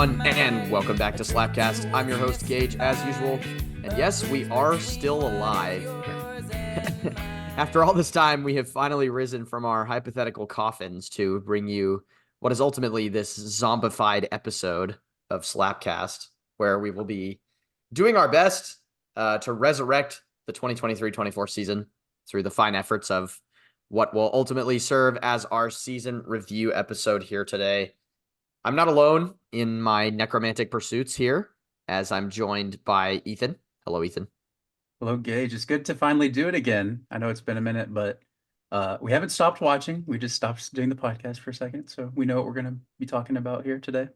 everyone, and welcome back to SLAPcast. I'm your host, Gage, as usual. And yes, we are still alive. After all this time, we have finally risen from our hypothetical coffins to bring you what is ultimately this zombified episode of SLAPcast, where we will be doing our best to resurrect the 2023-24 season through the fine efforts of what will ultimately serve as our season review episode here today. I'm not alone in my necromantic pursuits here, as I'm joined by Ethan. Hello, Ethan. Hello, Gage. It's good to finally do it again. I know it's been a minute, but we haven't stopped watching. We just stopped doing the podcast for a second, so we know what we're going to be talking about here today.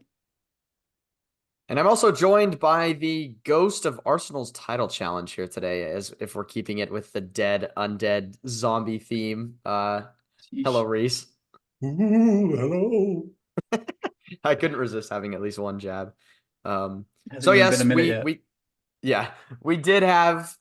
And I'm also joined by the ghost of Arsenal's title challenge here today, as if we're keeping it with the dead, undead zombie theme. Hello, Reese. Ooh, hello. I couldn't resist having at least one jab. Hasn't So even been yes, a minute yet. we did have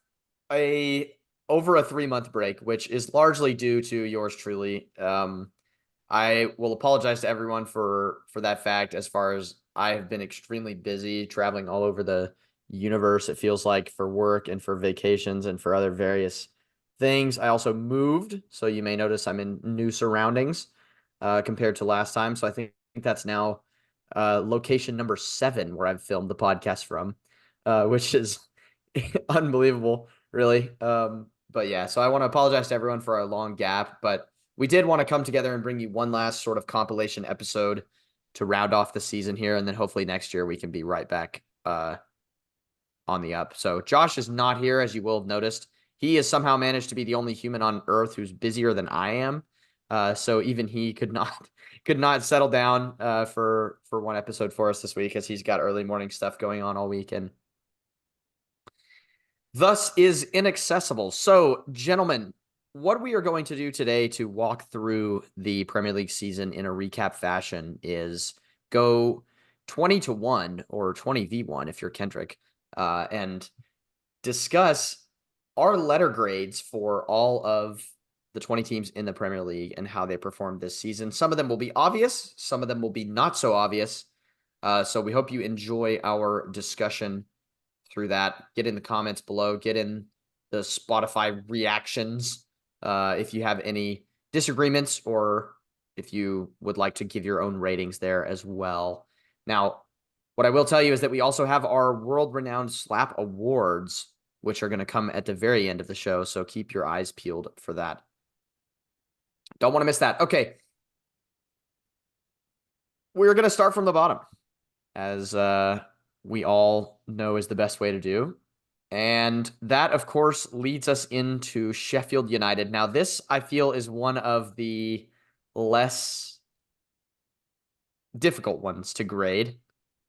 over a 3-month break, which is largely due to yours truly. I will apologize to everyone for that fact, as far as I have been extremely busy traveling all over the universe, it feels like, for work and for vacations and for other various things. I also moved, so you may notice I'm in new surroundings compared to last time. So I think that's now location number 7 where I've filmed the podcast from, which is unbelievable, really. But yeah, so I want to apologize to everyone for our long gap, but we did want to come together and bring you one last sort of compilation episode to round off the season here, and then hopefully next year we can be right back on the up. So Josh is not here, as you will have noticed. He has somehow managed to be the only human on Earth who's busier than I am. So even he could not settle down for one episode for us this week, as he's got early morning stuff going on all weekend. Thus is inaccessible. So, gentlemen, what we are going to do today to walk through the Premier League season in a recap fashion is go 20-1 or 20v1 if you're Kendrick, and discuss our letter grades for all of the 20 teams in the Premier League and how they performed this season. Some of them will be obvious, some of them will be not so obvious. So we hope you enjoy our discussion through that. Get in the comments below, get in the Spotify reactions if you have any disagreements, or if you would like to give your own ratings there as well. Now, what I will tell you is that we also have our world-renowned Slap Awards, which are going to come at the very end of the show, so keep your eyes peeled for that. Don't want to miss that. Okay. We're going to start from the bottom, as we all know is the best way to do. And that, of course, leads us into Sheffield United. Now, this, I feel, is one of the less difficult ones to grade.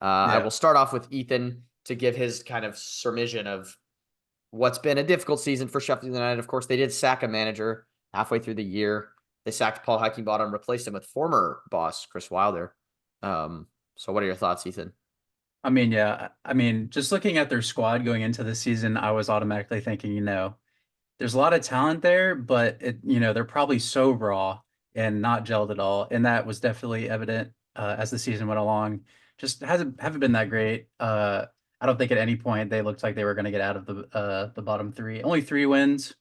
I will start off with Ethan to give his kind of surmission of what's been a difficult season for Sheffield United. Of course, they did sack a manager halfway through the year. They sacked Paul Heckingbottom, replaced him with former boss Chris Wilder. So what are your thoughts, Ethan? Just looking at their squad going into the season, I was automatically thinking, there's a lot of talent there, but they're probably so raw and not gelled at all. And that was definitely evident as the season went along. Just haven't been that great. I don't think at any point they looked like they were going to get out of the bottom 3. Only 3 wins.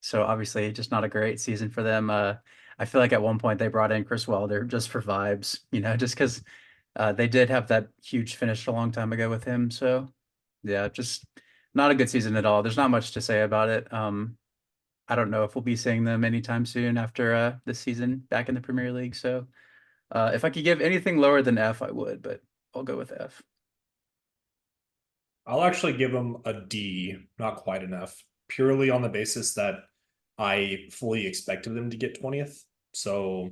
So obviously just not a great season for them. I feel like at one point they brought in Chris Wilder just for vibes, just because they did have that huge finish a long time ago with him. So yeah, just not a good season at all. There's not much to say about it. I don't know if we'll be seeing them anytime soon after this season back in the Premier League. So if I could give anything lower than F, I would, but I'll go with F. I'll actually give them a D, not quite enough, purely on the basis that I fully expected them to get 20th. So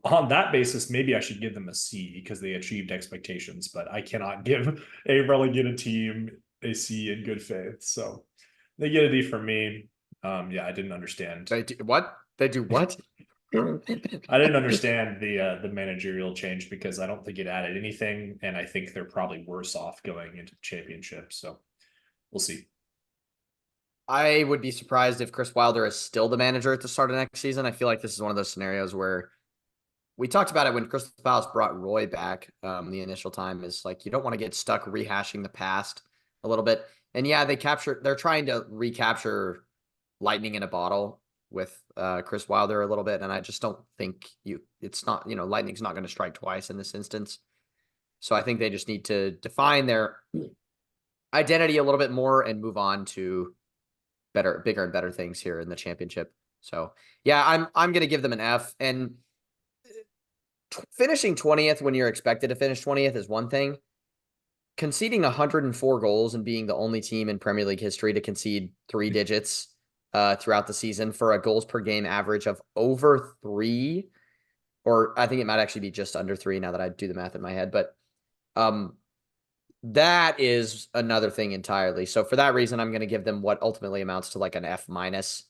on that basis, maybe I should give them a C because they achieved expectations, but I cannot give a relegated team a C in good faith. So they get a D from me. I didn't understand. They do what? They do what? I didn't understand the managerial change because I don't think it added anything, and I think they're probably worse off going into the championship. So we'll see. I would be surprised if Chris Wilder is still the manager at the start of next season. I feel like this is one of those scenarios where we talked about it when Crystal Palace brought Roy back. The initial time is like you don't want to get stuck rehashing the past a little bit. And yeah, they're trying to recapture lightning in a bottle with Chris Wilder a little bit, and I just don't think it's not, lightning's not going to strike twice in this instance. So I think they just need to define their identity a little bit more and move on to bigger and better things here in the championship. So yeah, I'm gonna give them an F. And finishing 20th when you're expected to finish 20th is one thing. Conceding 104 goals and being the only team in Premier League history to concede 3 digits throughout the season for a goals per game average of over 3, or I think it might actually be just under 3 now that I do the math in my head, but that is another thing entirely. So for that reason, I'm going to give them what ultimately amounts to like an F minus,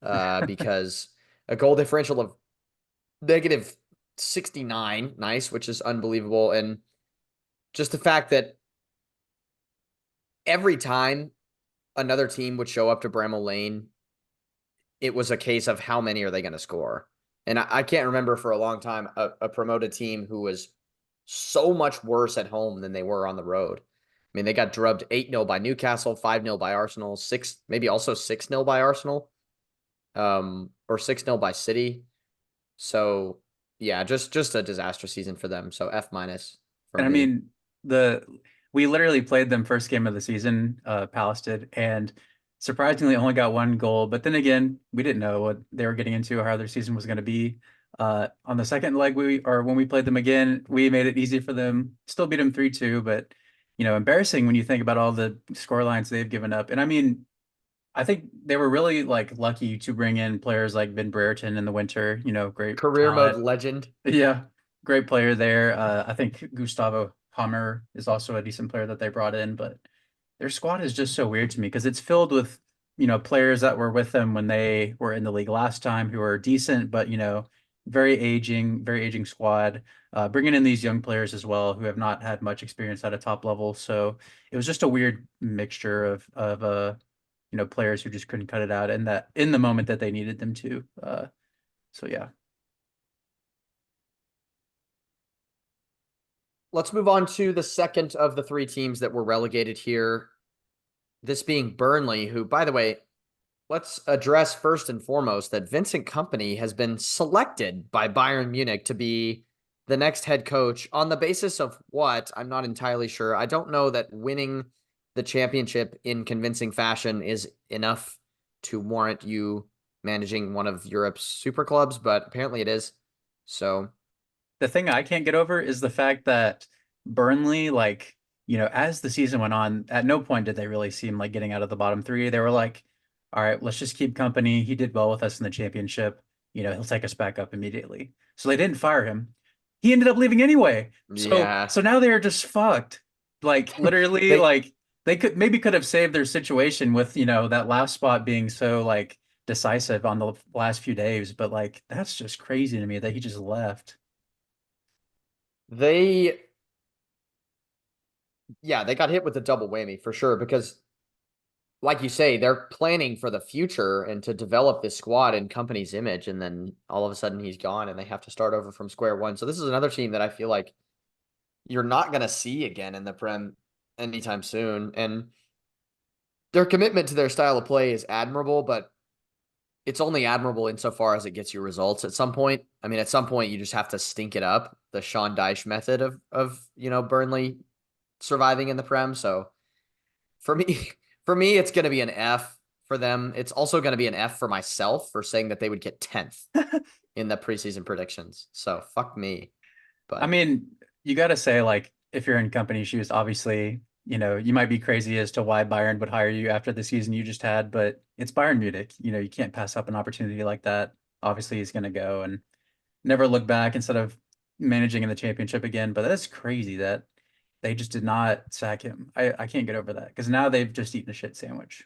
because a goal differential of negative 69, nice, which is unbelievable. And just the fact that every time another team would show up to Bramall Lane, it was a case of how many are they going to score? And I can't remember for a long time a promoted team who was so much worse at home than they were on the road. I mean, they got drubbed 8-0 by Newcastle, 5-0 by Arsenal, maybe also 6-0 by Arsenal, or 6-0 by City. So yeah, just a disaster season for them. So F minus for And I me. mean, we literally played them first game of the season, Palace did, and surprisingly only got 1 goal. But then again, we didn't know what they were getting into or how their season was going to be. On the second leg, when we played them again, we made it easy for them. Still beat them 3-2, but embarrassing when you think about all the score lines they've given up. And I mean, I think they were really like lucky to bring in players like Ben Brereton in the winter. Great Career mode talent. legend. Yeah, great player there. I think Gustavo Hammer is also a decent player that they brought in, but their squad is just so weird to me because it's filled with, players that were with them when they were in the league last time who are decent, but, very aging squad. Bringing in these young players as well who have not had much experience at a top level. So it was just a weird mixture of players who just couldn't cut it out in the moment that they needed them to. So yeah. Let's move on to the second of the 3 teams that were relegated here. This being Burnley, who, by the way, let's address first and foremost that Vincent Kompany has been selected by Bayern Munich to be the next head coach on the basis of what? I'm not entirely sure. I don't know that winning the championship in convincing fashion is enough to warrant you managing one of Europe's super clubs, but apparently it is. So The thing I can't get over is the fact that Burnley, like, as the season went on, at no point did they really seem like getting out of the bottom 3. They were like, all right, let's just keep Company. He did well with us in the championship. He'll take us back up immediately. So they didn't fire him. He ended up leaving anyway. So yeah, so now they're just fucked. Like literally, they like they could have saved their situation with, that last spot being so like decisive on the last few days, but like that's just crazy to me that he just left. they yeah, they got hit with a double whammy for sure because like you say, they're planning for the future and to develop this squad in Company's image, and then all of a sudden he's gone and they have to start over from square one. So this is another team that I feel like you're not going to see again in the Prem anytime soon. And their commitment to their style of play is admirable, but it's only admirable insofar as it gets you results at some point. I mean, at some point you just have to stink it up, the Sean Dyche method of Burnley surviving in the Prem. So for me, for me, it's going to be an F for them. It's also going to be an F for myself for saying that they would get 10th in the preseason predictions. So fuck me. I But mean, you got to say, like, if you're in company shoes, obviously, you might be crazy as to why Bayern would hire you after the season you just had, but it's Bayern Munich. You can't pass up an opportunity like that. Obviously, he's going to go and never look back instead of managing in the championship again. But that's crazy that they just did not sack him. I can't get over that because now they've just eaten a shit sandwich.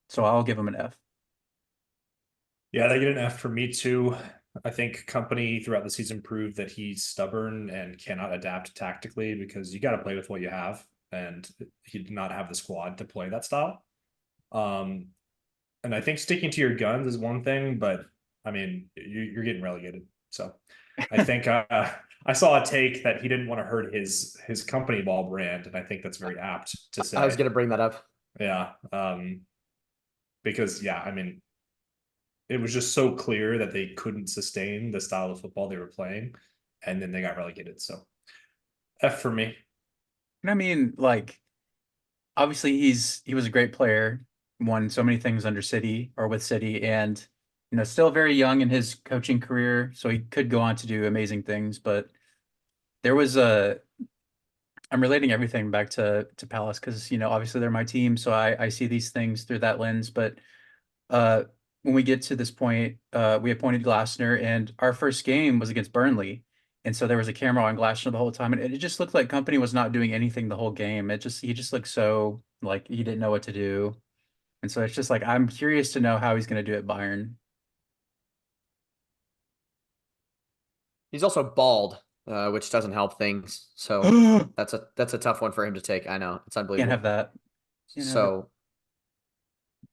So I'll give him an F. Yeah, they get an F for me too. I think Company throughout the season proved that he's stubborn and cannot adapt tactically because you got to play with what you have, and he did not have the squad to play that style. And I think sticking to your guns is one thing, but I mean, you're getting relegated. So I think I saw a take that he didn't want to hurt his company ball brand, and I think that's very apt to say. I was going to bring that up. Yeah. Because yeah, I mean, it was just so clear that they couldn't sustain the style of football they were playing, and then they got relegated. So F for me. And I mean, like, obviously he was a great player, won so many things under City or with City, and still very young in his coaching career, so he could go on to do amazing things. But there was a I'm relating everything back to Palace because obviously they're my team, so I see these things through that lens. But uh, when we get to this point, we appointed Glasner, and our first game was against Burnley, and so there was a camera on Glasner the whole time, and it just looked like Company was not doing anything the whole game. He just looked so like he didn't know what to do, and so it's just like I'm curious to know how he's going to do at Bayern. He's also bald, which doesn't help things. So Can't that's a tough one for him to take. I know, it's unbelievable. have that. Can't have it. So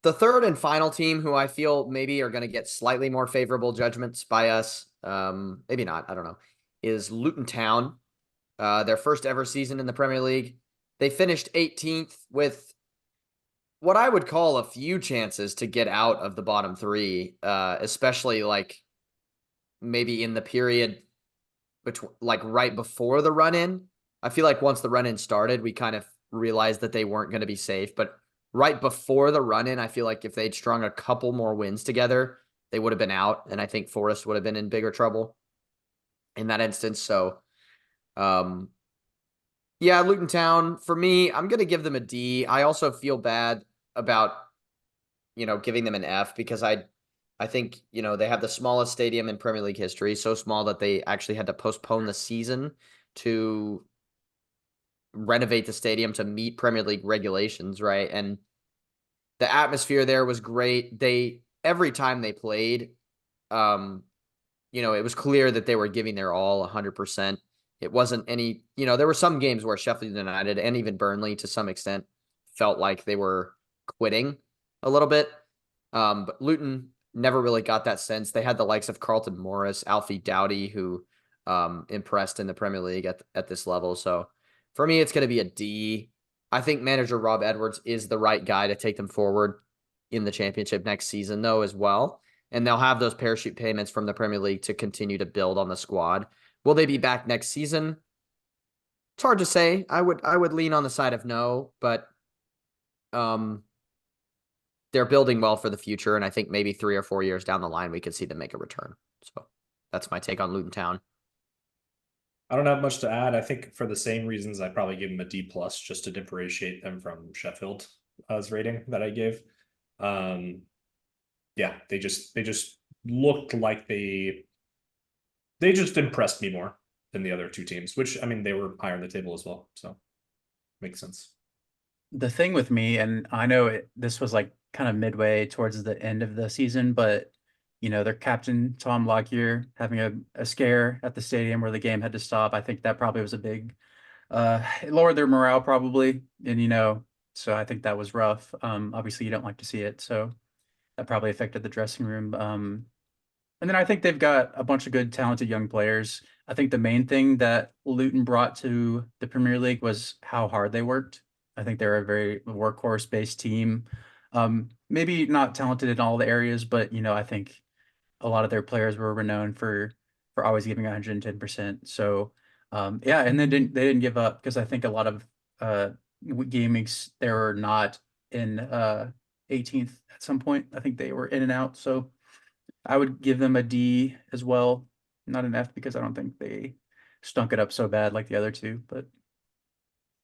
the third and final team who I feel maybe are going to get slightly more favorable judgments by us, maybe not, I don't know, is Luton Town. Their first ever season in the Premier League. They finished 18th with what I would call a few chances to get out of the bottom three, especially like maybe in the period between, like right before the run in. I feel like once the run in started, we kind of realized that they weren't going to be safe. But right before the run in, I feel like if they'd strung a couple more wins together, they would have been out. And I think Forest would have been in bigger trouble in that instance. So, yeah, Luton Town, for me, I'm going to give them a D. I also feel bad about, giving them an F because I think, they have the smallest stadium in Premier League history, so small that they actually had to postpone the season to renovate the stadium to meet Premier League regulations, right? And the atmosphere there was great. Every time they played, it was clear that they were giving their all 100%. It wasn't any, there were some games where Sheffield United and even Burnley to some extent felt like they were quitting a little bit. But Luton never really got that sense. They had the likes of Carlton Morris, Alfie Doughty, who impressed in the Premier League at this level. So for me, it's going to be a D. I think manager Rob Edwards is the right guy to take them forward in the championship next season, though, as well. And they'll have those parachute payments from the Premier League to continue to build on the squad. Will they be back next season? It's hard to say. I would lean on the side of no, but they're building well for the future, and I think maybe 3 or 4 years down the line we could see them make a return. So that's my take on Luton Town. I don't have much to add. I think for the same reasons, I probably give them a D plus just to differentiate them from Sheffield's rating that I gave. Yeah, they just looked like they just impressed me more than the other two teams, which I mean they were higher on the table as well, so makes sense. The thing with me, and I know this was like kind of midway towards the end of the season, but their captain Tom Lockyer having a scare at the stadium where the game had to stop. I think that probably was a big it lowered their morale probably, and so I think that was rough. Obviously you don't like to see it, so that probably affected the dressing room. And then I think they've got a bunch of good, talented young players. I think the main thing that Luton brought to the Premier League was how hard they worked. I think they're a very workhorse-based team. Maybe not talented in all the areas, but I think a lot of their players were renowned for always giving 110%. So yeah, and then they didn't give up because I think a lot of game weeks they were not in 18th at some point. I think they were in and out. So I would give them a D as well, not an F because I don't think they stunk it up so bad like the other two. But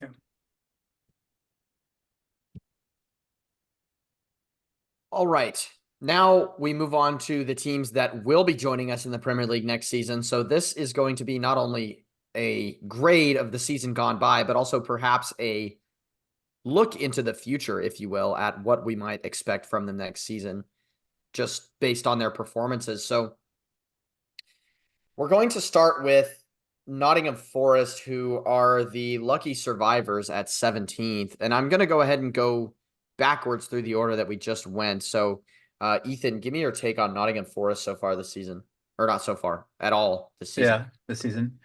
yeah, All right. Now we move on to the teams that will be joining us in the Premier League next season. So this is going to be not only a grade of the season gone by, but also perhaps a look into the future, if you will, at what we might expect from them next season, just based on their performances. So we're going to start with Nottingham Forest, who are the lucky survivors at 17th. And I'm going to go ahead and go backwards through the order that we just went. So, Ethan, give me your take on Nottingham Forest so far this season. or not so far at all this season. Yeah, this season.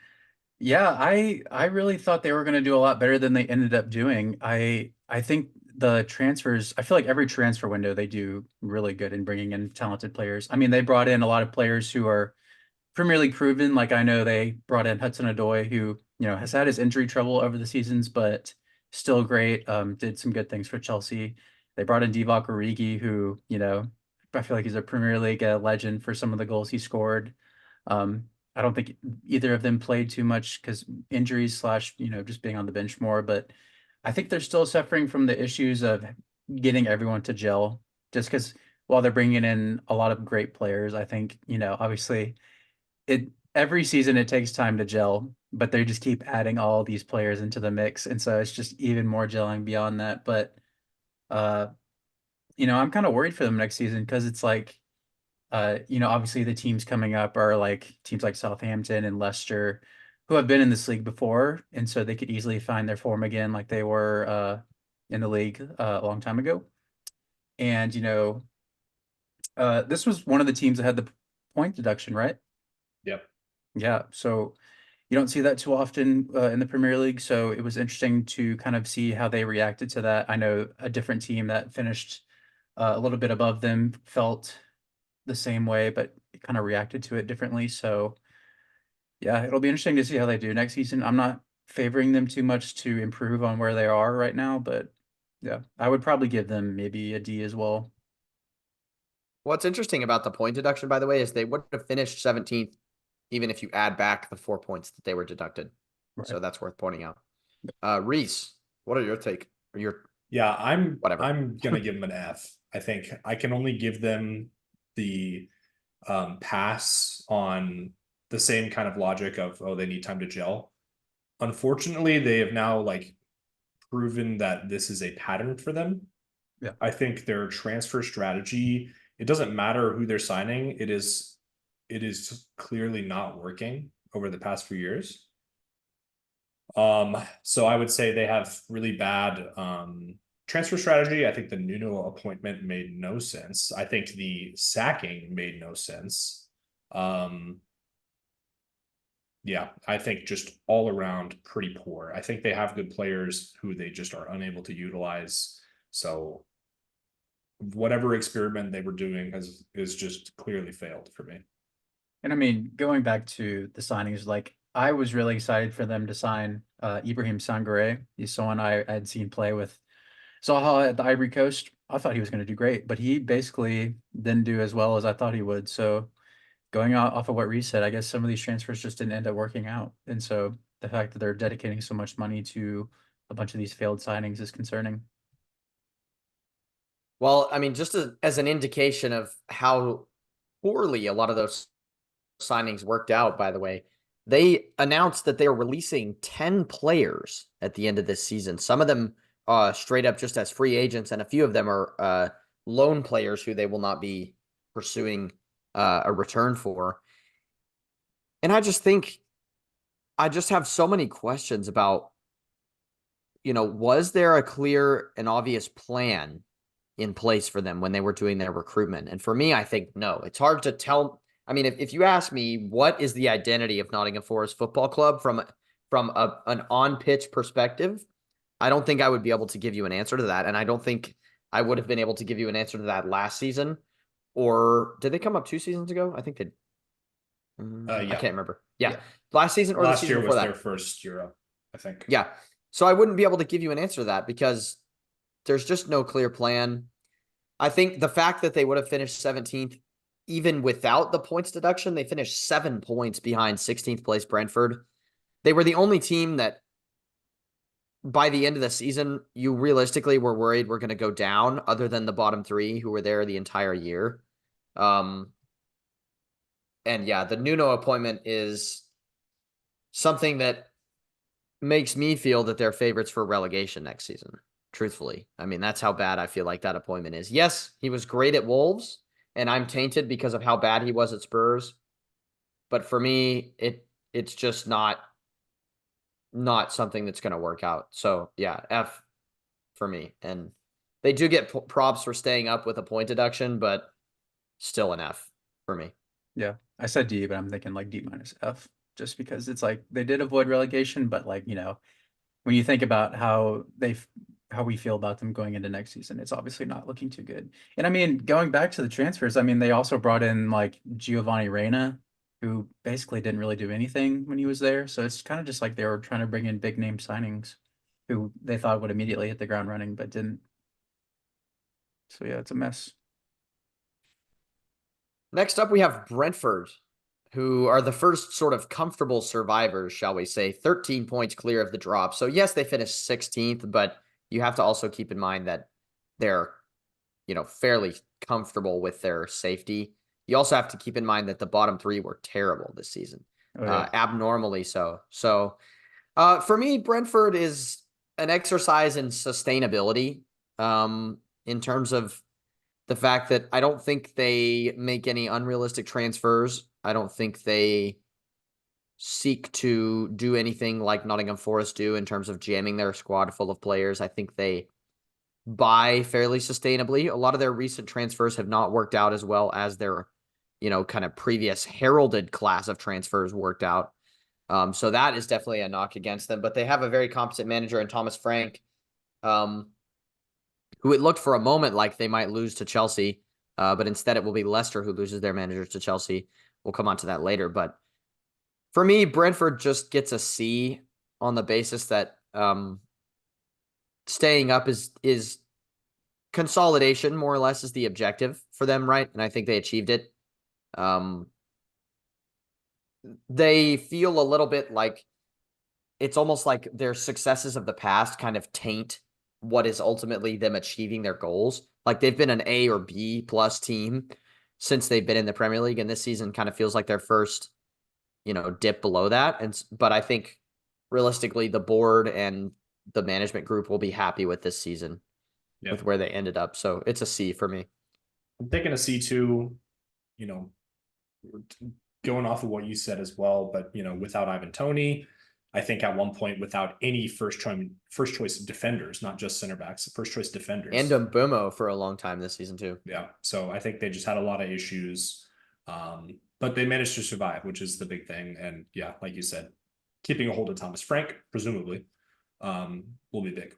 Yeah, I really thought they were going to do a lot better than they ended up doing. I think the transfers, I feel like every transfer window they do really good in bringing in talented players. I mean, they brought in a lot of players who are Premier League proven. Like I know they brought in Hudson-Odoi, who, has had his injury trouble over the seasons, but still great. Did some good things for Chelsea. They brought in Divock Origi, who, I feel like he's a Premier League legend for some of the goals he scored. I don't think either of them played too much because injuries slash, just being on the bench more. But I think they're still suffering from the issues of getting everyone to gel. Just because while they're bringing in a lot of great players, I think, obviously it every season it takes time to gel, but they just keep adding all these players into the mix, and so it's just even more gelling beyond that. But uh, I'm kind of worried for them next season because it's like obviously the teams coming up are like teams like Southampton and Leicester who have been in this league before, and so they could easily find their form again like they were in the league a long time ago. And this was one of the teams that had the point deduction, right? Yep. Yeah, so you don't see that too often in the Premier League, so it was interesting to kind of see how they reacted to that. I know a different team that finished a little bit above them felt the same way, but kind of reacted to it differently. So yeah, it'll be interesting to see how they do next season. I'm not favoring them too much to improve on where they are right now, but yeah, I would probably give them maybe a D as well. What's interesting about the point deduction, by the way, is they would have finished 17th even if you add back the 4 points that they were deducted. Right. So that's worth pointing out. Reese, what are your take or your Yeah, whatever? I'm gonna give them an F. I think I can only give them the pass on the same kind of logic of, oh, they need time to gel. Unfortunately, they have now like proven that this is a pattern for them. Yeah. I think their transfer strategy, it doesn't matter who they're signing, it is clearly not working over the past few years. So I would say they have really bad transfer strategy. I think the Nuno appointment made no sense. I think the sacking made no sense. Yeah, I think just all around pretty poor. I think they have good players who they just are unable to utilize. So whatever experiment they were doing is just clearly failed for me. And I mean, going back to the signings, like I was really excited for them to sign Ibrahim Sangare. He's someone I had seen play with Zaha at the Ivory Coast. I thought he was going to do great, but he basically didn't do as well as I thought he would. So going off of what Reese said, I guess some of these transfers just didn't end up working out. And so the fact that they're dedicating so much money to a bunch of these failed signings is concerning. Well, I mean, just as an indication of how poorly a lot of those signings worked out, by the way, they announced that they're releasing 10 players at the end of this season. Some of them straight up just as free agents, and a few of them are loan players who they will not be pursuing a return for. And I just think I just have so many questions about, was there a clear and obvious plan in place for them when they were doing their recruitment? And for me, I think no. It's hard to tell. I mean, if you ask me what is the identity of Nottingham Forest Football Club from an on-pitch perspective, I don't think I would be able to give you an answer to that. And I don't think I would have been able to give you an answer to that last season. Or did they come up 2 seasons ago? I think they Yeah. I can't remember. Yeah. Yeah. Last season or the Last season year before was that. their first year up, I think. Yeah. So I wouldn't be able to give you an answer to that because there's just no clear plan. I think the fact that they would have finished 17th, even without the points deduction, they finished 7 points behind 16th place Brentford. They were the only team that by the end of the season, you realistically were worried we're going to go down, other than the bottom 3 who were there the entire year. And yeah, the Nuno appointment is something that makes me feel that they're favorites for relegation next season. Truthfully, I mean, that's how bad I feel like that appointment is. Yes, he was great at Wolves, and I'm tainted because of how bad he was at Spurs. But for me, it's just not something that's going to work out. So yeah, F for me. And they do get props for staying up with a point deduction, but still an F for me. Yeah. I said D, but I'm thinking like D minus F, just because it's like they did avoid relegation, but like, when you think about how we feel about them going into next season, it's obviously not looking too good. And I mean, going back to the transfers, I mean, they also brought in like Giovanni Reina, who basically didn't really do anything when he was there. So it's kind of just like they were trying to bring in big name signings who they thought would immediately hit the ground running, but didn't. So yeah, it's a mess. Next up, we have Brentford, who are the first sort of comfortable survivors, shall we say, 13 points clear of the drop. So yes, they finished 16th, but you have to also keep in mind that they're, fairly comfortable with their safety. You also have to keep in mind that the bottom three were terrible this season, Oh yeah. abnormally so. So for me, Brentford is an exercise in sustainability, in terms of the fact that I don't think they make any unrealistic transfers. I don't think they seek to do anything like Nottingham Forest do in terms of jamming their squad full of players. I think they buy fairly sustainably. A lot of their recent transfers have not worked out as well as their, kind of previous heralded class of transfers worked out. So that is definitely a knock against them. But they have a very competent manager in Thomas Frank, who it looked for a moment like they might lose to Chelsea, but instead it will be Leicester who loses their manager to Chelsea. We'll come on to that later. But for me, Brentford just gets a C on the basis that staying up is consolidation, more or less, is the objective for them, right? And I think they achieved it. They feel a little bit like it's almost like their successes of the past kind of taint what is ultimately them achieving their goals. Like they've been an A or B plus team since they've been in the Premier League, and this season kind of feels like their first, dip below that. But I think realistically, the board and the management group will be happy with this season, with where they ended up. So it's a C for me. I'm taking a C2, you know, going off of what you said as well, but without Ivan Toney, I think at one point without any first choice defenders, not just center backs, first choice defenders. And Mbumo for a long time this season too. Yeah. So I think they just had a lot of issues. But they managed to survive, which is the big thing. And yeah, like you said, keeping a hold of Thomas Frank, presumably, will be big.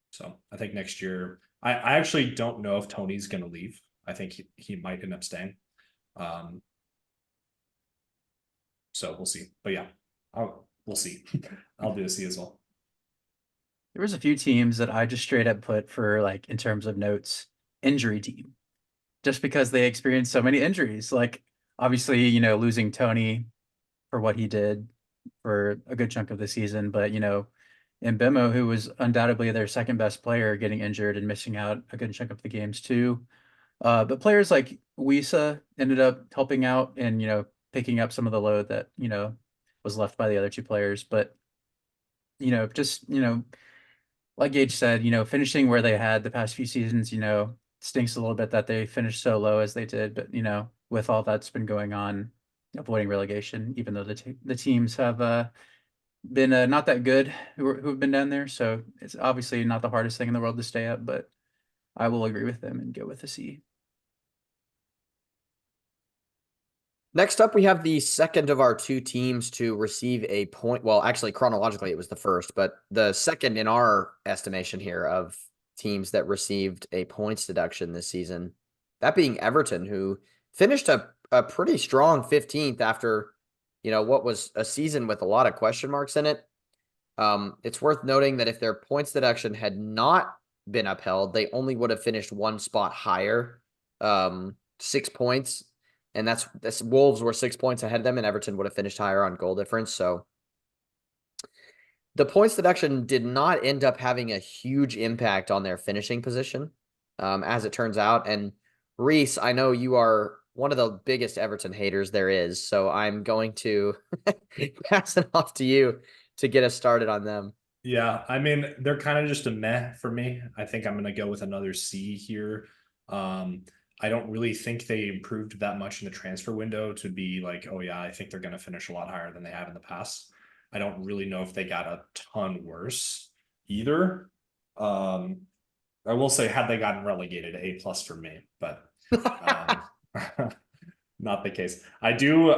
So I think next year, I actually don't know if Tony's going to leave. I think he might end up staying. So we'll see. But yeah, we'll see. I'll do a C as well. There was a few teams that I just straight up put for like in terms of notes, injury team, just because they experienced so many injuries. Like obviously, losing Tony for what he did for a good chunk of the season, but Mbemo, who was undoubtedly their second best player, getting injured and missing out a good chunk of the games too. But players like Wisa ended up helping out and picking up some of the load that was left by the other two players. But just like Gage said, finishing where they had the past few seasons, stinks a little bit that they finished so low as they did. But with all that's been going on, avoiding relegation, even though the teams have been not that good who've been down there, so it's obviously not the hardest thing in the world to stay up. But I will agree with them and go with a C. Next up, we have the second of our two teams to receive a point. Well, actually, chronologically, it was the first, but the second in our estimation here of teams that received a points deduction this season. That being Everton, who finished a pretty strong 15th after, what was a season with a lot of question marks in it. It's worth noting that if their points deduction had not been upheld, they only would have finished one spot higher, 6 points. And that's Wolves were 6 points ahead of them, and Everton would have finished higher on goal difference. So the points deduction did not end up having a huge impact on their finishing position, as it turns out. And Reese, I know you are one of the biggest Everton haters there is, so I'm going to pass it off to you to get us started on them. Yeah, I mean, they're kind of just a meh for me. I think I'm going to go with another C here. I don't really think they improved that much in the transfer window to be like, oh yeah, I think they're going to finish a lot higher than they have in the past. I don't really know if they got a ton worse either. I will say, had they gotten relegated, A+ for me, but not the case. I do.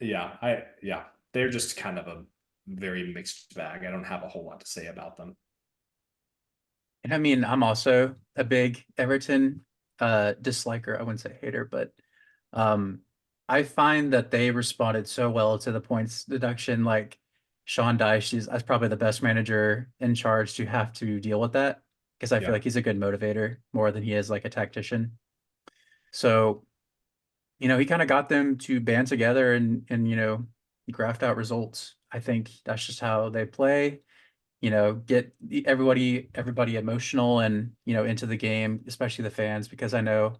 Yeah, they're just kind of a very mixed bag. I don't have a whole lot to say about them. And I mean, I'm also a big Everton disliker. I wouldn't say hater, but um I find that they responded so well to the points deduction. Like Sean Dyche is probably the best manager in charge to have to deal with that because I feel Yeah. like he's a good motivator more than he is like a tactician. So, he kind of got them to band together and graft out results. I think that's just how they play, get everybody emotional and, into the game, especially the fans, because I know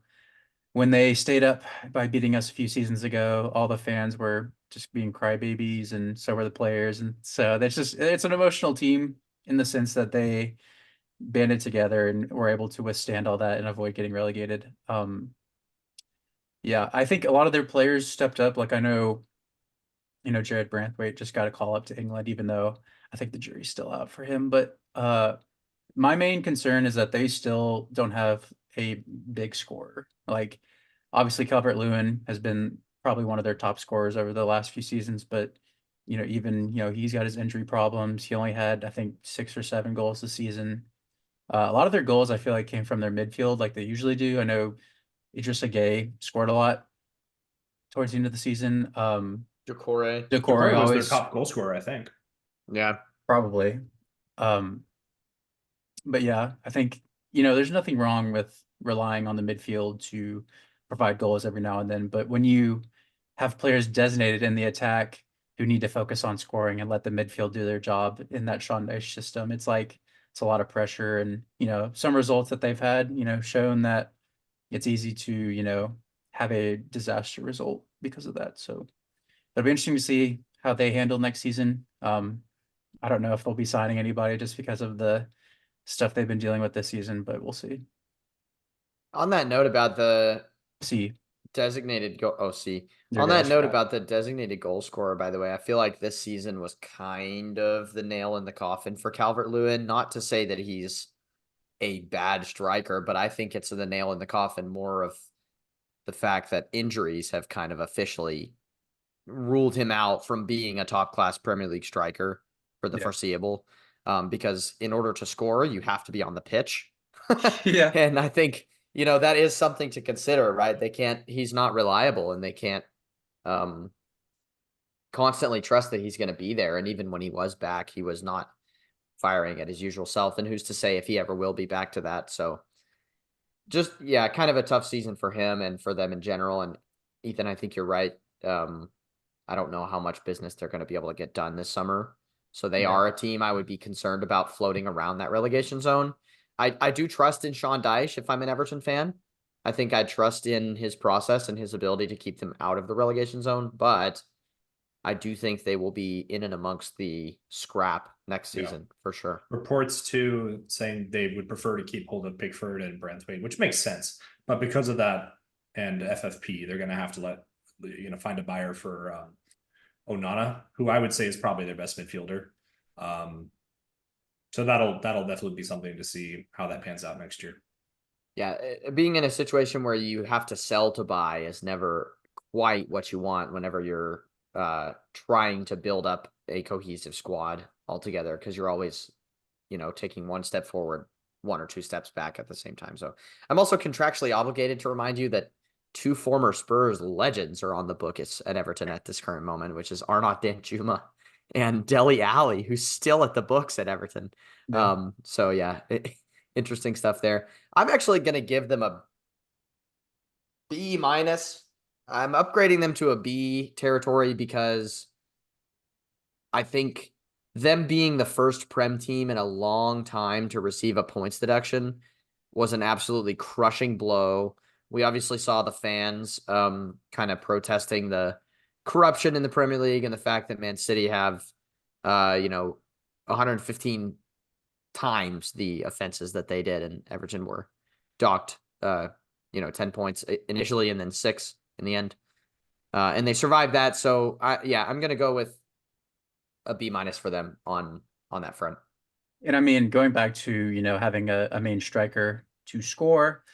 when they stayed up by beating us a few seasons ago, all the fans were just being crybabies and so were the players. And so it's an emotional team in the sense that they banded together and were able to withstand all that and avoid getting relegated. Yeah, I think a lot of their players stepped up. Like I know, Jared Branthwaite just got a call up to England, even though I think the jury's still out for him. But my main concern is that they still don't have a big scorer. Like obviously Calvert-Lewin has been probably one of their top scorers over the last few seasons, but even he's got his injury problems. He only had I think 6 or 7 goals this season. A lot of their goals I feel like came from their midfield, like they usually do. I know Idrissa Gueye scored a lot towards the end of the season. Decore. Decore Was their always top goal scorer, I think. Yeah. probably. Um, but yeah, I think, there's nothing wrong with relying on the midfield to provide goals every now and then. But when you have players designated in the attack who need to focus on scoring and let the midfield do their job in that Sean Dyche system, it's like it's a lot of pressure. And, some results that they've had, shown that it's easy to, have a disaster result because of that. So it'll be interesting to see how they handle next season. I don't know if they'll be signing anybody just because of the stuff they've been dealing with this season, but we'll see. On that note about the See, designated goal, oh, see. they're On good. I that note forgot. about the designated goal scorer, by the way, I feel like this season was kind of the nail in the coffin for Calvert-Lewin. Not to say that he's a bad striker, but I think it's the nail in the coffin more of the fact that injuries have kind of officially ruled him out from being a top class Premier League striker for the Yeah. foreseeable. Because in order to score, you have to be on the pitch. Yeah. And I think, that is something to consider, right? He's not reliable and they can't um, constantly trust that he's going to be there. And even when he was back, he was not firing at his usual self. And who's to say if he ever will be back to that? So just, yeah, kind of a tough season for him and for them in general. And Ethan, I think you're right. I don't know how much business they're going to be able to get done this summer. So they Yeah. are a team I would be concerned about floating around that relegation zone. I do trust in Sean Dyche if I'm an Everton fan. I think I trust in his process and his ability to keep them out of the relegation zone, but I do think they will be in and amongst the scrap next season for sure. Reports too saying they would prefer to keep hold of Pickford and Branthwaite, which makes sense. But because of that and FFP, they're going to have to find a buyer for Onana, who I would say is probably their best midfielder. So that'll definitely be something to see how that pans out next year. Yeah, being in a situation where you have to sell to buy is never quite what you want whenever you're trying to build up a cohesive squad altogether, because you're always, taking one step forward, 1 or 2 steps back at the same time. So I'm also contractually obligated to remind you that 2 former Spurs legends are on the books at Everton at this current moment, which is Arnaut Danjuma and Dele Alli, who's still at the books at Everton. Yeah. So yeah, interesting stuff there. I'm actually going to give them a B minus. I'm upgrading them to a B territory because I think them being the first Prem team in a long time to receive a points deduction was an absolutely crushing blow. We obviously saw the fans kind of protesting the corruption in the Premier League and the fact that Man City have 115 times the offenses that they did, and Everton were docked 10 points initially and then 6 in the end. And they survived that. So I'm going to go with a B minus for them on that front. And I mean, going back to, having a main striker to score,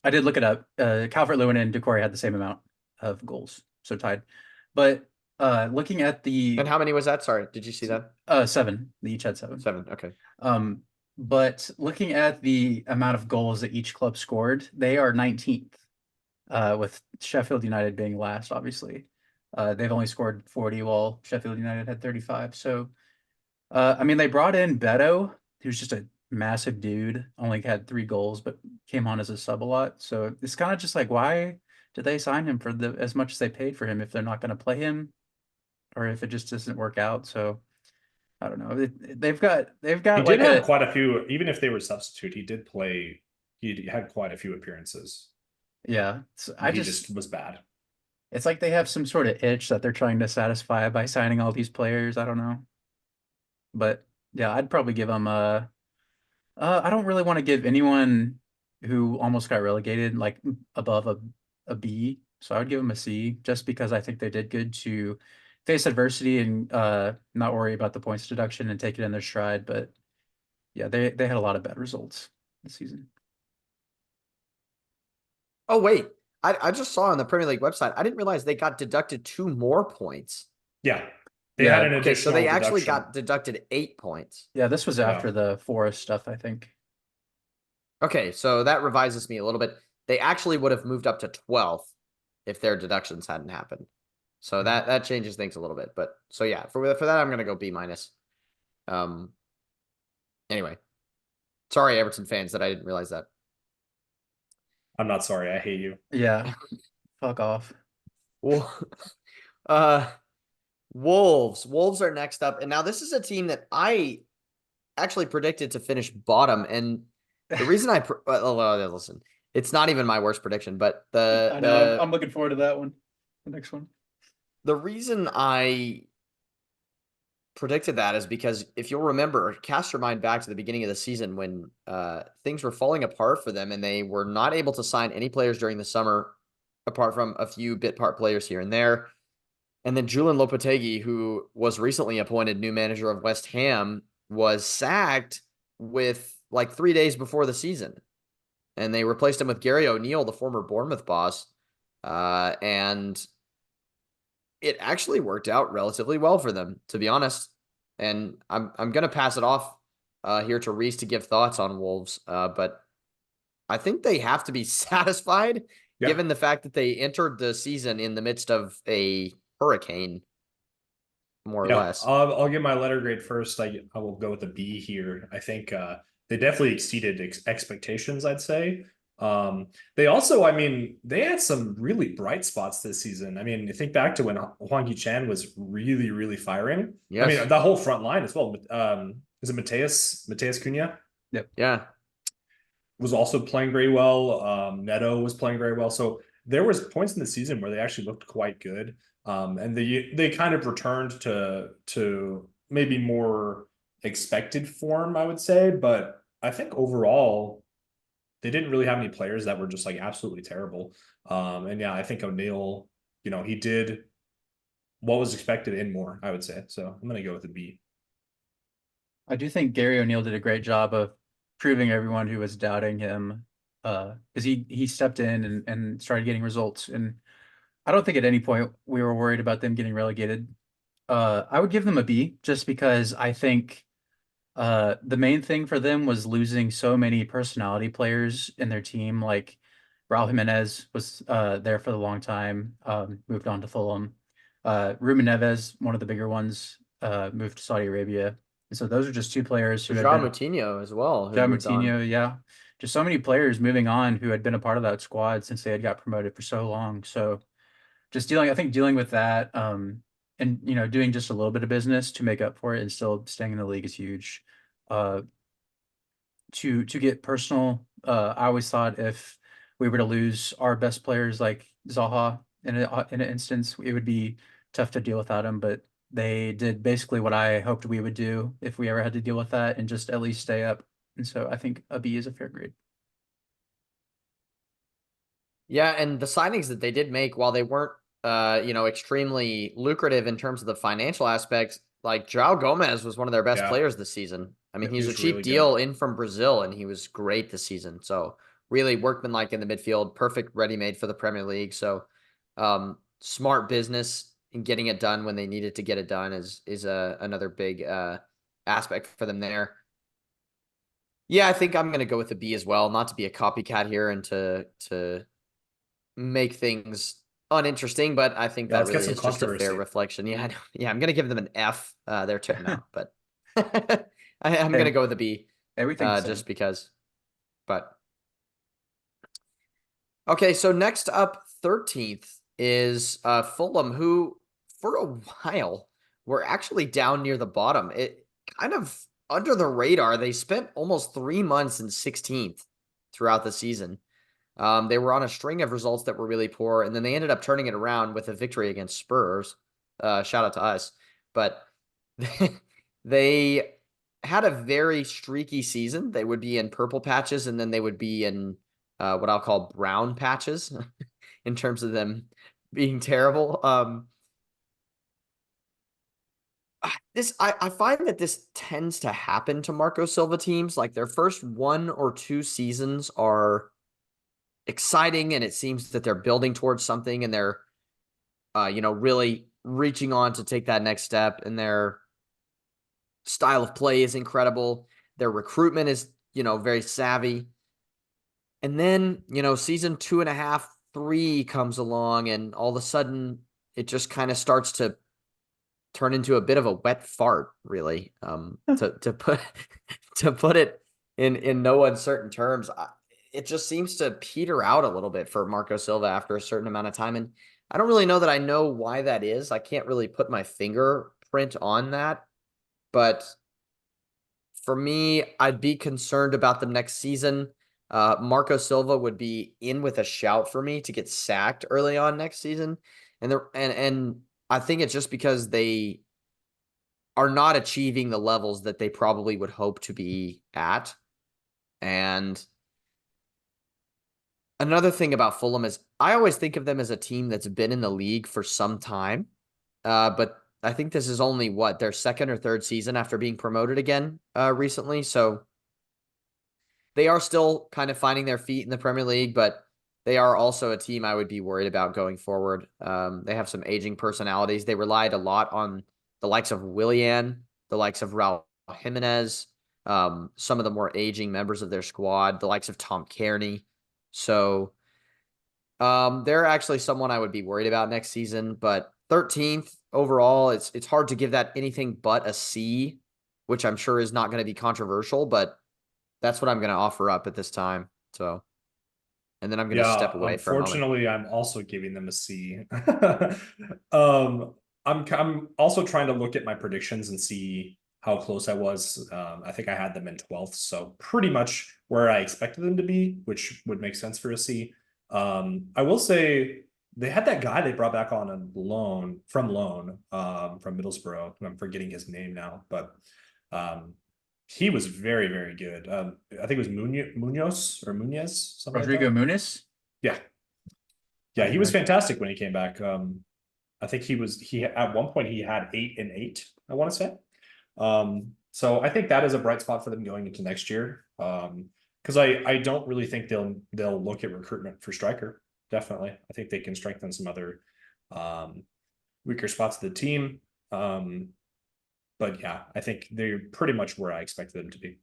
I did look it up. Calvert-Lewin and Decore had the same amount of goals, so tied. But looking at the And how many was that? Sorry, did you see that? 7, they each had 7. 7. Okay. But looking at the amount of goals that each club scored, they are 19th, with Sheffield United being last, obviously. They've only scored 40, while Sheffield United had 35. So, I mean, they brought in Beto, who's just a massive dude, only had 3 goals, but came on as a sub a lot. So it's kind of just like, why did they sign him for as much as they paid for him if they're not going to play him, or if it just doesn't work out? So I don't know. They've He got did like have a quite a few, even if they were substitute, he did play. He had quite a few appearances. yeah. He just was bad. It's like they have some sort of itch that they're trying to satisfy by signing all these players. I don't know. But yeah, I'd probably give them I don't really want to give anyone who almost got relegated like above a B. So I would give them a C, just because I think they did good to face adversity and not worry about the points deduction and take it in their stride. But yeah, they had a lot of bad results this season. Oh wait, I just saw on the Premier League website. I didn't realize they got deducted 2 more points. Yeah, they had Yeah. an Okay, so additional they actually deduction. got deducted 8 points. Yeah, this was Yeah. after the Forest stuff, I think. Okay, so that revises me a little bit. They actually would have moved up to 12th if their deductions hadn't happened. So that changes things a little bit. But so yeah, for that I'm gonna go B minus. Um. Anyway, sorry Everton fans that I didn't realize that. I'm not sorry. I hate you. Yeah, fuck off. Well, uh, Wolves. Wolves are next up, and now this is a team that I actually predicted to finish bottom. And the reason listen, it's not even my worst prediction, but I know. I'm looking forward to that one. The next one. the reason I predicted that is because if you'll remember, cast your mind back to the beginning of the season when things were falling apart for them and they were not able to sign any players during the summer, apart from a few bit part players here and there. And then Julian Lopetegui, who was recently appointed new manager of West Ham, was sacked with like 3 days before the season. And they replaced him with Gary O'Neill, the former Bournemouth boss. And it actually worked out relatively well for them, to be honest. And I'm gonna pass it off here to Reese to give thoughts on Wolves. But I think they have to be satisfied given the fact that they entered the season in the midst of a hurricane, more or less. I'll give my letter grade first. I will go with a B here. I think they definitely exceeded expectations, I'd say. They also, I mean, they had some really bright spots this season. I mean, you think back to when Hwang Hee-chan was really, really firing. Yes. I mean, the whole front line as well. Is it Mateus Cunha? Yep. Yeah. Was also playing very well. Neto was playing very well. So there was points in the season where they actually looked quite good. And they kind of returned to maybe more expected form, I would say. But I think overall, they didn't really have any players that were just like absolutely terrible. And yeah, I think O'Neill, he did what was expected and more, I would say. So I'm gonna go with a B. I do think Gary O'Neill did a great job of proving everyone who was doubting him, because he stepped in and started getting results. And I don't think at any point we were worried about them getting relegated. I would give them a B, just because I think the main thing for them was losing so many personality players in their team. Like Raul Jimenez was there for a long time, moved on to Fulham. Ruben Neves, one of the bigger ones, moved to Saudi Arabia. And so those are just 2 players who had João been Moutinho as well, who John moved on. Moutinho, yeah. Just so many players moving on who had been a part of that squad since they had got promoted for so long. So just dealing with that, and doing just a little bit of business to make up for it and still staying in the league is huge. Uh, to get personal, I always thought if we were to lose our best players like Zaha in an instance, it would be tough to deal without him. But they did basically what I hoped we would do if we ever had to deal with that, and just at least stay up. And so I think a B is a fair grade. Yeah, and the signings that they did make, while they weren't extremely lucrative in terms of the financial aspects, like João Gomez was one of their best Yeah. players this season. I mean, He he's a was cheap really deal good. in from Brazil, and he was great this season. So really workmanlike in the midfield, perfect ready-made for the Premier League. So smart business in getting it done when they needed to get it done is another big aspect for them there. Yeah, I think I'm going to go with the B as well, not to be a copycat here and to make things uninteresting, but I think Yeah, that let's get really some is just a fair controversy. reflection. Yeah, yeah, I'm going to give them an F there too. No, but I'm going to Same. go with a B Everything the same. just because. But okay, so next up, 13th is Fulham, who for a while were actually down near the bottom. It kind of under the radar. They spent almost 3 months in 16th throughout the season. They were on a string of results that were really poor, and then they ended up turning it around with a victory against Spurs. Shout out to us. But they had a very streaky season. They would be in purple patches, and then they would be in what I'll call brown patches in terms of them being terrible. I find that this tends to happen to Marco Silva teams. Like their first 1 or 2 seasons are exciting, and it seems that they're building towards something, and they're really reaching on to take that next step. And their style of play is incredible. Their recruitment is very savvy. And then, season 2.5, 3 comes along, and all of a sudden it just kind of starts to turn into a bit of a wet fart, really. To put to put it in no uncertain terms. It just seems to peter out a little bit for Marco Silva after a certain amount of time. And I don't really know that I know why that is. I can't really put my fingerprint on that. But for me, I'd be concerned about them next season. Marco Silva would be in with a shout for me to get sacked early on next season. And I think it's just because they are not achieving the levels that they probably would hope to be at. And another thing about Fulham is I always think of them as a team that's been in the league for some time. But I think this is only their second or third season after being promoted again recently. So they are still kind of finding their feet in the Premier League, but they are also a team I would be worried about going forward. They have some aging personalities. They relied a lot on the likes of Willian, the likes of Raul Jimenez, some of the more aging members of their squad, the likes of Tom Kearney. So they're actually someone I would be worried about next season. But 13th overall, it's hard to give that anything but a C, which I'm sure is not going to be controversial, but that's what I'm going to offer up at this time. So, and then I'm going to Yeah, step away for a moment. unfortunately, I'm also giving them a C. I'm also trying to look at my predictions and see how close I was. I think I had them in 12th, so pretty much where I expected them to be, which would make sense for a C. I will say they had that guy they brought back on a loan from Middlesbrough. I'm forgetting his name now, but he was very, very good. I think it was Munoz or Munez, something like Rodrigo that. Muniz. Yeah, I yeah, he didn't was know. fantastic when he came back. I think he at one point he had 8 and 8, I want to say. So I think that is a bright spot for them going into next year. Because I don't really think they'll look at recruitment for striker. Definitely, I think they can strengthen some other weaker spots of the team. But yeah, I think they're pretty much where I expected them to be.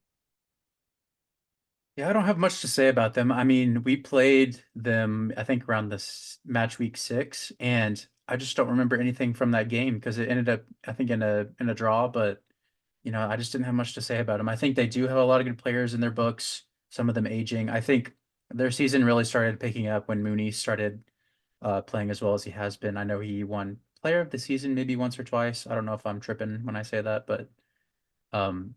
Yeah, I don't have much to say about them. I mean, we played them, I think, around this match week 6, and I just don't remember anything from that game because it ended up, I think, in a draw. But I just didn't have much to say about them. I think they do have a lot of good players in their books. Some of them aging. I think their season really started picking up when Mooney started playing as well as he has been. I know he won Player of the Season maybe once or twice. I don't know if I'm tripping when I say that, but um,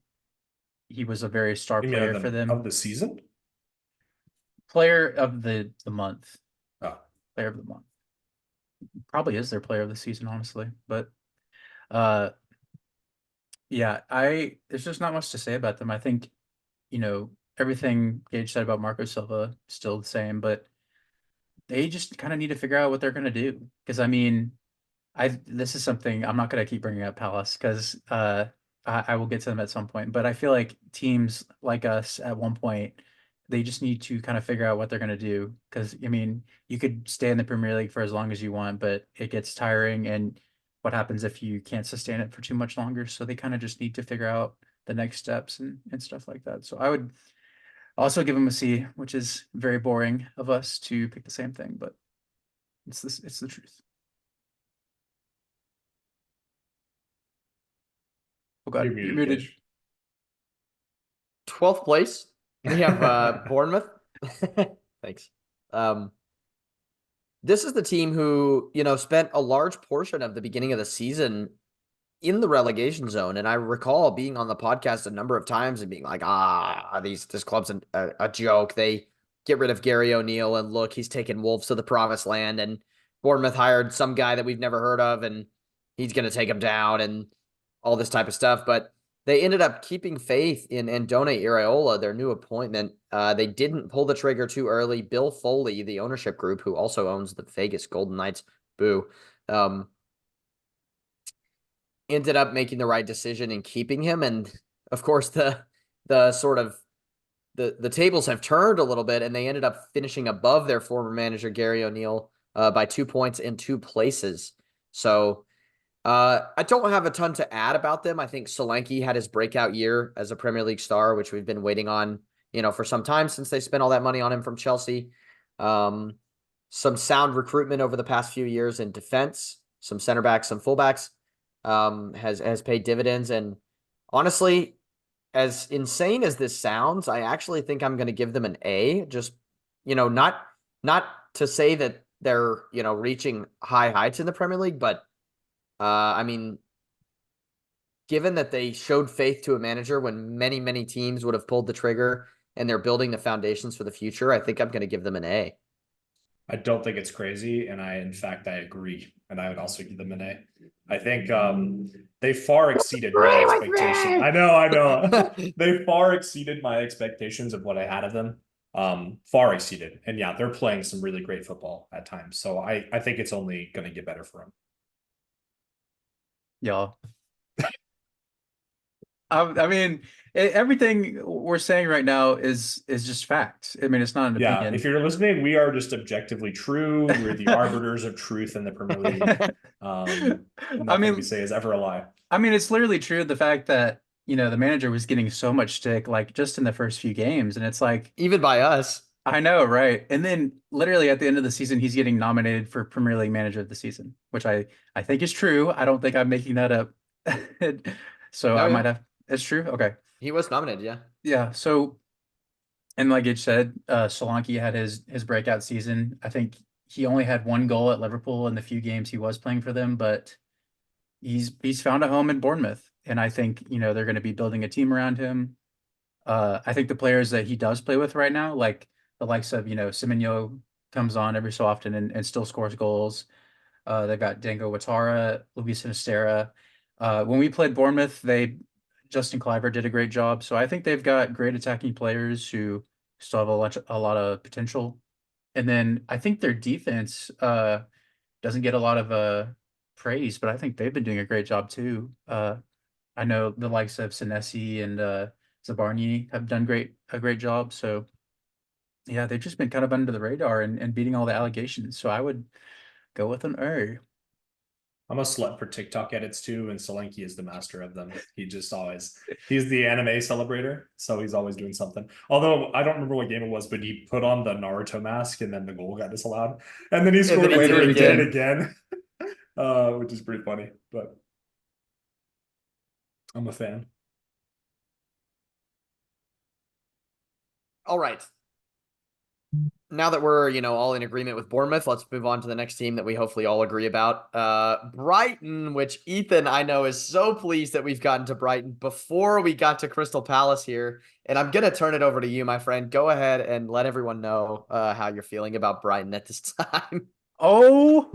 he was a very star You mean player for of them. the season? Player of the month. Oh, Player of the month. Probably is their player of the season, honestly. But uh yeah, there's just not much to say about them. I think, everything Gage said about Marco Silva still the same, but they just kind of need to figure out what they're gonna do. Because I mean, this is something I'm not gonna keep bringing up Palace because I will get to them at some point. But I feel like teams like us at one point they just need to kind of figure out what they're going to do. Because, I mean, you could stay in the Premier League for as long as you want, but it gets tiring. And what happens if you can't sustain it for too much longer? So they kind of just need to figure out the next steps and stuff like that. So I would also give them a C, which is very boring of us to pick the same thing, but it's the truth. Oh You're God, you're muted, muted. Kish. 12th place. We have Bournemouth. Thanks. Um, this is the team who, spent a large portion of the beginning of the season in the relegation zone. And I recall being on the podcast a number of times and being like, this club's a joke. They get rid of Gary O'Neill and look, he's taken Wolves to the promised land. And Bournemouth hired some guy that we've never heard of and he's going to take them down and all this type of stuff. But they ended up keeping faith in Andone Iraola, their new appointment. They didn't pull the trigger too early. Bill Foley, the ownership group, who also owns the Vegas Golden Knights, ended up making the right decision in keeping him. And of course, the sort of the tables have turned a little bit, and they ended up finishing above their former manager Gary O'Neill by 2 points in 2 places. So I don't have a ton to add about them. I think Solanke had his breakout year as a Premier League star, which we've been waiting on, for some time since they spent all that money on him from Chelsea. Some sound recruitment over the past few years in defense, some center backs, some fullbacks, has paid dividends. And honestly, as insane as this sounds, I actually think I'm going to give them an A. Just, not to say that they're, reaching high heights in the Premier League, but I mean, given that they showed faith to a manager when many, many teams would have pulled the trigger and they're building the foundations for the future, I think I'm going to give them an A. I don't think it's crazy, and in fact, I agree, and I would also give them an A. I think they far exceeded my expectations. I know. They far exceeded my expectations of what I had of them. Far exceeded, and yeah, they're playing some really great football at times. So I think it's only going to get better for them. Y'all. I mean, everything we're saying right now is just facts. I mean, it's not an Yeah, opinion. if you're listening, we are just objectively true. We're the arbiters of truth in the Premier League. Nothing we say is ever a lie. I mean, it's literally true. The fact that, the manager was getting so much stick, like just in the first few games. And it's like, even by us. I know, right? And then literally at the end of the season, he's getting nominated for Premier League Manager of the Season, which I think is true. I don't think I'm making that up. So No, I yeah. might have. It's true. Okay. He was nominated, yeah. Yeah. So, and like you said, Solanke had his breakout season. I think he only had 1 goal at Liverpool in the few games he was playing for them, but he's found a home in Bournemouth, and I think they're going to be building a team around him. I think the players that he does play with right now, like the likes of Semenyo, comes on every so often and still scores goals. They've got Dango Ouattara, Luis Sinisterra. When we played Bournemouth, Justin Cliver did a great job. So I think they've got great attacking players who still have a lot of potential. And then I think their defense doesn't get a lot of praise, but I think they've been doing a great job too. I know the likes of Senesi and Zabarni have done a great job. So yeah, they've just been kind of under the radar and beating all the allegations. So I would go with an A. I'm a slut for TikTok edits too, and Solanke is the master of them. He's the anime celebrator, so he's always doing something. Although I don't remember what game it was, but he put on the Naruto mask and then the goal got disallowed. And then he scored later and did it again. Which is pretty funny, but I'm a fan. All right. Now that we're, all in agreement with Bournemouth, let's move on to the next team that we hopefully all agree about. Brighton, which Ethan, I know, is so pleased that we've gotten to Brighton before we got to Crystal Palace here. And I'm going to turn it over to you, my friend. Go ahead and let everyone know how you're feeling about Brighton at this time. Oh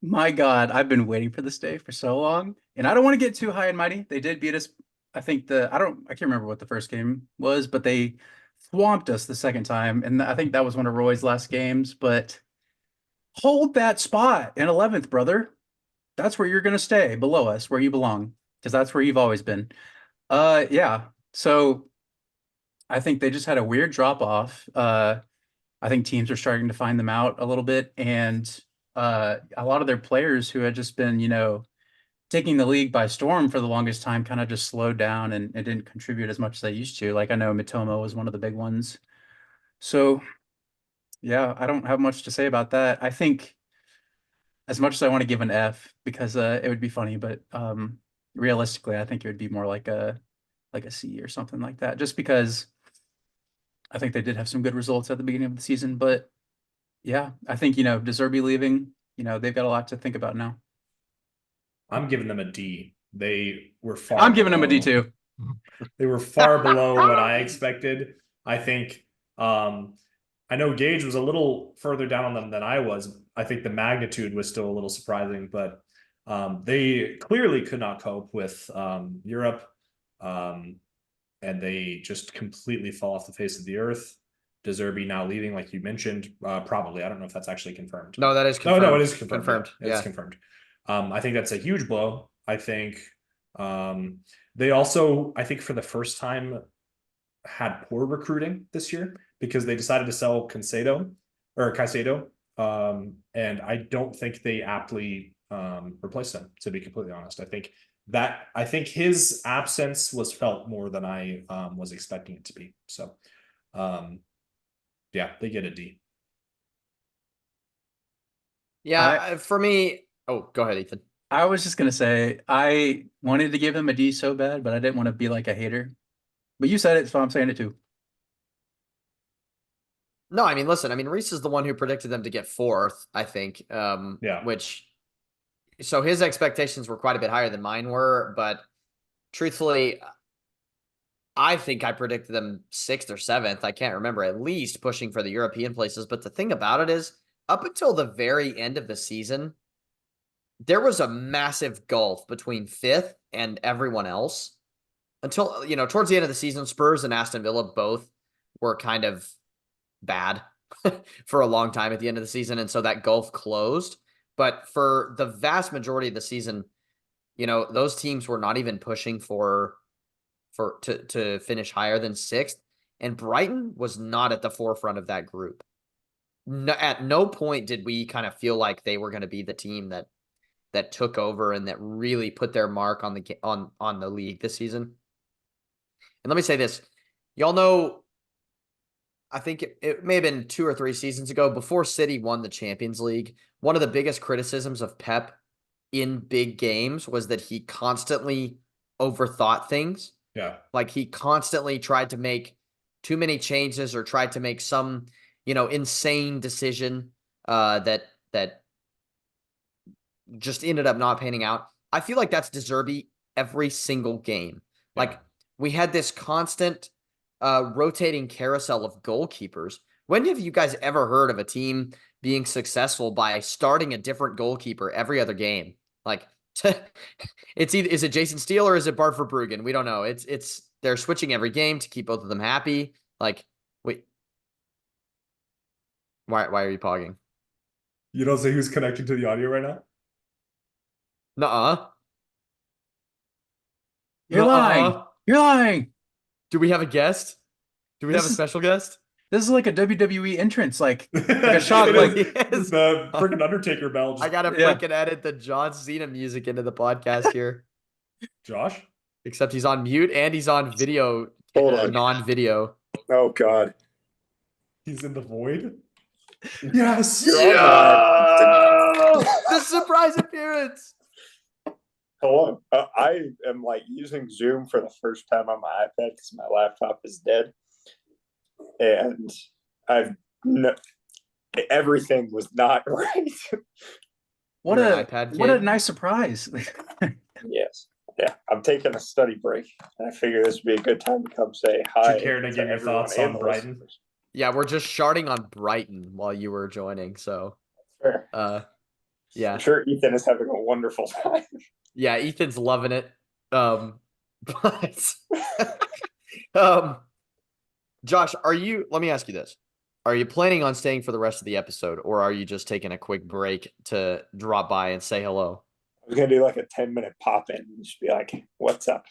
my God. I've been waiting for this day for so long. And I don't want to get too high and mighty. They did beat us. I can't remember what the first game was, but they swamped us the second time. And I think that was one of Roy's last games, but hold that spot in 11th, brother. That's where you're going to stay, below us, where you belong, because that's where you've always been. Yeah. So I think they just had a weird drop off. I think teams are starting to find them out a little bit, and a lot of their players who had just been, taking the league by storm for the longest time kind of just slowed down and didn't contribute as much as they used to. Like I know Mitoma was one of the big ones. So yeah, I don't have much to say about that. I think as much as I want to give an F because it would be funny, but realistically, I think it would be more like a C or something like that, just because I think they did have some good results at the beginning of the season. But yeah, I think Deserby leaving, they've got a lot to think about now. I'm giving them a D. They were far I'm giving them a D below. too. They were far below what I expected. I think I know Gage was a little further down on them than I was. I think the magnitude was still a little surprising, but they clearly could not cope with Europe. And they just completely fall off the face of the earth. Deserby now leaving, like you mentioned, probably. I don't know if that's actually confirmed. No, that is confirmed. No, it is confirmed. Confirmed. Yeah, it's confirmed. I think that's a huge blow. I think they also, I think for the first time, had poor recruiting this year because they decided to sell Caicedo. And I don't think they aptly replaced him, to be completely honest. I think his absence was felt more than I was expecting it to be. So yeah, they get a D. Yeah, for me, oh, go ahead, Ethan. I was just gonna say I wanted to give him a D so bad, but I didn't want to be like a hater. But you said it, so I'm saying it too. No, I mean, listen, I mean, Reese is the one who predicted them to get fourth, I think. Yeah. So his expectations were quite a bit higher than mine were, but truthfully, I think I predicted them sixth or seventh. I can't remember, at least pushing for the European places. But the thing about it is, up until the very end of the season, there was a massive gulf between fifth and everyone else. Until, towards the end of the season, Spurs and Aston Villa both were kind of bad for a long time at the end of the season. And so that gulf closed. But for the vast majority of the season, those teams were not even pushing to finish higher than sixth. And Brighton was not at the forefront of that group. No, at no point did we kind of feel like they were going to be the team that took over and that really put their mark on the league this season. And let me say this, y'all know, I think it may have been 2 or 3 seasons ago, before City won the Champions League, one of the biggest criticisms of Pep in big games was that he constantly overthought things. Yeah. Like he constantly tried to make too many changes or tried to make some, insane decision that just ended up not panning out. I feel like that's De Zerbi every single game. Yeah. Like we had this constant rotating carousel of goalkeepers. When have you guys ever heard of a team being successful by starting a different goalkeeper every other game? Like it's either, is it Jason Steele or is it Bart Verbruggen? We don't know. It's they're switching every game to keep both of them happy. Like, wait, why are you pogging? You don't say who's connecting to the audio right now? Nuh-uh. You're lying. You're lying. Do we have a guest? Do we have a special guest? This is like a WWE entrance, like a shot. Like the freaking Undertaker bell. I gotta freaking edit the John Cena music into the podcast here. Josh? Except he's on mute and he's on video, non-video. Oh God. He's in the void? Yes! Yeah! The surprise appearance! Hello. I am using Zoom for the first time on my iPad because my laptop is dead. And everything was not right. What a nice surprise. Yes. Yeah. I'm taking a study break. And I figure this would be a good time to come say hi. Do you care to give your thoughts on Brighton? Yeah, we're just sharding on Brighton while you were joining, so fair. Yeah. I'm sure Ethan is having a wonderful time. Yeah, Ethan's loving it. But Josh, let me ask you this. Are you planning on staying for the rest of the episode, or are you just taking a quick break to drop by and say hello? I was gonna do a 10-minute pop in and just be like, what's up?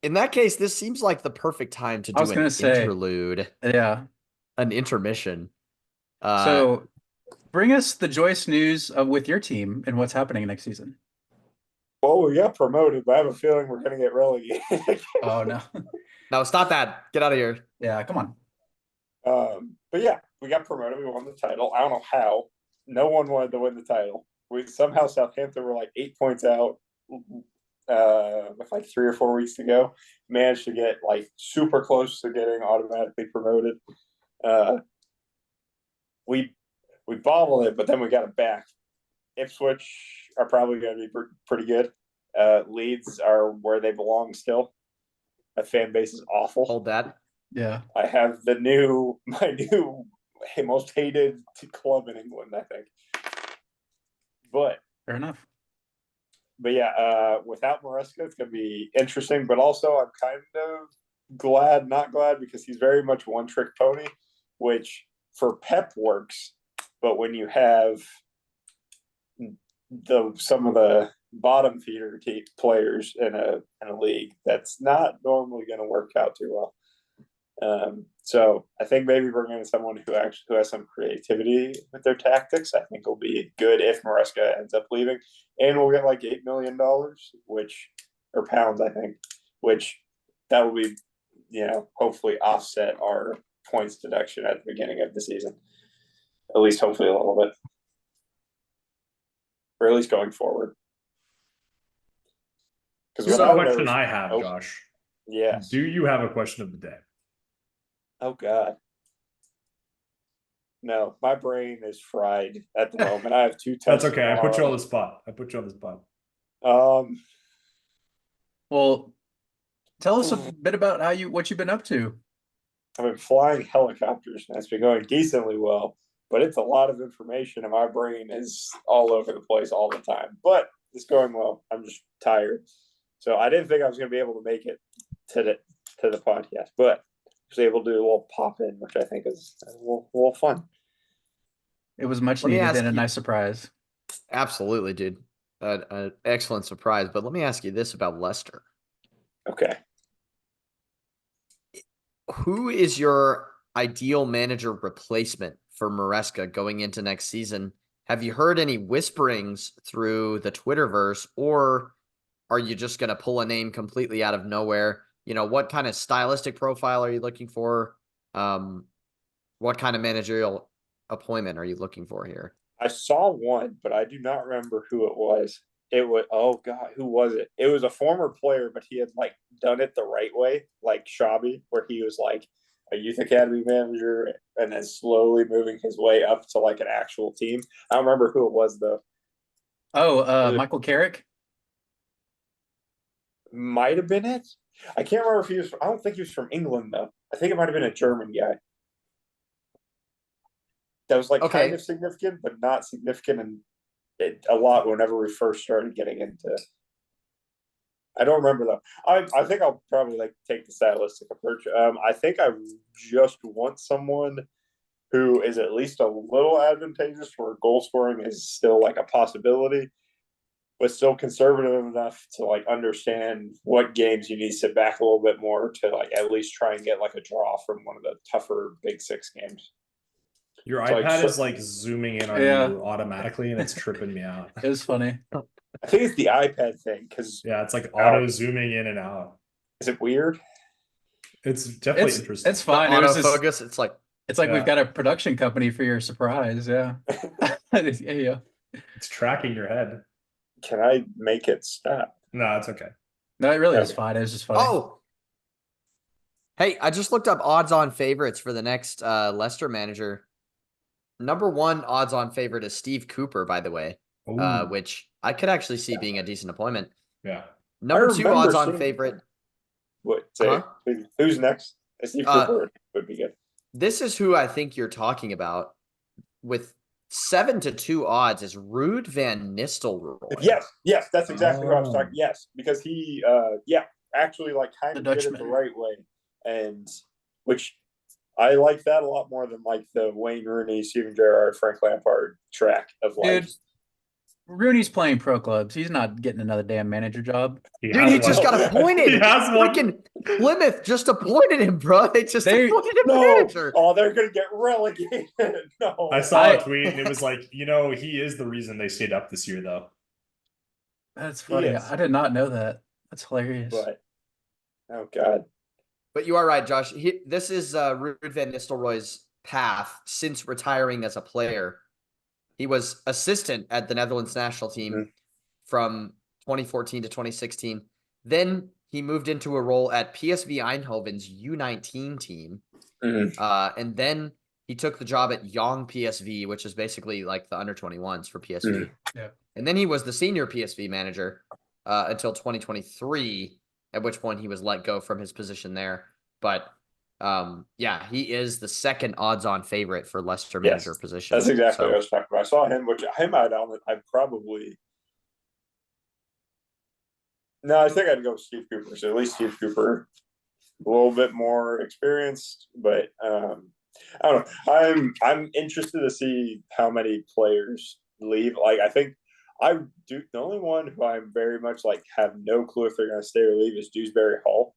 In that case, this seems like the perfect time to I was do an gonna say, interlude, yeah. an intermission. So bring us the joyous news with your team and what's happening next season. Well, we got promoted, but I have a feeling we're gonna get relegated. Oh no. No, stop that. Get out of here. Yeah, come on. But yeah, we got promoted. We won the title. I don't know how. No one wanted to win the title. We somehow Southampton were like 8 points out with like 3 or 4 weeks to go. Managed to get like super close to getting automatically promoted. We bobbled it, but then we got it back. Ipswich are probably going to be pretty good. Leeds are where they belong still. My fan base is awful. Hold that. Yeah. I have my new most hated club in England, I think. But Fair enough. yeah, without Maresca, it's gonna be interesting. But also, I'm kind of glad, not glad, because he's very much one trick pony, which for Pep works. But when you have some of the bottom feeder players in a league, that's not normally going to work out too well. So I think maybe bringing in someone who has some creativity with their tactics, I think will be good if Maresca ends up leaving, and we'll get like $8 million, or pounds, I think, which that will be, hopefully offset our points deduction at the beginning of the season, at least hopefully a little bit, or at least going forward. Here's a question I have, Josh. Yes. Do you have a question of the day? Oh God. No, my brain is fried at the moment. I have 2 tests. That's okay. tomorrow. I put you on the spot. Well, tell us a bit about what you've been up to. I've been flying helicopters, and it's been going decently well, but it's a lot of information, and my brain is all over the place all the time. But it's going well. I'm just tired, so I didn't think I was going to be able to make it to the podcast, but I was able to do a little pop in, which I think is a little fun. It was much Let me needed ask and a you- nice surprise. Absolutely, dude. An excellent surprise. But let me ask you this about Leicester. Okay. Who is your ideal manager replacement for Maresca going into next season? Have you heard any whisperings through the Twitterverse, or are you just going to pull a name completely out of nowhere? What kind of stylistic profile are you looking for? What kind of managerial appointment are you looking for here? I saw one, but I do not remember who it was. It was, oh God, who was it? It was a former player, but he had like done it the right way, like Shabby, where he was like a youth academy manager and then slowly moving his way up to like an actual team. I don't remember who it was though. Oh, Michael Carrick? Might have been it. I can't remember if he was. I don't think he was from England though. I think it might have been a German guy. That was like kind of significant, but not significant, and a lot whenever we first started getting into. I don't remember though. I think I'll probably like take the stylistic approach. I think I just want someone who is at least a little advantageous, where goal scoring is still like a possibility, but still conservative enough to like understand what games you need to sit back a little bit more to like at least try and get like a draw from one of the tougher Big Six games. Your iPad is like zooming in on you automatically, and it's tripping me out. It was funny. I think it's the iPad thing, because it's like auto zooming in and out. Is it weird? It's definitely interesting. It's fine. The autofocus. It's like we've got a production company for your surprise. Yeah. Yeah. It's tracking your head. Can I make it stop? No, it's okay. No, it really is fine. It was just funny. Oh. Hey, I just looked up odds-on favorites for the next Leicester manager. Number 1 odds-on favorite is Steve Cooper, by the way, which I could actually see being a decent appointment. Yeah. Number 2 odds-on favorite. What? Who's next? Steve Cooper would be good. This is who I think you're talking about. With 7-2 odds is Ruud van Nistelrooy. Yes, that's exactly what I was talking. Yes, because he, actually like kind of did it the right way, and which. I like that a lot more than like the Wayne Rooney, Steven Gerrard, Frank Lampard track of like. Dude, Rooney's playing pro clubs. He's not getting another damn manager job. He Dude, has he just one. got appointed. He has one. Freaking Plymouth just appointed him, bro. They just They- appointed him No, manager. oh, they're gonna get relegated. No, I saw I- a tweet and it was like, he is the reason they stayed up this year, though. That's He funny. is. I did not know that. That's hilarious. but oh god, But you are right, Josh. This is Ruud van Nistelrooy's path since retiring as a player. He was assistant at the Netherlands national team Mhm. from 2014 to 2016. Then he moved into a role at PSV Eindhoven's U19 team. Mhm. And then he took the job at Young PSV, which is basically like the under 21s for PSV. Yeah. And then he was the senior PSV manager until 2023, at which point he was let go from his position there. But yeah, he is the second odds-on favorite for Leicester Yes, manager position. that's exactly So- what I was talking about. I saw him, which I'd probably. No, I think I'd go with Steve Cooper. So at least Steve Cooper, a little bit more experienced, but I don't know. I'm interested to see how many players leave. Like I think I do. The only one who I'm very much like have no clue if they're going to stay or leave is Dewsbury Hall,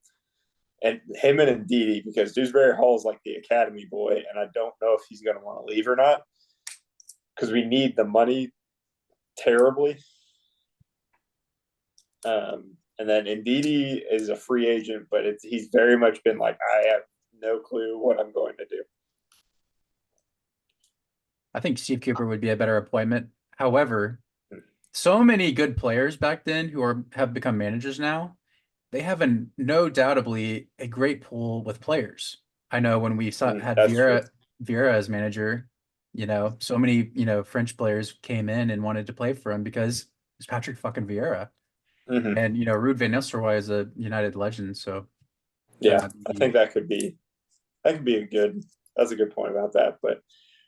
and him and Ndidi, because Dewsbury Hall is like the academy boy, and I don't know if he's going to want to leave or not because we need the money terribly. And then Ndidi is a free agent, but he's very much been like, I have no clue what I'm going to do. I think Steve Cooper would be a better appointment. However, so many good players back then who have become managers now, they have no doubtably a great pool with players. I know when we had That's Vieira as manager, so many, French players came in and wanted to play for him because it's Patrick fucking Vieira. Mhm. And, Ruud van Nistelrooy is a United legend. So Yeah, I think that could be that's a good point about that. But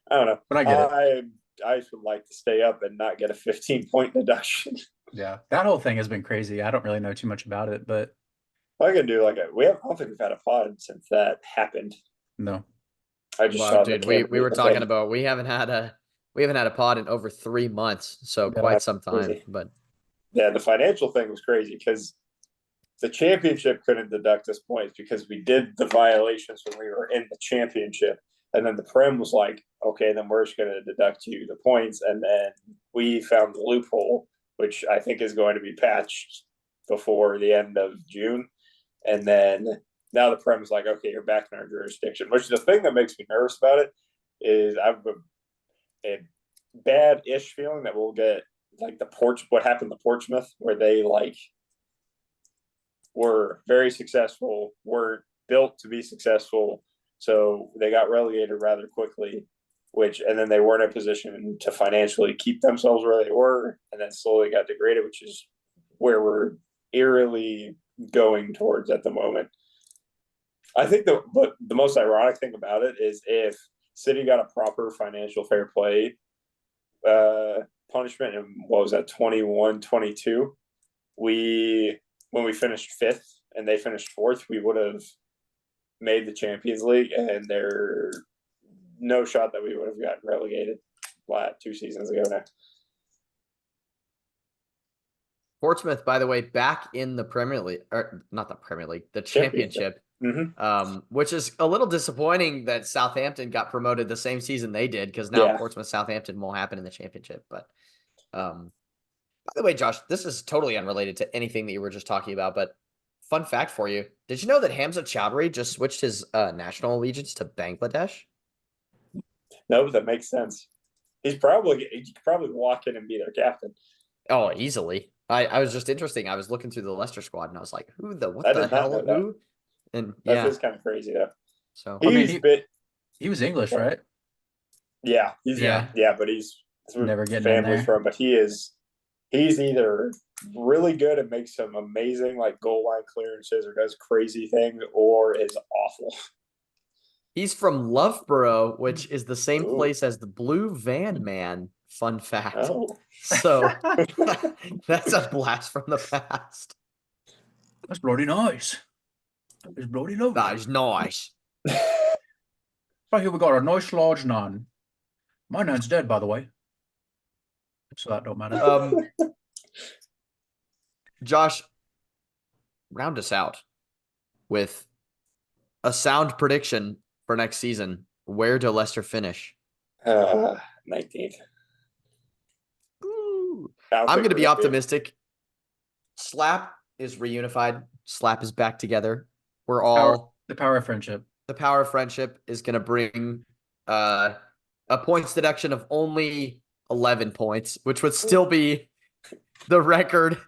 I don't know. But I get it. I would like to stay up and not get a 15-point deduction. Yeah, that whole thing has been crazy. I don't really know too much about it, but I can do I don't think we've had a pod since that happened. no. I just Wow, saw dude, the we were thing. talking about we haven't had a pod in over 3 months, so Yeah, quite that's some time. crazy. But Yeah, the financial thing was crazy because the championship couldn't deduct us points because we did the violations when we were in the championship. And then the Prem was like, okay, then we're just going to deduct you the points. And then we found the loophole, which I think is going to be patched before the end of June. And then now the Prem is like, okay, you're back in our jurisdiction, which is the thing that makes me nervous about it is I have a bad-ish feeling that we'll get like what happened to Portsmouth, where they were very successful, were built to be successful. So they got relegated rather quickly, and then they weren't in a position to financially keep themselves where they were, and then slowly got degraded, which is where we're eerily going towards at the moment. I think the most ironic thing about it is if City got a proper financial fair play punishment in, what was that, 21-22, when we finished 5th and they finished 4th, we would have made the Champions League, and there's no shot that we would have gotten relegated 2 seasons ago now. Portsmouth, by the way, back in the Premier League, or not the Premier League, the Championship, which is a little disappointing that Southampton got promoted the same season they did, because now Portsmouth Southampton won't happen in the Championship. But by the way, Josh, this is totally unrelated to anything that you were just talking about, but fun fact for you. Did you know that Hamza Chowdhury just switched his national allegiance to Bangladesh? No, that makes sense. He could probably walk in and be their captain. Oh, easily. I was just interesting. I was looking through the Leicester squad and I was like, what I the did not hell? know that. Who? And That is kind of crazy though. So He was English, right? Yeah, but he's Never getting in family's there. from, but he's either really good and makes some amazing like goal line clearances or does crazy things, or is awful. he's from Loughborough, which is the same Ooh. place as the Blue Van Man. Fun fact. Oh, So that's a blast from the past. That's bloody nice. It's bloody lovely. That is nice. Right here we got a nice large nun. My nun's dead, by the way. So that don't matter. Josh, round us out with a sound prediction for next season. Where do Leicester finish? 19th. I'm going to be optimistic. Slap is reunified. Slap is back together. We're all the power of friendship. The power of friendship is going to bring a points deduction of only 11 points, which would still be the record,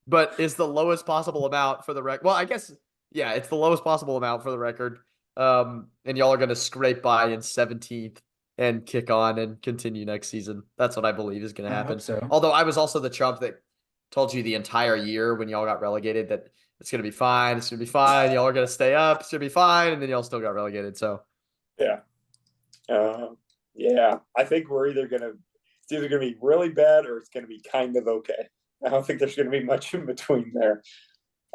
but is the lowest possible amount for the record. Well, I guess, yeah, it's the lowest possible amount for the record. And y'all are going to scrape by in 17th and kick on and continue next season. That's what I believe is going to happen. So. Although I was also the chump that told you the entire year when y'all got relegated that it's going to be fine. It's going to be fine. Y'all are going to stay up. It's going to be fine. And then y'all still got relegated. So, yeah. Yeah. I think it's either going to be really bad or it's going to be kind of okay. I don't think there's going to be much in between there.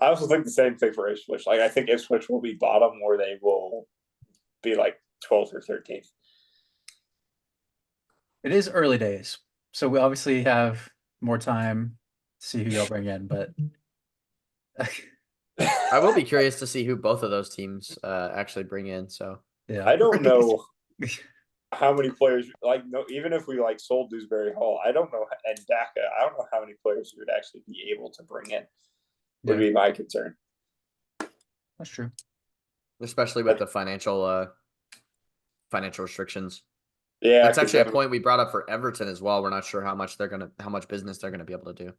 I also think the same thing for Ipswich. Like, I think Ipswich will be bottom or they will be like 12th or 13th. It is early days. So we obviously have more time to see who y'all bring in, but I will be curious to see who both of those teams actually bring in. So yeah, I don't know how many players, like, no, even if we like sold Dewsbury Hall, I don't know, and Daka, I don't know how many players we would actually be able to bring in. Would be my concern. That's true, especially with the financial restrictions. Yeah, that's actually a point we brought up for Everton as well. We're not sure how much business they're gonna be able to do.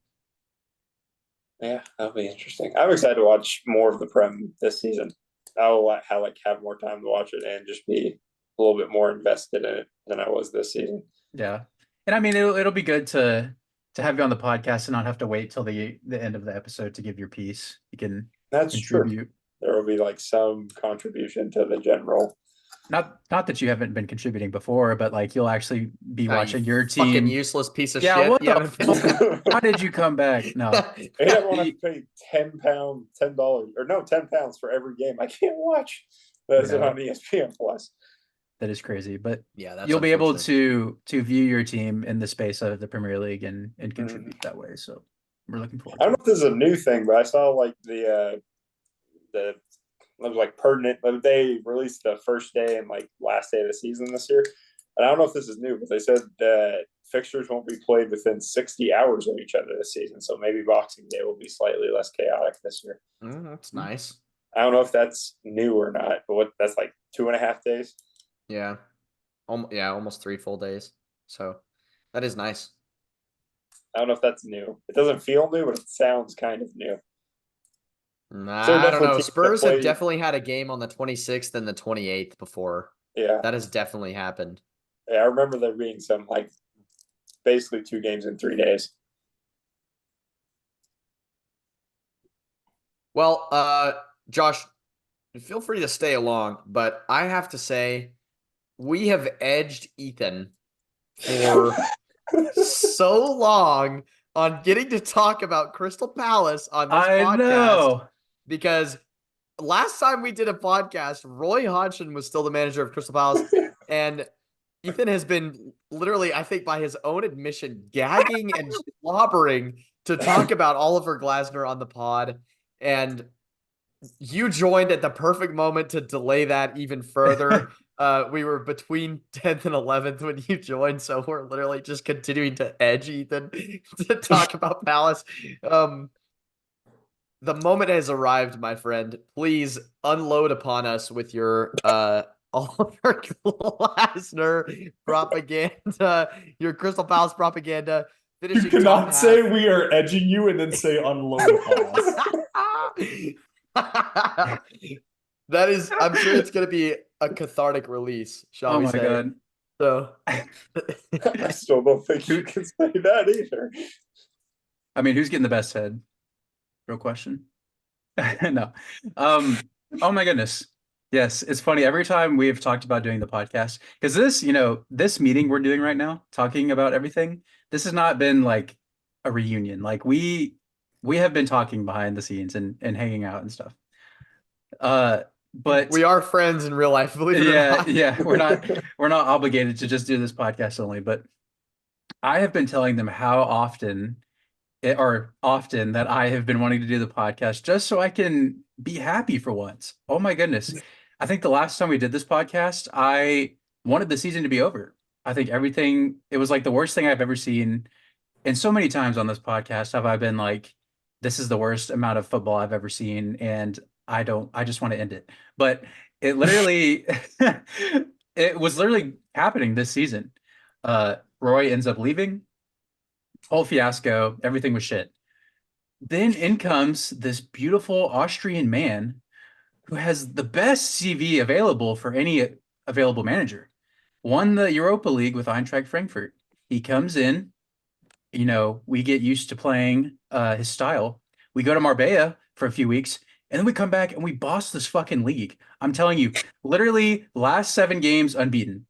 Yeah, that'll be interesting. I'm excited to watch more of the Prem this season. I'll have more time to watch it and just be a little bit more invested in it than I was this season. Yeah, and I mean it'll be good to have you on the podcast and not have to wait till the end of the episode to give your piece. You can contribute. True. There will be like some contribution to the general. Not that you haven't been contributing before, but like you'll actually be watching your team. Fucking useless piece of shit. What the Why did you come back? No. I don't want to pay $10 or no, £10 for every game I can't watch. That's on ESPN Plus. That is crazy, but yeah, you'll be able to view your team in the space of the Premier League and contribute that way. So we're looking forward. I don't know if this is a new thing, but I saw like it was like pertinent. They released the first day and like last day of the season this year. And I don't know if this is new, but they said that fixtures won't be played within 60 hours of each other this season. So maybe Boxing Day will be slightly less chaotic this year. That's nice. I don't know if that's new or not, but that's like 2.5 days. Yeah. Almost 3 full days. So that is nice. I don't know if that's new. It doesn't feel new, but it sounds kind of new. I don't know. Spurs have definitely had a game on the 26th and the 28th before. Yeah. That has definitely happened. Yeah, I remember there being some like basically 2 games in 3 days. Well, Josh, feel free to stay along, but I have to say we have edged Ethan for so long on getting to talk about Crystal Palace on this podcast. Know. Because last time we did a podcast, Roy Hodgson was still the manager of Crystal Palace, and Ethan has been literally, I think by his own admission, gagging and slobbering to talk about Oliver Glasner on the pod, and you joined at the perfect moment to delay that even further. We were between 10th and 11th when you joined, so we're literally just continuing to edge Ethan to talk about Palace. The moment has arrived, my friend. Please unload upon us with your Oliver Glasner propaganda, your Crystal Palace propaganda. You cannot say we are edging you and then say unload upon us. That is, I'm sure it's going to be a cathartic release, shall we say. Oh my God. So I still don't think you can say that either. I mean, who's getting the best head? Real question. No. Oh my goodness. Yes, it's funny. Every time we've talked about doing the podcast, because this meeting we're doing right now, talking about everything, this has not been like a reunion. Like we have been talking behind the scenes and hanging out and stuff. But we are friends in real life, believe it or not. Yeah, we're not obligated to just do this podcast only, but I have been telling them how often that I have been wanting to do the podcast just so I can be happy for once. Oh my goodness. I think the last time we did this podcast, I wanted the season to be over. I think it was like the worst thing I've ever seen. And so many times on this podcast have I been like, this is the worst amount of football I've ever seen. And I just want to end it. But it literally, it was literally happening this season. Roy ends up leaving, whole fiasco, everything was shit. Then in comes this beautiful Austrian man who has the best CV available for any available manager. Won the Europa League with Eintracht Frankfurt. He comes in, we get used to playing his style. We go to Marbella for a few weeks, and then we come back and we boss this fucking league. I'm telling you, literally last 7 games unbeaten.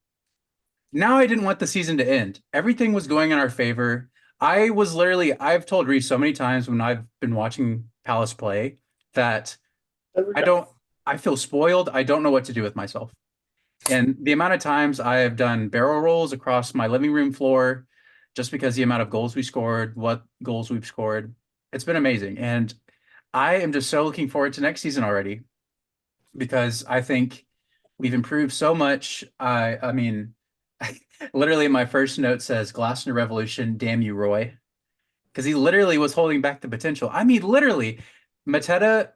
Now I didn't want the season to end. Everything was going in our favor. I've told Reese so many times when I've been watching Palace play that I don't, I feel spoiled. I don't know what to do with myself. And the amount of times I have done barrel rolls across my living room floor just because the amount of goals we scored, what goals we've scored, it's been amazing. And I am just so looking forward to next season already because I think we've improved so much. I mean, literally my first note says Glasner Revolution, damn you, Roy. Because he literally was holding back the potential. I mean, literally, Mateta,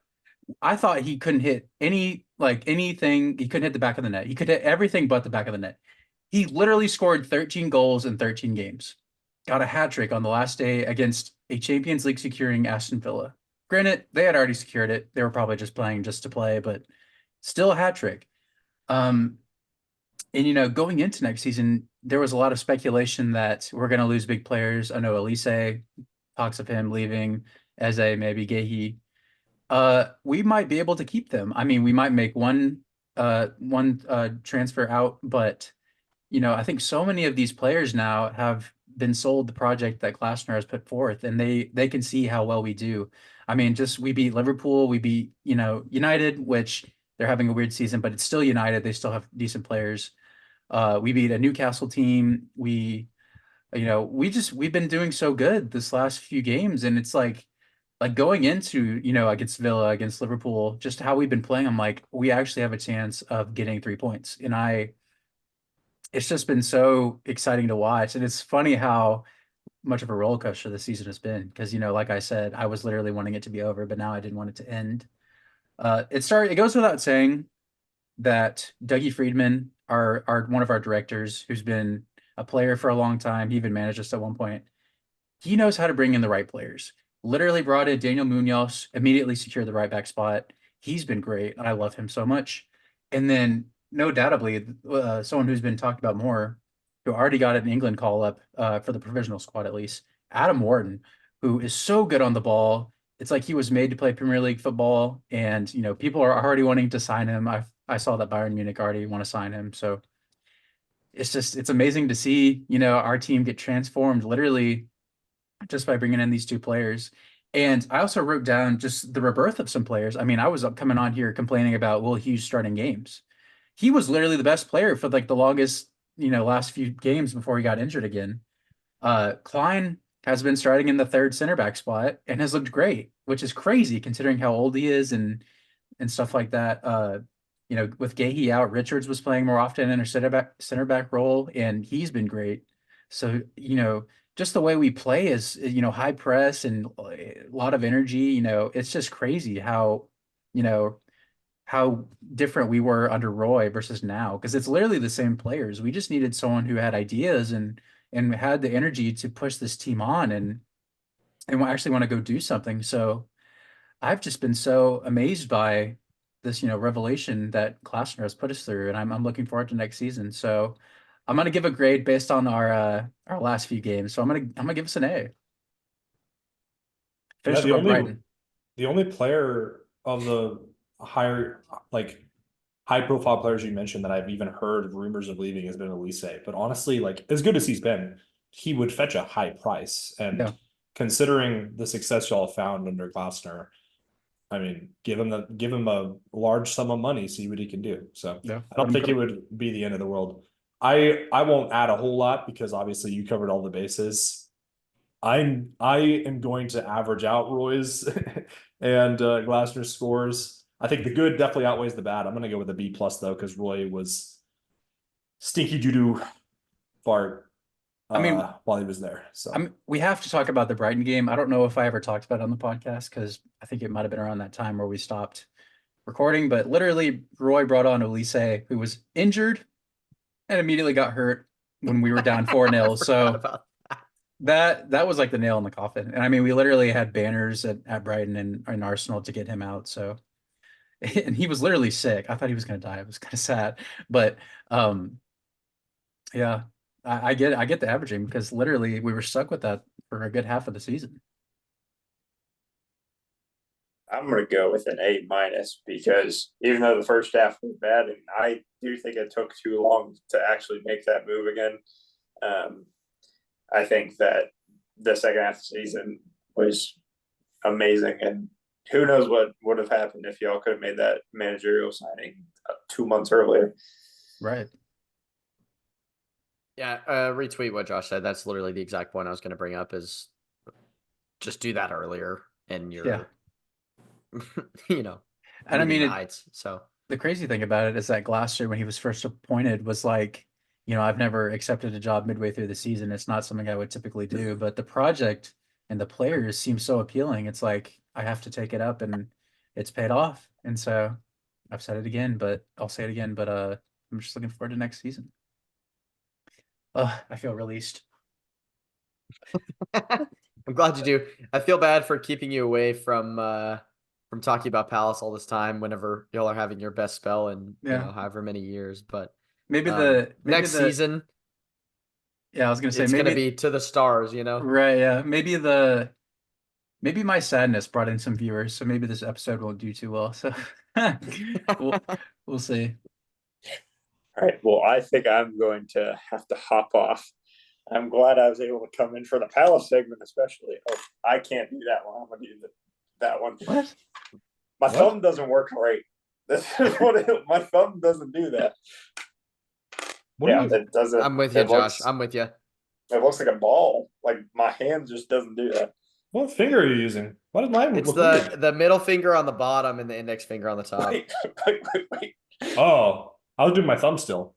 I thought he couldn't hit anything. He couldn't hit the back of the net. He could hit everything but the back of the net. He literally scored 13 goals in 13 games. Got a hat trick on the last day against a Champions League securing Aston Villa. Granted, they had already secured it. They were probably just playing just to play, but still a hat trick. And going into next season, there was a lot of speculation that we're going to lose big players. I know Elise talks of him leaving, Eze, maybe Gehi. We might be able to keep them. I mean, we might make one transfer out, but I think so many of these players now have been sold the project that Glasner has put forth, and they can see how well we do. I mean, just we beat Liverpool, we beat United, which they're having a weird season, but it's still United. They still have decent players. We beat a Newcastle team. We've been doing so good this last few games, and it's like going into, against Villa, against Liverpool, just how we've been playing, I'm like, we actually have a chance of getting 3 points. And it's just been so exciting to watch. And it's funny how much of a roller coaster the season has been. Because, like I said, I was literally wanting it to be over, but now I didn't want it to end. It goes without saying that Dougie Friedman, our one of our directors, who's been a player for a long time, he even managed us at one point. He knows how to bring in the right players. Literally brought in Daniel Munoz, immediately secured the right back spot. He's been great. I love him so much. And then, no doubtably, someone who's been talked about more, who already got an England call up for the provisional squad at least, Adam Wharton, who is so good on the ball. It's like he was made to play Premier League football, and people are already wanting to sign him. I saw that Bayern Munich already want to sign him, so it's amazing to see our team get transformed literally just by bringing in these two players. And I also wrote down just the rebirth of some players. I mean, I was coming on here complaining about Will Hughes starting games. He was literally the best player for like the longest, last few games before he got injured again. Klein has been starting in the third center back spot and has looked great, which is crazy considering how old he is and stuff like that. With Gehi out, Richards was playing more often in a center back role, and he's been great. So, just the way we play is, high press and a lot of energy, it's just crazy you know, how different we were under Roy versus now, because it's literally the same players. We just needed someone who had ideas and had the energy to push this team on and actually want to go do something. So I've just been so amazed by this, revelation that Klausner has put us through, and I'm looking forward to next season. So I'm gonna give a grade based on our last few games. So I'm gonna give us an A. Yeah, Finished above Brighton. the only player of the higher, like high profile players you mentioned that I've even heard rumors of leaving has been Elise. But honestly, like as good as he's been, he would fetch a high price. And Yeah. considering the success y'all found under Glasner, I mean, give him a large sum of money, see what he can do. So Yeah. I don't think it would be the end of the world. I won't add a whole lot because obviously you covered all the bases. I am going to average out Roy's and Glasner's scores. I think the good definitely outweighs the bad. I'm going to go with a B plus though because Roy was stinky doo doo fart I mean, while he was there. So we have to talk about the Brighton game. I don't know if I ever talked about it on the podcast because I think it might have been around that time where we stopped recording. But literally, Roy brought on Olise, who was injured and immediately got hurt when we were down 4-0. So that was like the nail in the coffin. And I mean, we literally had banners at Brighton and Arsenal to get him out. So, and he was literally sick. I thought he was going to die. It was kind of sad, but yeah, I get the averaging because literally we were stuck with that for a good half of the season. I'm gonna go with an A minus because even though the first half was bad, and I do think it took too long to actually make that move again, I think that the second half of the season was amazing, and who knows what would have happened if y'all could have made that managerial signing 2 months earlier. Right. Yeah, retweet what Josh said. That's literally the exact point I was going to bring up is just do that earlier and you're, you know, and I mean, the heights. So the crazy thing about it is that Glasser, when he was first appointed, was like, I've never accepted a job midway through the season. It's not something I would typically do, but the project and the players seem so appealing. It's like, I have to take it up and it's paid off. And so I've said it again, but I'll say it again, but I'm just looking forward to next season. I feel released. I'm glad you do. I feel bad for keeping you away from talking about Palace all this time whenever y'all are having your best spell in however many years. But maybe next season. Yeah, I was gonna say it's gonna be to the stars, Right, yeah. Maybe my sadness brought in some viewers, so maybe this episode won't do too well. So we'll see. All right. Well, I think I'm going to have to hop off. I'm glad I was able to come in for the Palace segment, especially. Oh, I can't do that one. I'm gonna do that one. What? My thumb doesn't work right. This is my thumb doesn't do that. It doesn't. I'm with you, Josh. I'm with you. It looks like a ball. Like my hand just doesn't do that. What finger are you using? What is mine? It's the middle finger on the bottom and the index finger on the top. Wait. Oh, I was doing my thumb still.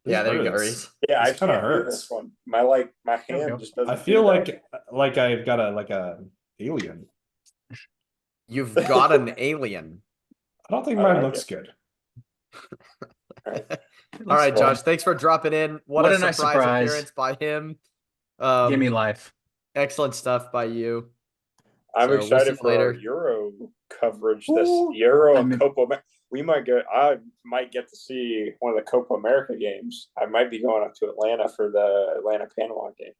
Yeah, there you go, Reese. Yeah, this I can't do this one. My hand just doesn't. I feel like I've got a alien. You've got an alien. I don't think mine looks good. All right, Josh. Thanks for dropping in. What a nice surprise appearance by him. Give me life. Excellent stuff by you. I'm excited for our Euro coverage this Euro and Copa. I might get to see one of the Copa America games. I might be going up to Atlanta for the Atlanta Panama game.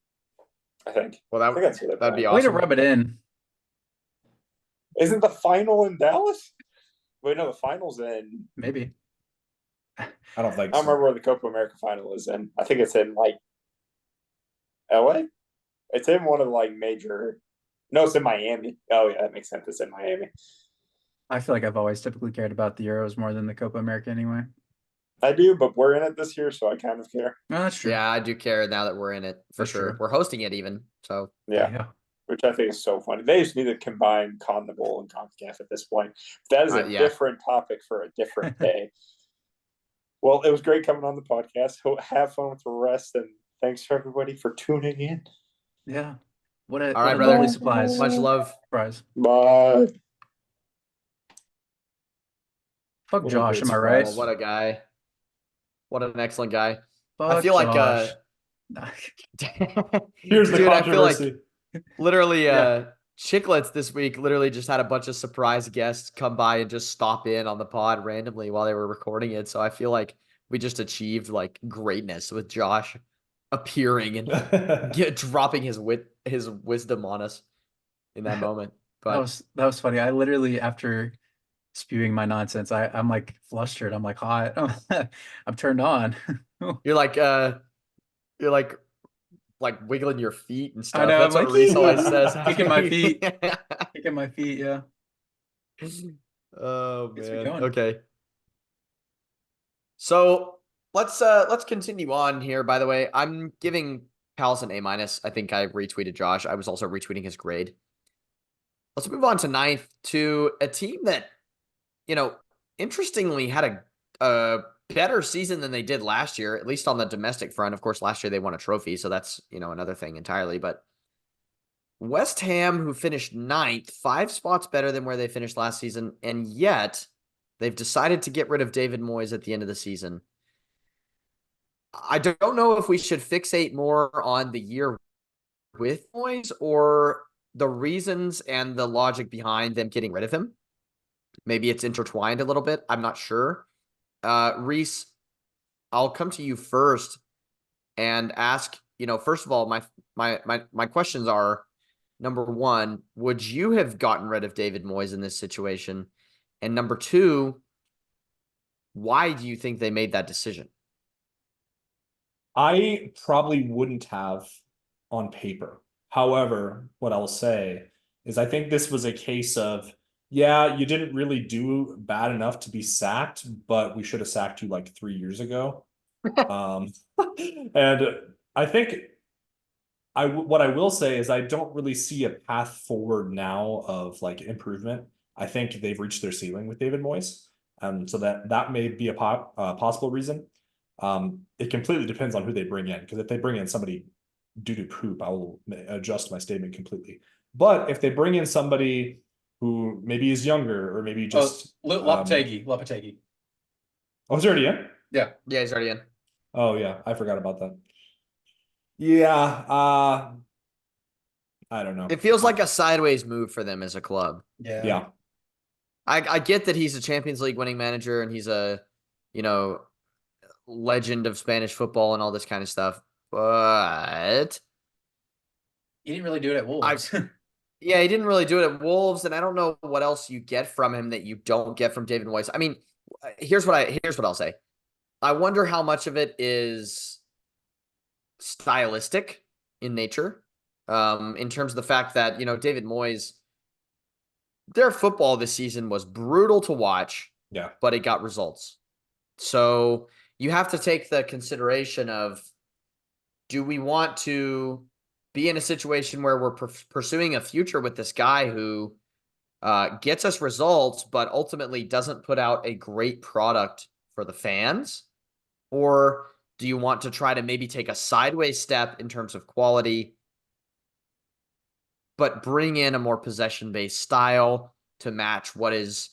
I think. Well, that'd be awesome. Way to rub it in. Isn't the final in Dallas? Wait, no, the final's in. Maybe. I don't think. I don't remember where the Copa America final is in. I think it's in LA. It's in one of the major. No, it's in Miami. Oh yeah, that makes sense. It's in Miami. I feel like I've always typically cared about the Euros more than the Copa America anyway. I do, but we're in it this year, so I kind of care. No, that's true. Yeah, I do care now that we're in it for sure. True. We're hosting it even. So yeah. Which I think is so funny. They just need to combine CONMEBOL and CONCACAF at this point. That is a different topic for a different day. Well, it was great coming on the podcast. Have fun with the rest, and thanks for everybody for tuning in. Yeah. All right, brother. Supplies. Much love. Surprise. Bye. Fuck Josh, am I right? What a guy. What an excellent guy. Fuck I feel Josh. Here's the controversy. I feel like literally Chicklets this week literally just had a bunch of surprise guests come by and just stop in on the pod randomly while they were recording it. So I feel like we just achieved greatness with Josh appearing and dropping his wisdom on us in that moment. But that was funny. I literally, after spewing my nonsense, I'm flustered. I'm hot. I'm turned on. You're wiggling your feet and stuff. I know, that's what Reese always says. Kicking my feet. Kicking my feet, yeah. Oh man. Okay. So let's continue on here. By the way, I'm giving Palace an A-. I think I retweeted Josh. I was also retweeting his grade. Let's move on to 9th, to a team that, interestingly had a better season than they did last year, at least on the domestic front. Of course, last year they won a trophy, so that's, another thing entirely. But West Ham, who finished 9th, 5 spots better than where they finished last season, and yet they've decided to get rid of David Moyes at the end of the season. I don't know if we should fixate more on the year with Moyes or the reasons and the logic behind them getting rid of him. Maybe it's intertwined a little bit. I'm not sure. Reese, I'll come to you first and ask, first of all, my questions are, number one, would you have gotten rid of David Moyes in this situation? And number two, why do you think they made that decision? I probably wouldn't have on paper. However, what I'll say is I think this was a case of, yeah, you didn't really do bad enough to be sacked, but we should have sacked you like 3 years ago. And I think what I will say is I don't really see a path forward now of like improvement. I think they've reached their ceiling with David Moyes. So that may be a possible reason. It completely depends on who they bring in, because if they bring in somebody due to poop, I will adjust my statement completely. But if they bring in somebody who maybe is younger or maybe just Lopetegui. Oh, is he already in? Yeah. Yeah, he's already in. Oh yeah, I forgot about that. Yeah, I don't know. It feels like a sideways move for them as a club. Yeah. I get that he's a Champions League winning manager and he's a, legend of Spanish football and all this kind of stuff, but He didn't really do it at Wolves. yeah, he didn't really do it at Wolves, and I don't know what else you get from him that you don't get from David Moyes. I mean, here's what I'll say. I wonder how much of it is stylistic in nature, in terms of the fact that, David Moyes, their football this season was brutal to watch, Yeah. but it got results. So you have to take the consideration of, do we want to be in a situation where we're pursuing a future with this guy who gets us results, but ultimately doesn't put out a great product for the fans? Or do you want to try to maybe take a sideways step in terms of quality, but bring in a more possession-based style to match what is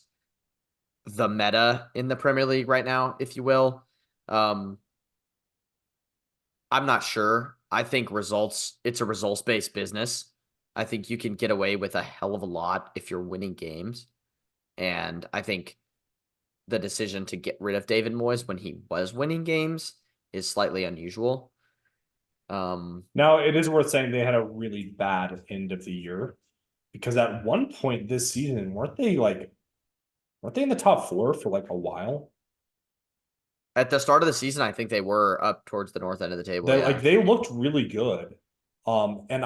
the meta in the Premier League right now, if you will? I'm not sure. I think it's a results-based business. I think you can get away with a hell of a lot if you're winning games. And I think the decision to get rid of David Moyes when he was winning games is slightly unusual. Now, it is worth saying they had a really bad end of the year, because at one point this season, weren't they in the top 4 for like a while? At the start of the season, I think they were up towards the north end of the table. They looked really good. And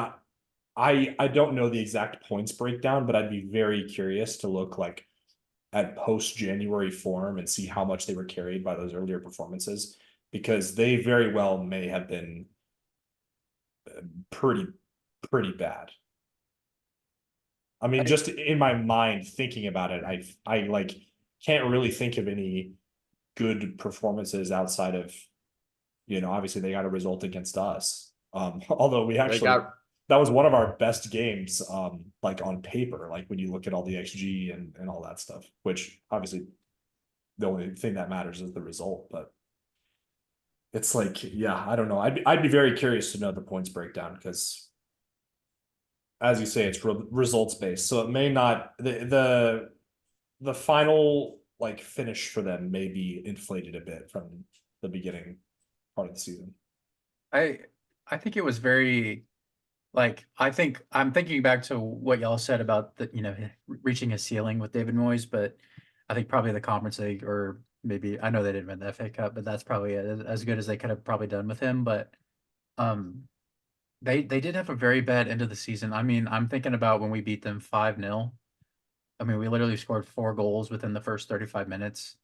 I don't know the exact points breakdown, but I'd be very curious to look like at post-January form and see how much they were carried by those earlier performances, because they very well may have been pretty bad. I mean, just in my mind thinking about it, I like can't really think of any good performances outside of, obviously they got a result against us. Although we actually that was one of our best games, like on paper, like when you look at all the XG and all that stuff, which obviously the only thing that matters is the result. But it's like, yeah, I don't know. I'd be very curious to know the points breakdown, because as you say, it's results based. So it may not, the final like finish for them may be inflated a bit from the beginning part of the season. I think it was very, like, I'm thinking back to what y'all said about the, reaching a ceiling with David Moyes, but I think probably the Conference League, or maybe, I know they didn't win the FA Cup, but that's probably as good as they could have probably done with him. But they did have a very bad end of the season. I mean, I'm thinking about when we beat them 5-0. I mean, we literally scored 4 goals within the first 35 minutes.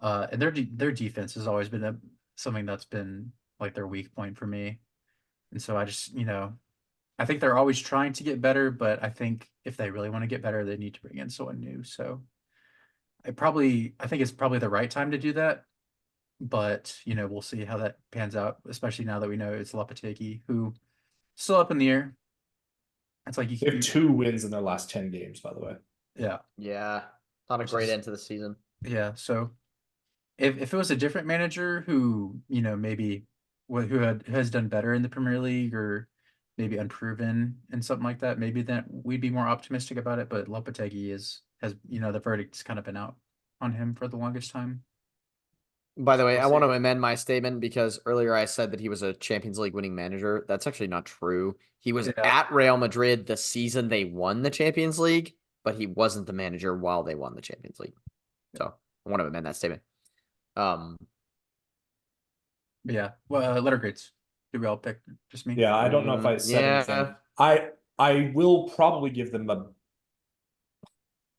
And their defense has always been something that's been like their weak point for me. And so I just, I think they're always trying to get better, but I think if they really want to get better, they need to bring in someone new. So I think it's probably the right time to do that. But, we'll see how that pans out, especially now that we know it's Lopetegui, who still up in the air. It's like They have 2 wins in their last 10 games, by the way. yeah. Yeah, not a Which great is- end to the season. Yeah, so if it was a different manager who, maybe who has done better in the Premier League or maybe unproven and something like that, maybe then we'd be more optimistic about it. But Lopetegui has the verdict's kind of been out on him for the longest time. By the way, We'll I want see. to amend my statement because earlier I said that he was a Champions League winning manager. That's actually not true. He was Yeah. at Real Madrid the season they won the Champions League, but he wasn't the manager while they won the Champions League. So I want to amend that statement. But yeah, well, letter grades. Did we all pick? Just me? Yeah, I don't know if I said anything. I will probably give them a.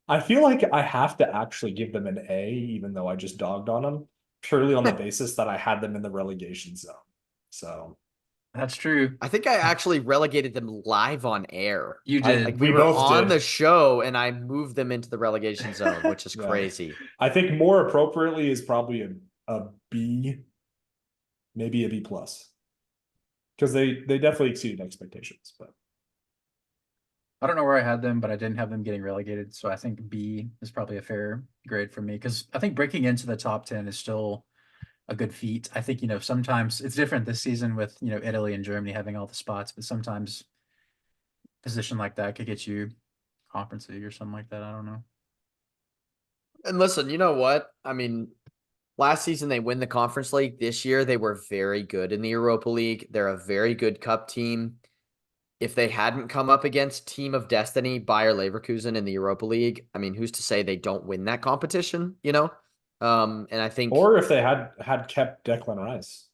I feel like I have to actually give them an A, even though I just dogged on them, purely on the basis that I had them in the relegation zone. So That's true. I think I actually relegated them live on air. You I- did. Like We we were both on did. the show and I moved them into the relegation zone, which is Yeah. crazy. I think more appropriately is probably a B, maybe a B plus, because they definitely exceeded expectations. But I don't know where I had them, but I didn't have them getting relegated. So I think B is probably a fair grade for me because I think breaking into the top 10 is still a good feat. I think, sometimes it's different this season with, Italy and Germany having all the spots, but sometimes a position like that could get you Conference League or something like that. I don't know. And listen, you know what? I mean, last season they win the Conference League. This year they were very good in the Europa League. They're a very good cup team. If they hadn't come up against Team of Destiny, Bayer Leverkusen in the Europa League, I mean, who's to say they don't win that competition, And I think or if they had kept Declan Rice.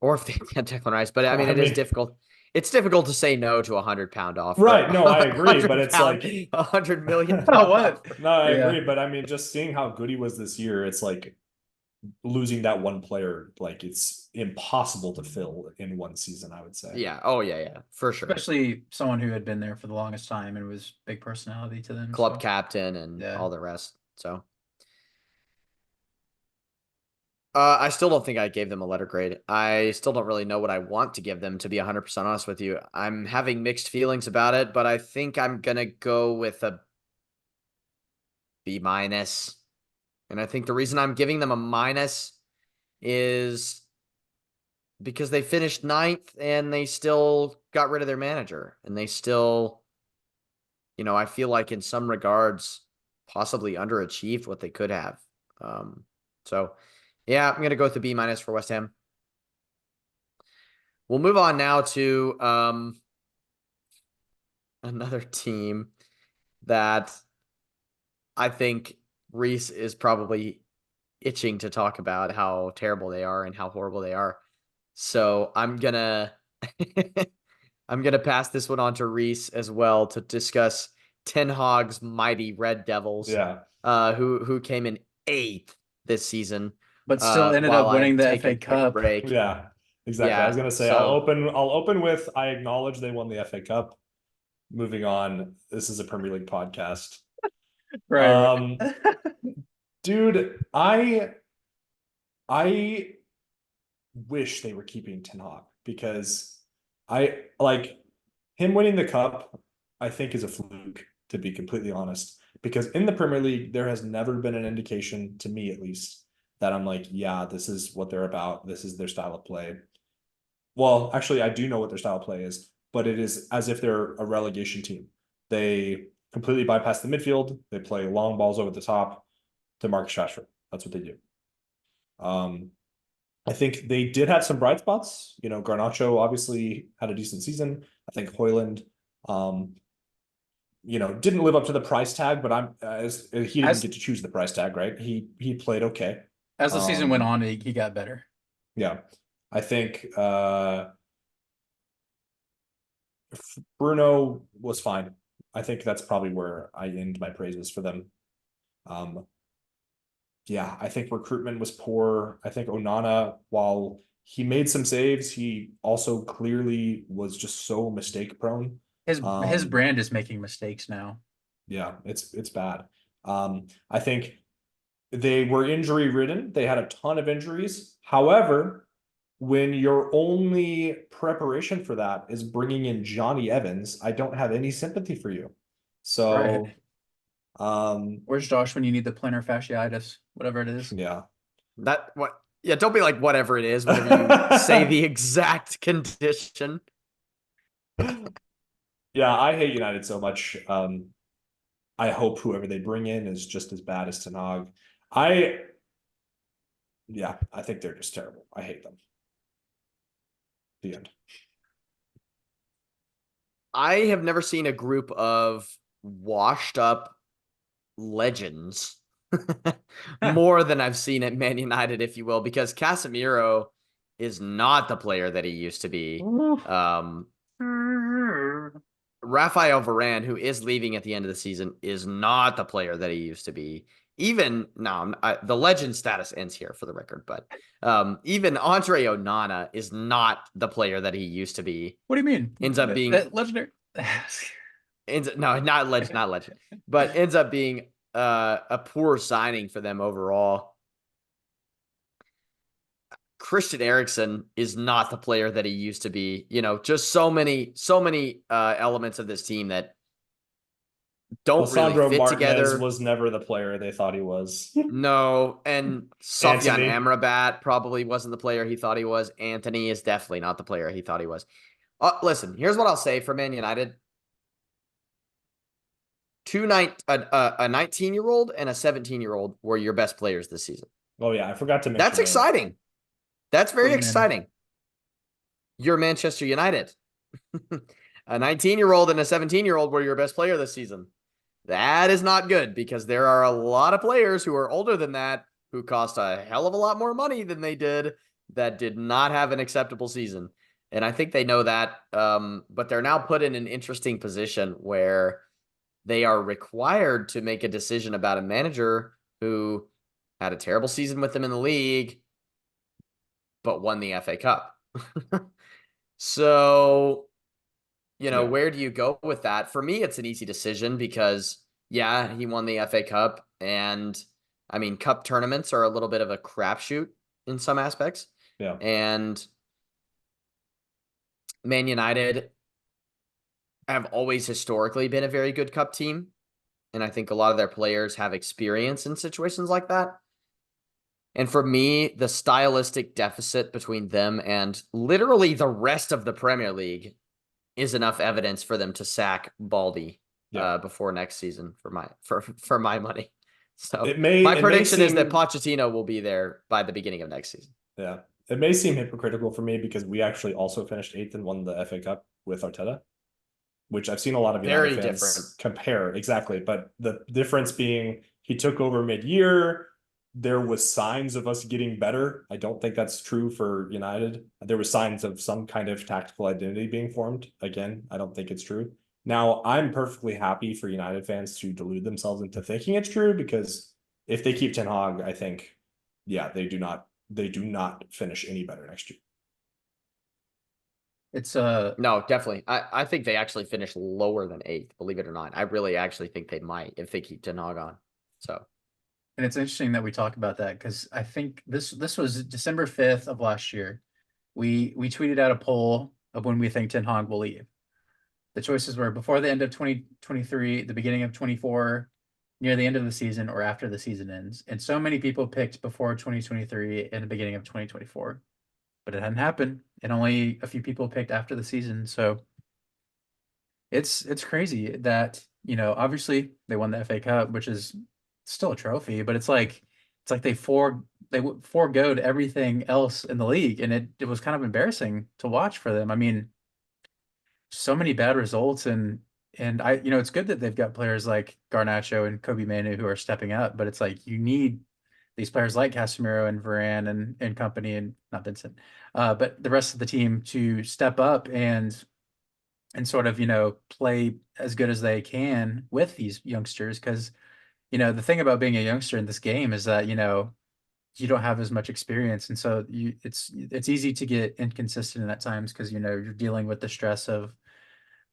or if they can't Declan Rice, but I mean, I it is mean- difficult. It's difficult to say no to £100 offer. Right, no, I agree, but it's like- £100 million. Oh, what? offer. No, I Yeah. agree, but I mean, just seeing how good he was this year, it's like losing that one player, like it's impossible to fill in one season, I would say. Yeah. Oh yeah, for sure. Especially someone who had been there for the longest time and was big personality to them. Club so. captain and Yeah. all the rest. So I still don't think I gave them a letter grade. I still don't really know what I want to give them, to be 100% honest with you. I'm having mixed feelings about it, but I think I'm going to go with a B minus. And I think the reason I'm giving them a minus is because they finished 9th and they still got rid of their manager. And they still, I feel like in some regards, possibly underachieved what they could have. So yeah, I'm going to go with the B minus for West Ham. We'll move on now to another team that I think Reese is probably itching to talk about how terrible they are and how horrible they are. So I'm gonna I'm gonna pass this one on to Reese as well to discuss Ten Hag's mighty Red Devils. Yeah. Who came in 8th this season. But still ended while up I winning the take FA a quick Cup. break. Yeah, exactly. I was gonna say I'll open with I acknowledge they won the FA Cup. Moving on, this is a Premier League podcast. Right. Dude, I wish they were keeping Ten Hag because I like him winning the cup, I think is a fluke, to be completely honest. Because in the Premier League, there has never been an indication, to me at least, that I'm like, yeah, this is what they're about. This is their style of play. Well, actually, I do know what their style of play is, but it is as if they're a relegation team. They completely bypass the midfield. They play long balls over the top to Marcus Rashford. That's what they do. I think they did have some bright spots. Garnacho obviously had a decent season. I think Hoyland, didn't live up to the price tag, but he didn't get to choose the price tag, right? He played okay. As the season went on, he got better. Yeah. I think Bruno was fine. I think that's probably where I end my praises for them. yeah, I think recruitment was poor. I think Onana, while he made some saves, he also clearly was just so mistake prone. His brand is making mistakes now. Yeah, it's bad. I think they were injury ridden. They had a ton of injuries. However, when your only preparation for that is bringing in Johnny Evans, I don't have any sympathy for you. So, Where's Josh when you need the plantar fasciitis, whatever it is? yeah. That what? Yeah, don't be like whatever it is whenever you say the exact condition. Yeah, I hate United so much. I hope whoever they bring in is just as bad as Ten Hag. Yeah, I think they're just terrible. I hate them. The end. I have never seen a group of washed up legends more than I've seen at Man United, if you will, because Casemiro is not the player that he used to be. Rafael Varane, who is leaving at the end of the season, is not the player that he used to be. Even no, the legend status ends here for the record, but even Andre Onana is not the player that he used to be. What do you mean? Ends up being legendary. no, not legend, but ends up being a poor signing for them overall. Christian Eriksen is not the player that he used to be. You know, just so many elements of this team that don't Alessandro really fit Martinez together. was never the player they thought he was. No, and Sofyan Anthony. Amrabat probably wasn't the player he thought he was. Anthony is definitely not the player he thought he was. Listen, here's what I'll say for Man United. A 19-year-old and a 17-year-old were your best players this season. Oh yeah, I forgot to mention That's exciting. That's very exciting. You're Manchester United. A 19-year-old and a 17-year-old were your best player this season. That is not good because there are a lot of players who are older than that who cost a hell of a lot more money than they did that did not have an acceptable season. And I think they know that. But they're now put in an interesting position where they are required to make a decision about a manager who had a terrible season with them in the league, but won the FA Cup. So, where do you go with that? For me, it's an easy decision because, yeah, he won the FA Cup. And I mean, cup tournaments are a little bit of a crapshoot in some aspects. Yeah. And Man United have always historically been a very good cup team. And I think a lot of their players have experience in situations like that. And for me, the stylistic deficit between them and literally the rest of the Premier League is enough evidence for them to sack Baldy before next season for my money. So my prediction is that Pochettino will be there by the beginning of next season. Yeah. It may seem hypocritical for me because we actually also finished 8th and won the FA Cup with Arteta, which I've seen a lot of United fans compare. Exactly. But the difference being he took over mid-year. There was signs of us getting better. I don't think that's true for United. There was signs of some kind of tactical identity being formed. Again, I don't think it's true. Now, I'm perfectly happy for United fans to delude themselves into thinking it's true because if they keep Ten Hag, I think, yeah, they do not finish any better next year. It's no, definitely. I think they actually finish lower than 8th, believe it or not. I really actually think they might if they keep Ten Hag on. So. And it's interesting that we talk about that because I think this was December 5th of last year. We tweeted out a poll of when we think Ten Hag will leave. The choices were before the end of 2023, the beginning of 24, near the end of the season, or after the season ends. And so many people picked before 2023 and the beginning of 2024. But it hadn't happened. And only a few people picked after the season. So it's crazy that, obviously they won the FA Cup, which is still a trophy, but it's like they foregoed everything else in the league, and it was kind of embarrassing to watch for them. I mean, so many bad results, and it's good that they've got players like Garnacho and Kobe Manu who are stepping up, but it's like you need these players like Casemiro and Varane and company, and not Vincent, but the rest of the team to step up and sort of play as good as they can with these youngsters because the thing about being a youngster in this game is that, you don't have as much experience. And so it's easy to get inconsistent at times because, you're dealing with the stress of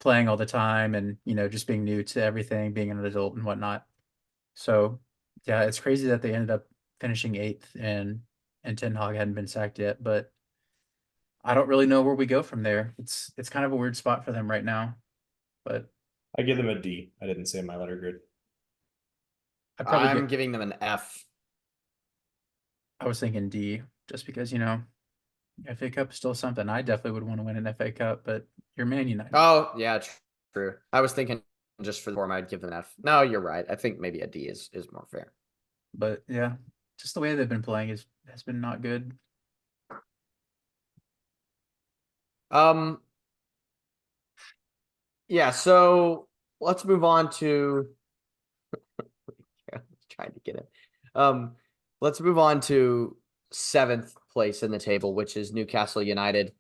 playing all the time and, just being new to everything, being an adult and whatnot. So yeah, it's crazy that they ended up finishing 8th and Ten Hag hadn't been sacked yet, but I don't really know where we go from there. It's kind of a weird spot for them right now, but I give them a D. I didn't say my letter grid. I'm giving them an F. I was thinking D just because, FA Cup is still something. I definitely would want to win an FA Cup, but you're Man United. Oh, yeah, true. I was thinking just for the form, I'd give them an F. No, you're right. I think maybe a D is more fair. But yeah, just the way they've been playing has been not good. Yeah, so let's move on to trying to get it. Let's move on to 7th place in the table, which is Newcastle United.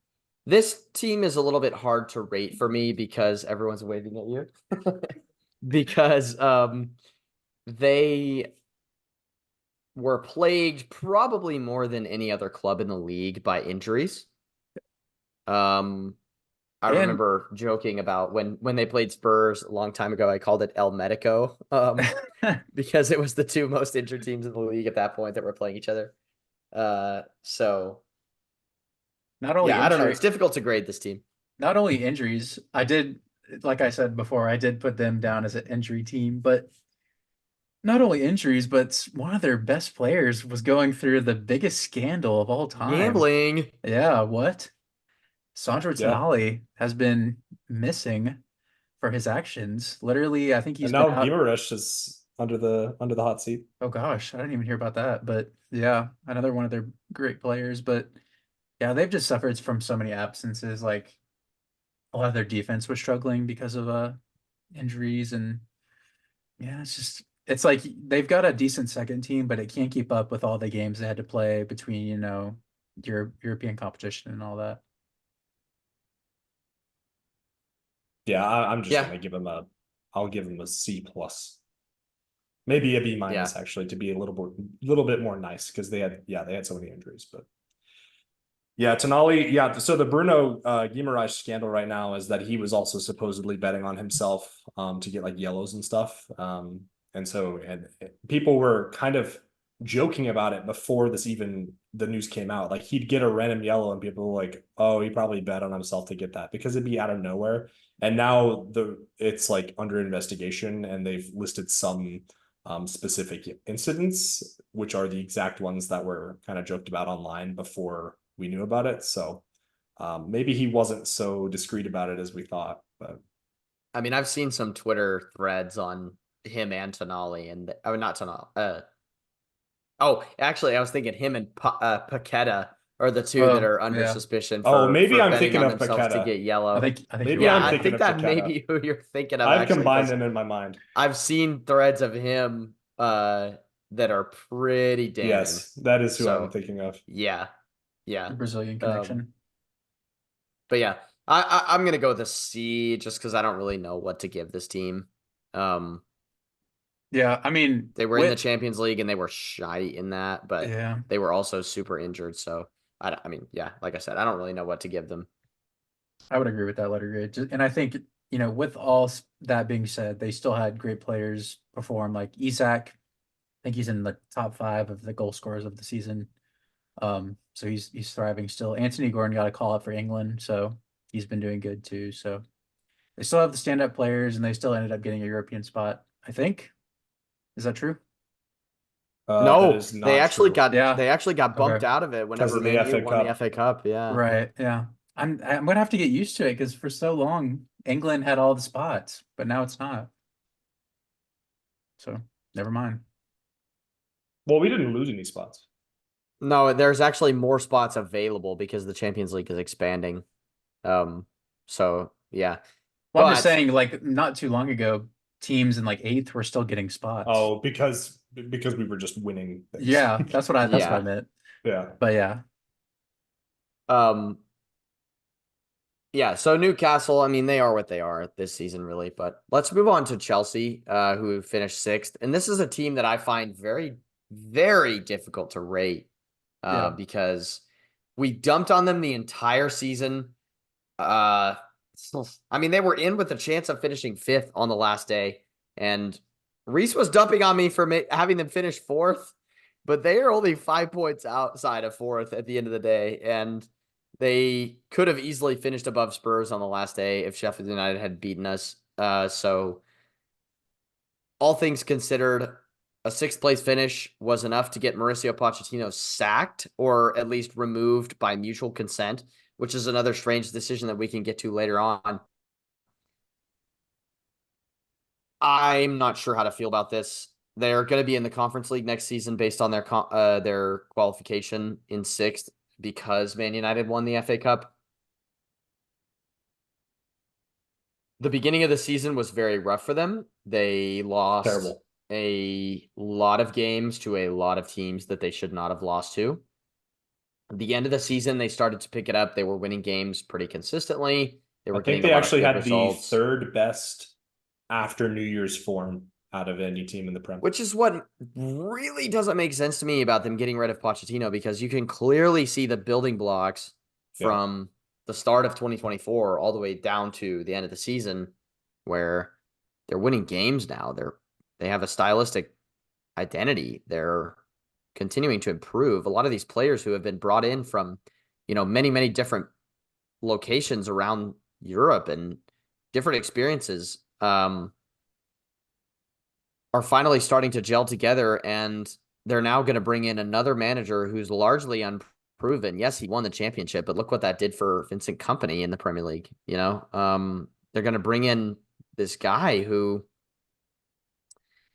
This team is a little bit hard to rate for me because everyone's waving at you. Because they were plagued probably more than any other club in the league by injuries. I remember joking about when they played Spurs a long time ago, I called it El Medico, because it was the 2 most injured teams in the league at that point that were playing each other. So Not only I don't know. It's difficult to grade this team. Not only injuries, like I said before, I did put them down as an injury team, but not only injuries, but one of their best players was going through the biggest scandal of all time. Gambling. Yeah, what? Sandro Yeah. Tonali has been missing for his actions. Literally, I think he's And now been out. Guimaraes is under the hot seat. Oh gosh, I didn't even hear about that. But yeah, another one of their great players. But yeah, they've just suffered from so many absences. Like a lot of their defense was struggling because of injuries, and yeah, it's like they've got a decent second team, but it can't keep up with all the games they had to play between, European competition and all that. Yeah, I'm just Yeah. gonna give him I'll give him a C plus. Maybe a B minus actually, to be a little bit more nice, because they had so many injuries. But yeah, Tonali, yeah. So the Bruno Guimaraes scandal right now is that he was also supposedly betting on himself to get like yellows and stuff. And people were kind of joking about it before the news came out. Like he'd get a random yellow and people were like, oh, he probably bet on himself to get that, because it'd be out of nowhere. And now it's like under investigation, and they've listed some specific incidents, which are the exact ones that were kind of joked about online before we knew about it. So maybe he wasn't so discreet about it as we thought. But I mean, I've seen some Twitter threads on him and Tonali, and not Tonali. Actually, I was thinking him and Paqueta are the 2 that are under suspicion for, maybe I'm betting thinking on of themselves to Paqueta. get yellow. I think Maybe I'm I thinking think of that Paqueta. may be who you're thinking of. I've actually, combined them in my mind. I've seen threads of him that are pretty damning. Yes, that is who I'm thinking of. Yeah. The Brazilian connection. But yeah, I'm gonna go with a C just because I don't really know what to give this team. Yeah, I mean, they were in the Champions League and they were shy in that, but yeah, they were also super injured. So I mean, yeah, like I said, I don't really know what to give them. I would agree with that letter grade. And I think, with all that being said, they still had great players perform, like Isak. I think he's in the top 5 of the goal scorers of the season. So he's thriving still. Anthony Gordon got a call up for England, so he's been doing good too. So they still have the stand-up players, and they still ended up getting a European spot, I think. Is that true? No, they actually true. got bumped out of it whenever Man U won the FA Cup. Yeah, right. Yeah, I'm gonna have to get used to it because for so long England had all the spots, but now it's not. So never mind. Well, we didn't lose any spots. No, there's actually more spots available because the Champions League is expanding. So yeah. Well, I'm just saying, like, not too long ago, teams in like 8th were still getting spots. Oh, because we were just winning things. Yeah, that's what I meant. Yeah. But yeah. Yeah, so Newcastle, I mean, they are what they are this season, really. But let's move on to Chelsea, who finished sixth. And this is a team that I find very, very difficult to rate because we dumped on them the entire season. Uh, I mean, they were in with a chance of finishing fifth on the last day. And Reese was dumping on me for having them finish fourth, but they are only 5 points outside of fourth at the end of the day. And they could have easily finished above Spurs on the last day if Sheffield United had beaten us. So, all things considered, a sixth place finish was enough to get Mauricio Pochettino sacked or at least removed by mutual consent, which is another strange decision that we can get to later on. I'm not sure how to feel about this. They're going to be in the Conference League next season based on their qualification in sixth because Man United won the FA Cup. The beginning of the season was very rough for them. They lost a lot of games to a lot of teams that they should not have lost to. At the end of the season, they started to pick it up. They were winning games pretty consistently. They were getting a lot of good results. The third best after New Year's form out of any team in the Prem. Which is what really doesn't make sense to me about them getting rid of Pochettino, because you can clearly see the building blocks from the start of 2024 all the way down to the end of the season where they're winning games now. They have a stylistic identity. They're continuing to improve. A lot of these players who have been brought in from, many, many different locations around Europe and different experiences, are finally starting to gel together, and they're now going to bring in another manager who's largely unproven. Yes, he won the championship, but look what that did for Vincent Kompany in the Premier League. They're going to bring in this guy who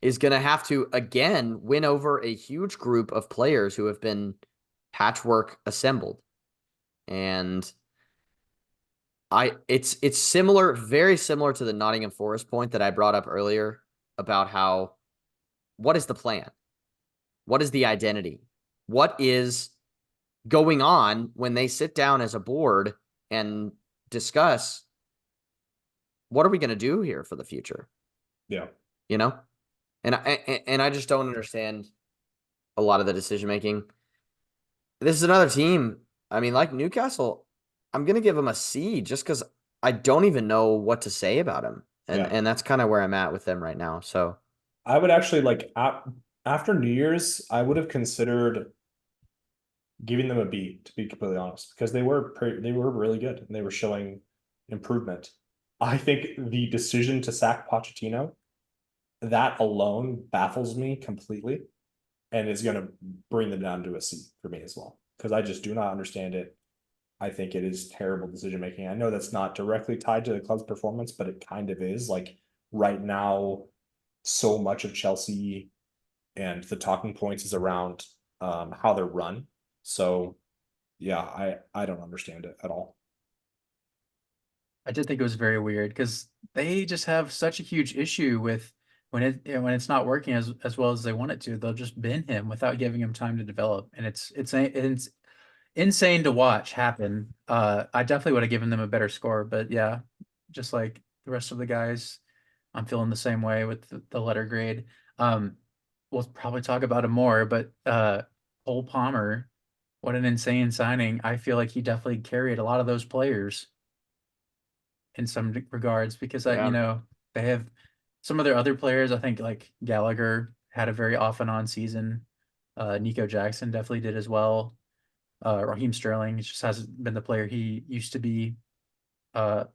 is going to have to, again, win over a huge group of players who have been patchwork assembled. And it's similar, very similar to the Nottingham Forest point that I brought up earlier about what is the plan? What is the identity? What is going on when they sit down as a board and discuss what are we going to do here for the future? Yeah. And I just don't understand a lot of the decision making. This is another team. I mean, like Newcastle, I'm going to give them a C just because I don't even know what to say about them. And that's kind of where I'm at with them right now. So I would actually after New Year's, I would have considered giving them a B, to be completely honest, because they were really good and they were showing improvement. I think the decision to sack Pochettino, that alone baffles me completely and is going to bring them down to a C for me as well, because I just do not understand it. I think it is terrible decision making. I know that's not directly tied to the club's performance, but it kind of is. Like right now, so much of Chelsea and the talking points is around how they're run. So yeah, I don't understand it at all. I did think it was very weird because they just have such a huge issue with when it's not working as well as they want it to. They'll just bin him without giving him time to develop, and it's insane to watch happen. I definitely would have given them a better score, but yeah, just like the rest of the guys, I'm feeling the same way with the letter grade. We'll probably talk about it more, but Cole Palmer, what an insane signing. I feel like he definitely carried a lot of those players in some regards because they have some of their other players. I think like Gallagher had a very off and on season. Nico Jackson definitely did as well. Raheem Sterling just hasn't been the player he used to be. But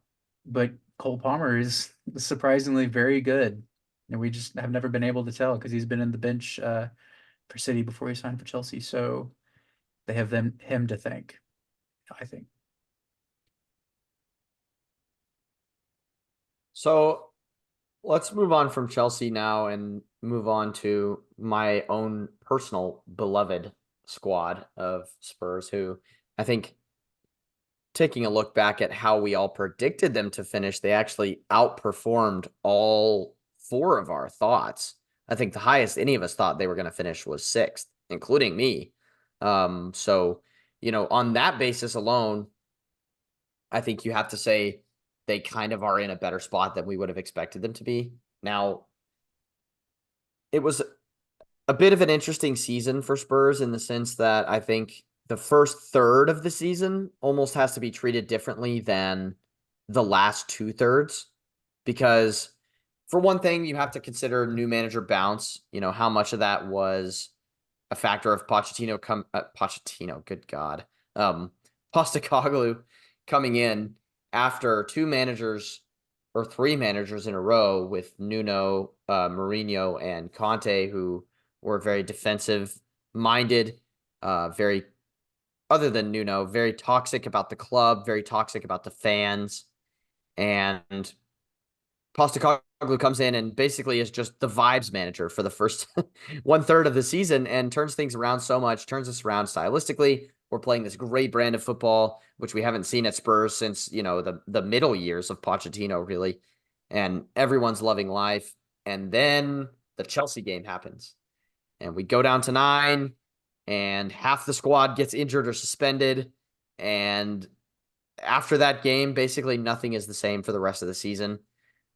Cole Palmer is surprisingly very good. And we just have never been able to tell because he's been in the bench for City before he signed for Chelsea. So they have him to thank, I think. So let's move on from Chelsea now and move on to my own personal beloved squad of Spurs, who I think, taking a look back at how we all predicted them to finish, they actually outperformed all four of our thoughts. I think the highest any of us thought they were going to finish was sixth, including me. So, on that basis alone, I think you have to say they kind of are in a better spot than we would have expected them to be. Now, it was a bit of an interesting season for Spurs in the sense that I think the first third of the season almost has to be treated differently than the last 2/3, because for one thing, you have to consider new manager bounce. How much of that was a factor of Pochettino, good God, Postecoglou coming in after two managers or three managers in a row with Nuno, Mourinho, and Conte, who were very defensive minded, very, other than Nuno, very toxic about the club, very toxic about the fans. And Postecoglou comes in and basically is just the vibes manager for the first 1/3 of the season and turns things around so much, turns us around stylistically. We're playing this great brand of football, which we haven't seen at Spurs since, the middle years of Pochettino, really. And everyone's loving life. And then the Chelsea game happens. And we go down to 9, and half the squad gets injured or suspended. And after that game, basically nothing is the same for the rest of the season.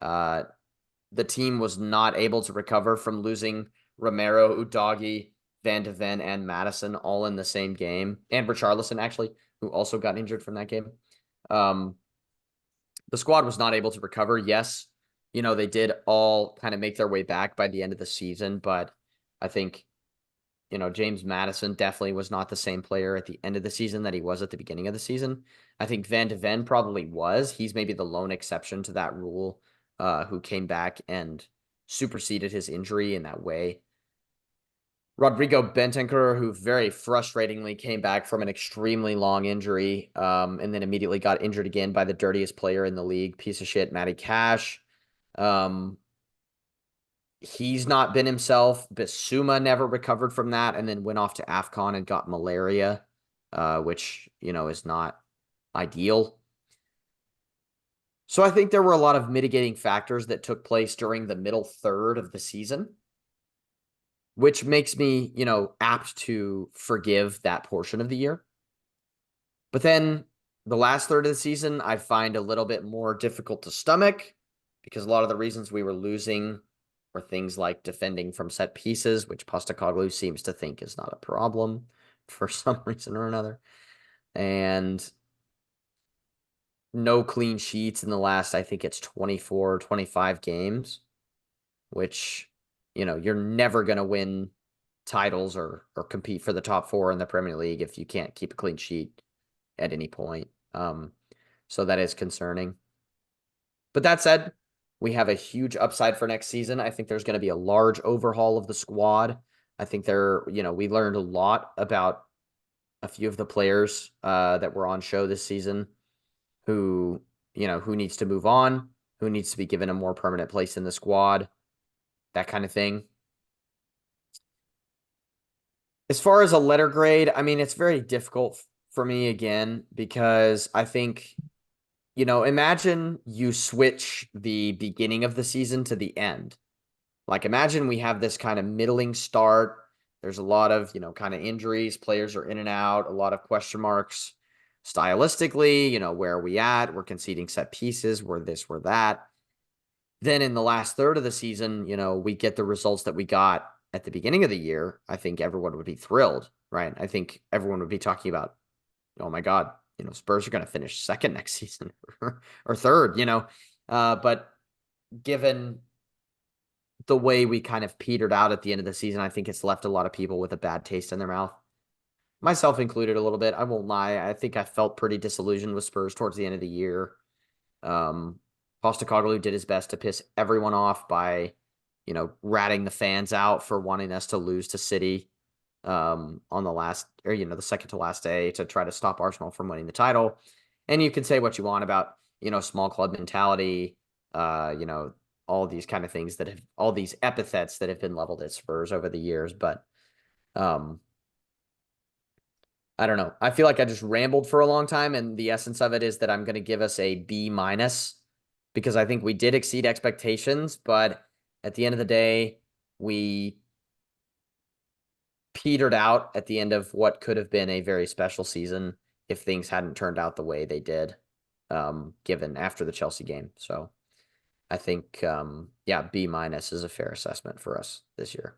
The team was not able to recover from losing Romero, Udogie, Van de Ven, and Madison all in the same game. And Richarlison, actually, who also got injured from that game. The squad was not able to recover. Yes, they did all kind of make their way back by the end of the season, but I think, James Madison definitely was not the same player at the end of the season that he was at the beginning of the season. I think Van de Ven probably was. He's maybe the lone exception to that rule, who came back and superseded his injury in that way. Rodrigo Bentancur, who very frustratingly came back from an extremely long injury, and then immediately got injured again by the dirtiest player in the league, piece of shit, Matty Cash. He's not been himself. Bissouma never recovered from that and then went off to AFCON and got malaria, which, is not ideal. So I think there were a lot of mitigating factors that took place during the middle third of the season, which makes me, apt to forgive that portion of the year. But then the last third of the season, I find a little bit more difficult to stomach, because a lot of the reasons we were losing were things like defending from set pieces, which Postecoglou seems to think is not a problem for some reason or another. And no clean sheets in the last, I think it's 24, 25 games, which, you're never going to win titles or compete for the top 4 in the Premier League if you can't keep a clean sheet at any point. So that is concerning. But that said, we have a huge upside for next season. I think there's going to be a large overhaul of the squad. I think we learned a lot about a few of the players that were on show this season, who needs to move on, who needs to be given a more permanent place in the squad, that kind of thing. As far as a letter grade, I mean, it's very difficult for me again, because I think, imagine you switch the beginning of the season to the end. Like, imagine we have this kind of middling start. There's a lot of, kind of injuries. Players are in and out, a lot of question marks. Stylistically, where are we at? We're conceding set pieces. We're this, we're that. Then in the last third of the season, we get the results that we got at the beginning of the year. I think everyone would be thrilled, right? I think everyone would be talking about, oh my God, Spurs are going to finish second next season or third, but given the way we kind of petered out at the end of the season, I think it's left a lot of people with a bad taste in their mouth, myself included a little bit. I won't lie. I think I felt pretty disillusioned with Spurs towards the end of the year. Postecoglou did his best to piss everyone off by, ratting the fans out for wanting us to lose to City on the last, or, the second to last day, to try to stop Arsenal from winning the title. And you can say what you want about, small club mentality, all these kind of things all these epithets that have been leveled at Spurs over the years. But I don't know. I feel like I just rambled for a long time, and the essence of it is that I'm going to give us a B-, because I think we did exceed expectations, but at the end of the day, we petered out at the end of what could have been a very special season if things hadn't turned out the way they did. given after the Chelsea game. So I think, yeah, B- is a fair assessment for us this year.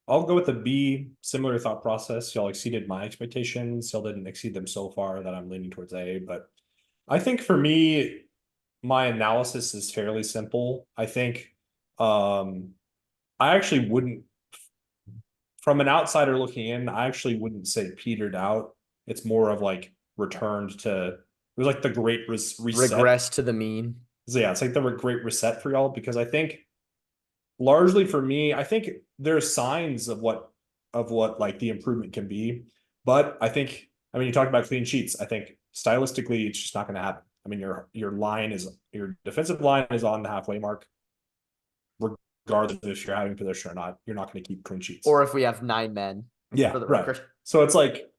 I'll go with the B. Similar thought process. Y'all exceeded my expectations. Y'all didn't exceed them so far that I'm leaning towards A. But I think for me, my analysis is fairly simple. I think I actually wouldn't, from an outsider looking in, I actually wouldn't say petered out. It's more of like returned to, it was like the great reset. Regress to the mean. So yeah, it's like the great reset for y'all, because I think largely for me, I think there's signs of what like the improvement can be. But I think, I mean, you talked about clean sheets. I think stylistically, it's just not going to happen. I mean, your defensive line is on the halfway mark, regardless of if you're having position or not. You're not going to keep clean sheets. Or if we have 9 men. Yeah, for the right. record. So it's like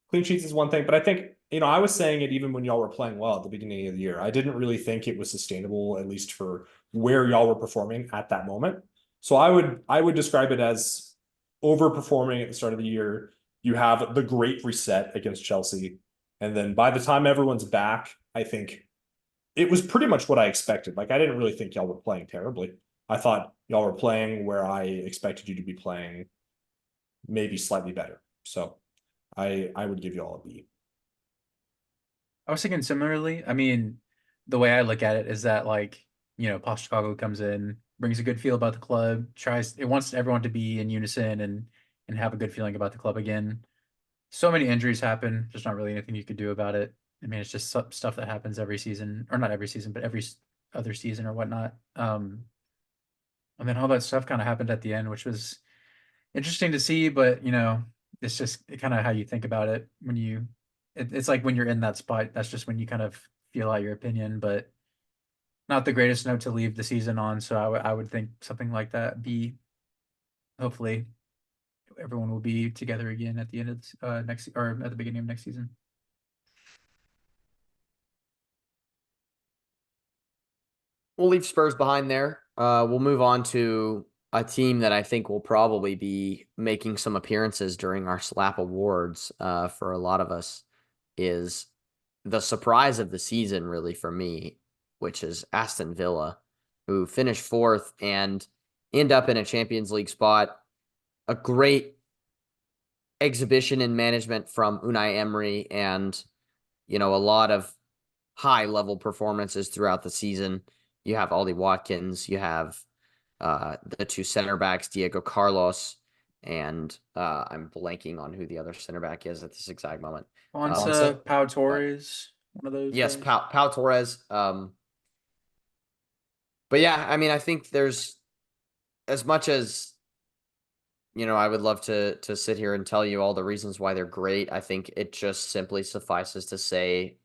clean sheets is one thing, but I think, I was saying it even when y'all were playing well at the beginning of the year. I didn't really think it was sustainable, at least for where y'all were performing at that moment. So I would describe it as overperforming at the start of the year. You have the great reset against Chelsea. And then by the time everyone's back, I think it was pretty much what I expected. Like, I didn't really think y'all were playing terribly. I thought y'all were playing where I expected you to be playing, maybe slightly better. So I would give you all a B. I was thinking similarly. I mean, the way I look at it is that, like, Postecoglou comes in, brings a good feel about the club, it wants everyone to be in unison and have a good feeling about the club again. So many injuries happen. There's not really anything you could do about it. I mean, it's just stuff that happens every season, or not every season, but every other season or whatnot. And then all that stuff kind of happened at the end, which was interesting to see, but it's just kind of how you think about it when it's like when you're in that spot, that's just when you kind of feel out your opinion, but not the greatest note to leave the season on. So I would think something like that. Hopefully everyone will be together again at the end of next, or at the beginning of next season. We'll leave Spurs behind there. We'll move on to a team that I think will probably be making some appearances during our Slap Awards for a lot of us, is the surprise of the season, really, for me, which is Aston Villa, who finished 4th and end up in a Champions League spot. A great exhibition in management from Unai Emery, and a lot of high-level performances throughout the season. You have Ollie Watkins, you have the 2 center backs, Diego Carlos, and I'm blanking on who the other center back is at this exact moment. Pau Torres, one of those. Yes, guys. Pau Torres. But yeah, I mean, I think there's, as much as I would love to sit here and tell you all the reasons why they're great. I think it just simply suffices to say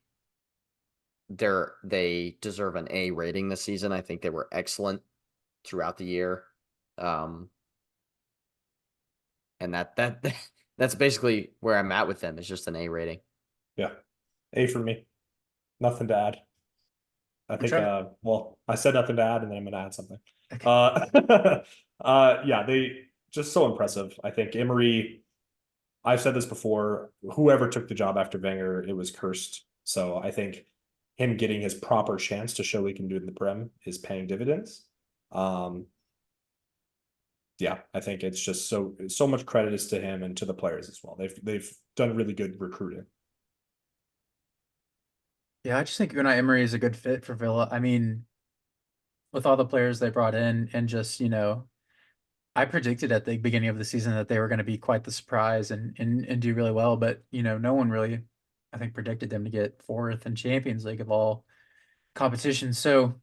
they deserve an A rating this season. I think they were excellent throughout the year. And that's basically where I'm at with them. It's just an A rating. Yeah. A for me. Nothing to add. I think well, I said nothing to add, and then I'm gonna add something. Yeah, they just so impressive. I think Emery, I've said this before, whoever took the job after Wenger, it was cursed. So I think him getting his proper chance to show he can do it in the Prem is paying dividends. Yeah, I think it's just so much credit is to him and to the players as well. They've done really good recruiting. Yeah, I just think Unai Emery is a good fit for Villa. I mean, with all the players they brought in, and just I predicted at the beginning of the season that they were going to be quite the surprise and do really well, but no one really, I think, predicted them to get 4th in Champions League of all competitions. So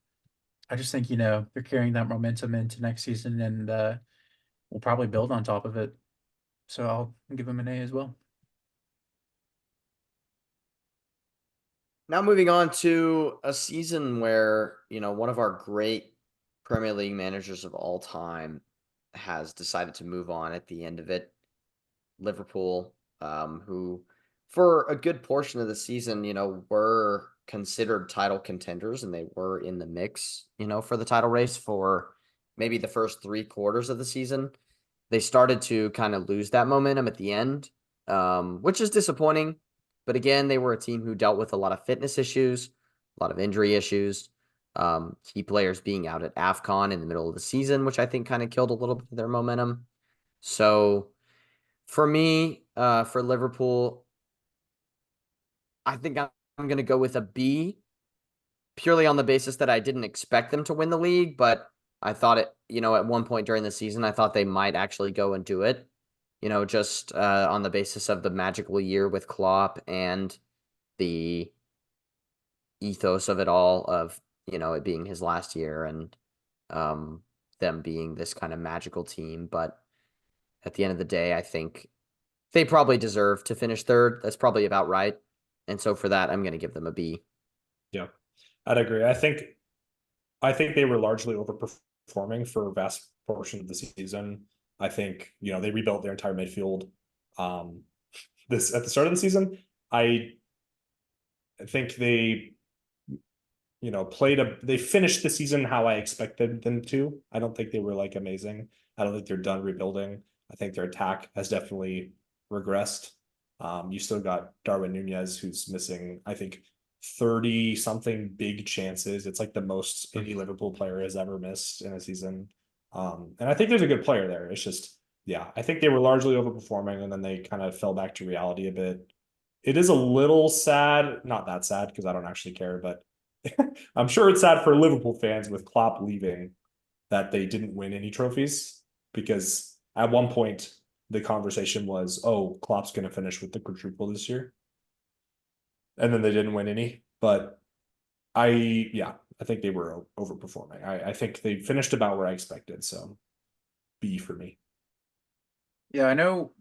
I just think they're carrying that momentum into next season, and we'll probably build on top of it. So I'll give them an A as well. Now moving on to a season where, one of our great Premier League managers of all time has decided to move on at the end of it. Liverpool, who for a good portion of the season, were considered title contenders, and they were in the mix, for the title race for maybe the first 3 quarters of the season. They started to kind of lose that momentum at the end, which is disappointing. But again, they were a team who dealt with a lot of fitness issues, a lot of injury issues, key players being out at AFCON in the middle of the season, which I think kind of killed a little bit of their momentum. So for me, for Liverpool, I think I'm going to go with a B, purely on the basis that I didn't expect them to win the league, but I thought it, at one point during the season, I thought they might actually go and do it, just on the basis of the magical year with Klopp and the ethos of it all, of, it being his last year and them being this kind of magical team. But at the end of the day, I think they probably deserve to finish third. That's probably about right. And so for that, I'm going to give them a B. Yeah, I'd agree. I think they were largely overperforming for a vast portion of the season. I think, they rebuilt their entire midfield. This at the start of the season, I think they, they finished the season how I expected them to. I don't think they were like amazing. I don't think they're done rebuilding. I think their attack has definitely regressed. You still got Darwin Nunez, who's missing, I think, 30 something big chances. It's like the most any Liverpool player has ever missed in a season. And I think there's a good player there. It's just, yeah, I think they were largely overperforming, and then they kind of fell back to reality a bit. It is a little sad, not that sad because I don't actually care, but I'm sure it's sad for Liverpool fans with Klopp leaving that they didn't win any trophies, because at one point the conversation was, oh, Klopp's going to finish with the quadruple this year. And then they didn't win any. But I think they were overperforming. I think they finished about where I expected. So B for me. Yeah, I know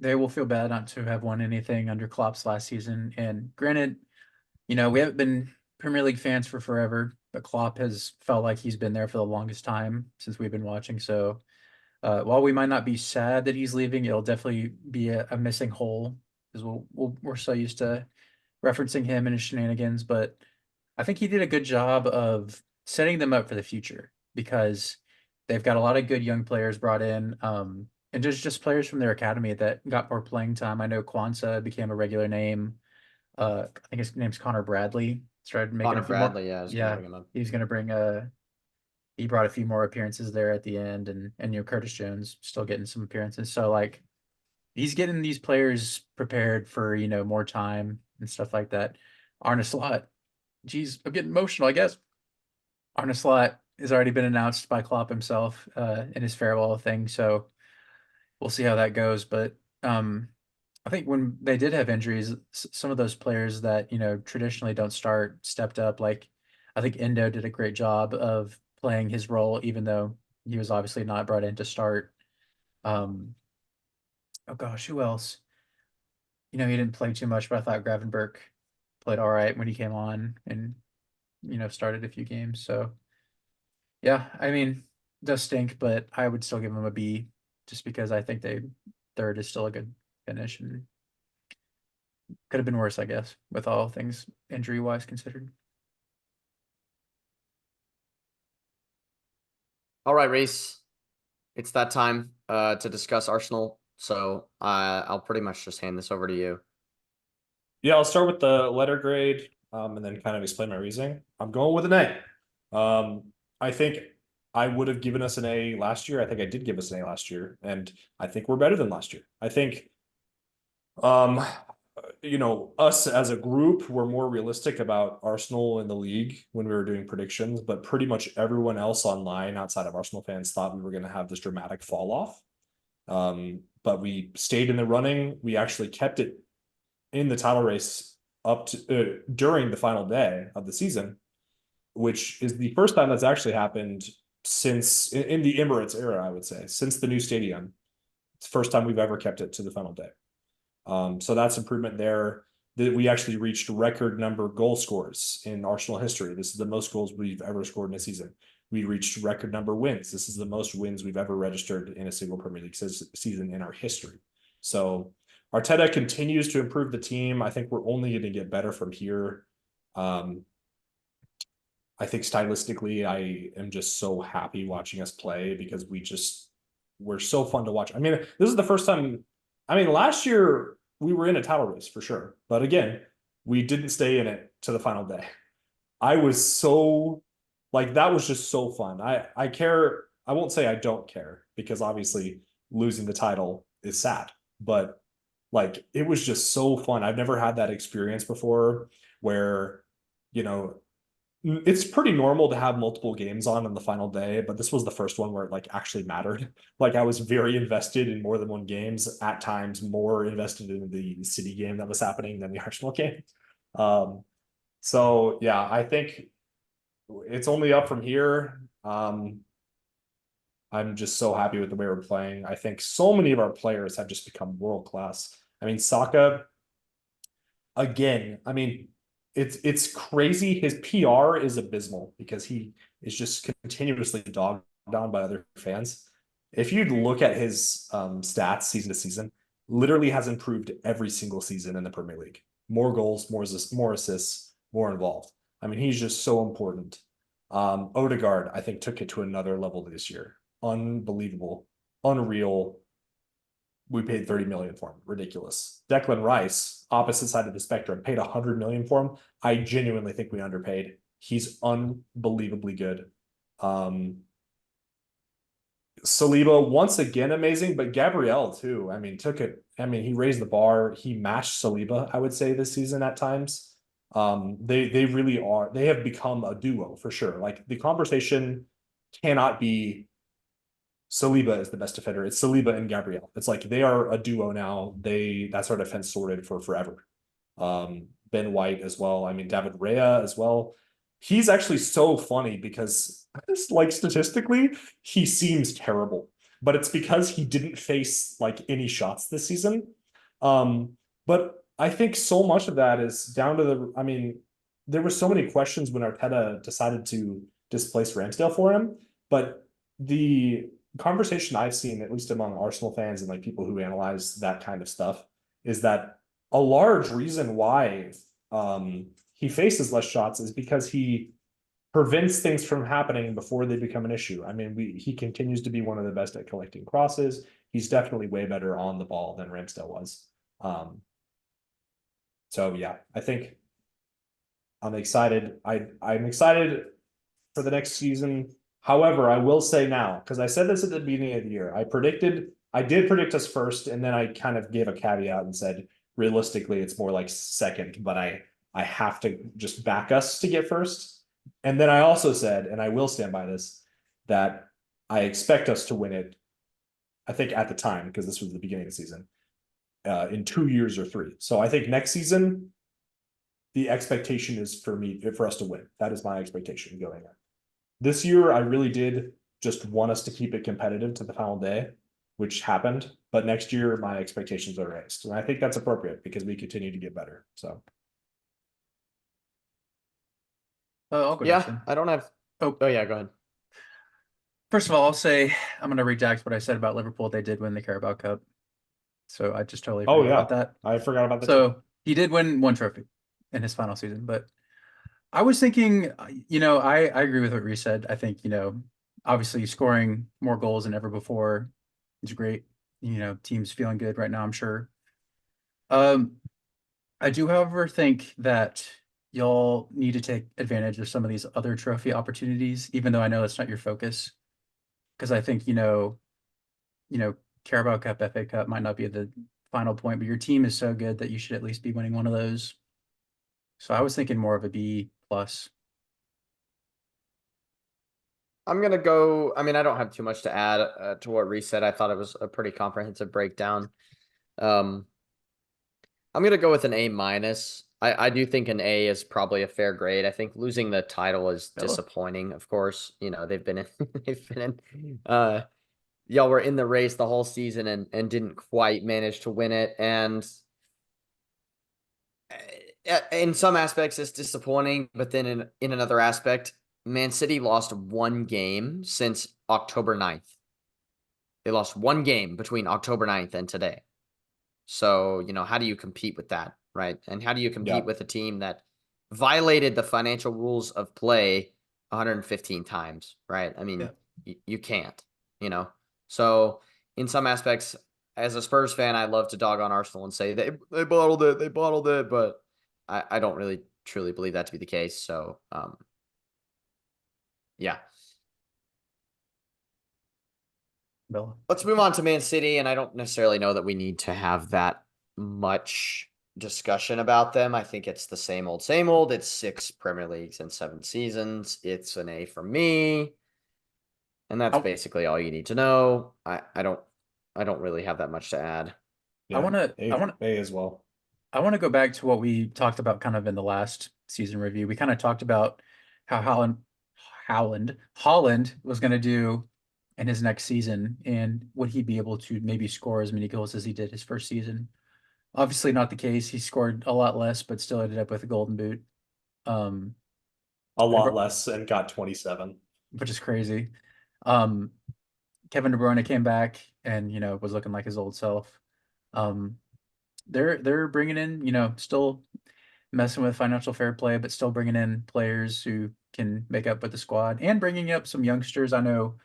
they will feel bad not to have won anything under Klopp's last season. And granted, we haven't been Premier League fans for forever, but Klopp has felt like he's been there for the longest time since we've been watching. So while we might not be sad that he's leaving, it'll definitely be a missing hole, because we're so used to referencing him and his shenanigans. But I think he did a good job of setting them up for the future, because they've got a lot of good young players brought in, and there's just players from their academy that got more playing time. I know Kwanzaa became a regular name. I think his name's Connor Bradley. Started making Connor a few more. Bradley, yeah, I was gonna Yeah, bring him up. he's gonna bring he brought a few more appearances there at the end, and Curtis Jones still getting some appearances. So like, he's getting these players prepared for more time and stuff like that. Arne Slot, geez, I'm getting emotional, I guess. Arne Slot has already been announced by Klopp himself in his farewell thing, so we'll see how that goes. But I think when they did have injuries, some of those players that traditionally don't start stepped up. Like, I think Endo did a great job of playing his role, even though he was obviously not brought in to start. Oh gosh, who else? He didn't play too much, but I thought Gravenberch played all right when he came on and started a few games. So yeah, I mean, it does stink, but I would still give him a B, just because I think third is still a good finish, and could have been worse, I guess, with all things injury wise considered. All right, Reese, it's that time to discuss Arsenal. So I'll pretty much just hand this over to you. Yeah, I'll start with the letter grade, and then kind of explain my reasoning. I'm going with an A. I think I would have given us an A last year. I think I did give us an A last year, and I think we're better than last year. I think, us as a group were more realistic about Arsenal in the league when we were doing predictions, but pretty much everyone else online outside of Arsenal fans thought we were going to have this dramatic fall off. But we stayed in the running. We actually kept it in the title race up to during the final day of the season, which is the first time that's actually happened since in the Emirates era, I would say, since the new stadium. It's the first time we've ever kept it to the final day. So that's improvement there. That we actually reached record number goal scores in Arsenal history. This is the most goals we've ever scored in a season. We reached record number wins. This is the most wins we've ever registered in a single Premier League season in our history. So Arteta continues to improve the team. I think we're only going to get better from here. I think stylistically, I am just so happy watching us play, because we're so fun to watch. I mean, this is the first time. I mean, last year we were in a title race for sure. But again, we didn't stay in it to the final day. I was so like that was just so fun. I care. I won't say I don't care because obviously losing the title is sad, but like it was just so fun. I've never had that experience before where, you know, it's pretty normal to have multiple games on the final day, but this was the first one where it like actually mattered. Like I was very invested in more than one games, at times more invested in the City game that was happening than the Arsenal game. So yeah, I think it's only up from here. I'm just so happy with the way we're playing. I think so many of our players have just become world class. I mean, Saka, again, I mean, it's crazy. His PR is abysmal because he is just continuously dogged on by other fans. If you look at his stats season to season, literally has improved every single season in the Premier League. More goals, more assists, more involved. I mean, he's just so important. Odegaard, I think, took it to another level this year. Unbelievable, unreal. We paid 30 million for him. Ridiculous. Declan Rice, opposite side of the spectrum, paid 100 million for him. I genuinely think we underpaid. He's unbelievably good. Saliba, once again, amazing, but Gabriel too. I mean, took it. I mean, he raised the bar. He mashed Saliba, I would say, this season at times. They really are. They have become a duo for sure. Like the conversation cannot be Saliba is the best defender. It's Saliba and Gabriel. It's like they are a duo now. That's our defense sorted for forever. Ben White as well. I mean, David Rea as well. He's actually so funny because just like statistically, he seems terrible, but it's because he didn't face like any shots this season. But I think so much of that is down to I mean, there were so many questions when Arteta decided to displace Ramsdale for him, but the conversation I've seen, at least among Arsenal fans and like people who analyze that kind of stuff, is that a large reason why he faces less shots is because he prevents things from happening before they become an issue. I mean, he continues to be one of the best at collecting crosses. He's definitely way better on the ball than Ramsdale was. So yeah, I think I'm excited. I'm excited for the next season. However, I will say now, because I said this at the beginning of the year, I did predict us first, and then I kind of gave a caveat and said, realistically, it's more like second, but I have to just back us to get first. And then I also said, and I will stand by this, that I expect us to win it, I think at the time, because this was the beginning of the season, in 2 years or 3. So I think next season, the expectation is for us to win. That is my expectation going in. This year, I really did just want us to keep it competitive to the final day, which happened. But next year, my expectations are raised. And I think that's appropriate because we continue to get better. So. I'll go next Yeah, then. I don't have. Oh. Yeah, go ahead. First of all, I'll say I'm going to redact what I said about Liverpool. They did win the Carabao Cup. So I just totally forgot about that. I forgot about that. So he did win one trophy in his final season. But I was thinking, I agree with what Reese said. I think, obviously scoring more goals than ever before is great. Team's feeling good right now, I'm sure. I do, however, think that y'all need to take advantage of some of these other trophy opportunities, even though I know that's not your focus. Because I think, Carabao Cup, FA Cup might not be the final point, but your team is so good that you should at least be winning one of those. So I was thinking more of a B plus. I'm gonna go. I mean, I don't have too much to add to what Reese said. I thought it was a pretty comprehensive breakdown. I'm gonna go with an A minus. I do think an A is probably a fair grade. I think losing the title is disappointing. Of course, they've been in. Y'all were in the race the whole season and didn't quite manage to win it. And in some aspects, it's disappointing. But then in another aspect, Man City lost one game since October 9th. They lost one game between October 9th and today. So, how do you compete with that, right? And how do you compete with a team that violated the financial rules of play 115 times, right? I mean, you can't, So in some aspects, as a Spurs fan, I love to dog on Arsenal and say they bottled it, but I don't really truly believe that to be the case. So yeah. Bill. Let's move on to Man City, and I don't necessarily know that we need to have that much discussion about them. I think it's the same old, same old. It's 6 Premier Leagues and 7 seasons. It's an A for me. And that's basically all you need to know. I don't really have that much to add. I want to A as well. I want to go back to what we talked about kind of in the last season review. We kind of talked about how Holland was going to do in his next season, and would he be able to maybe score as many goals as he did his first season? Obviously not the case. He scored a lot less, but still ended up with a golden boot. A lot less and got 27. Which is crazy. Kevin De Bruyne came back and, was looking like his old self. They're bringing in, still messing with financial fair play, but still bringing in players who can make up with the squad and bringing up some youngsters. I know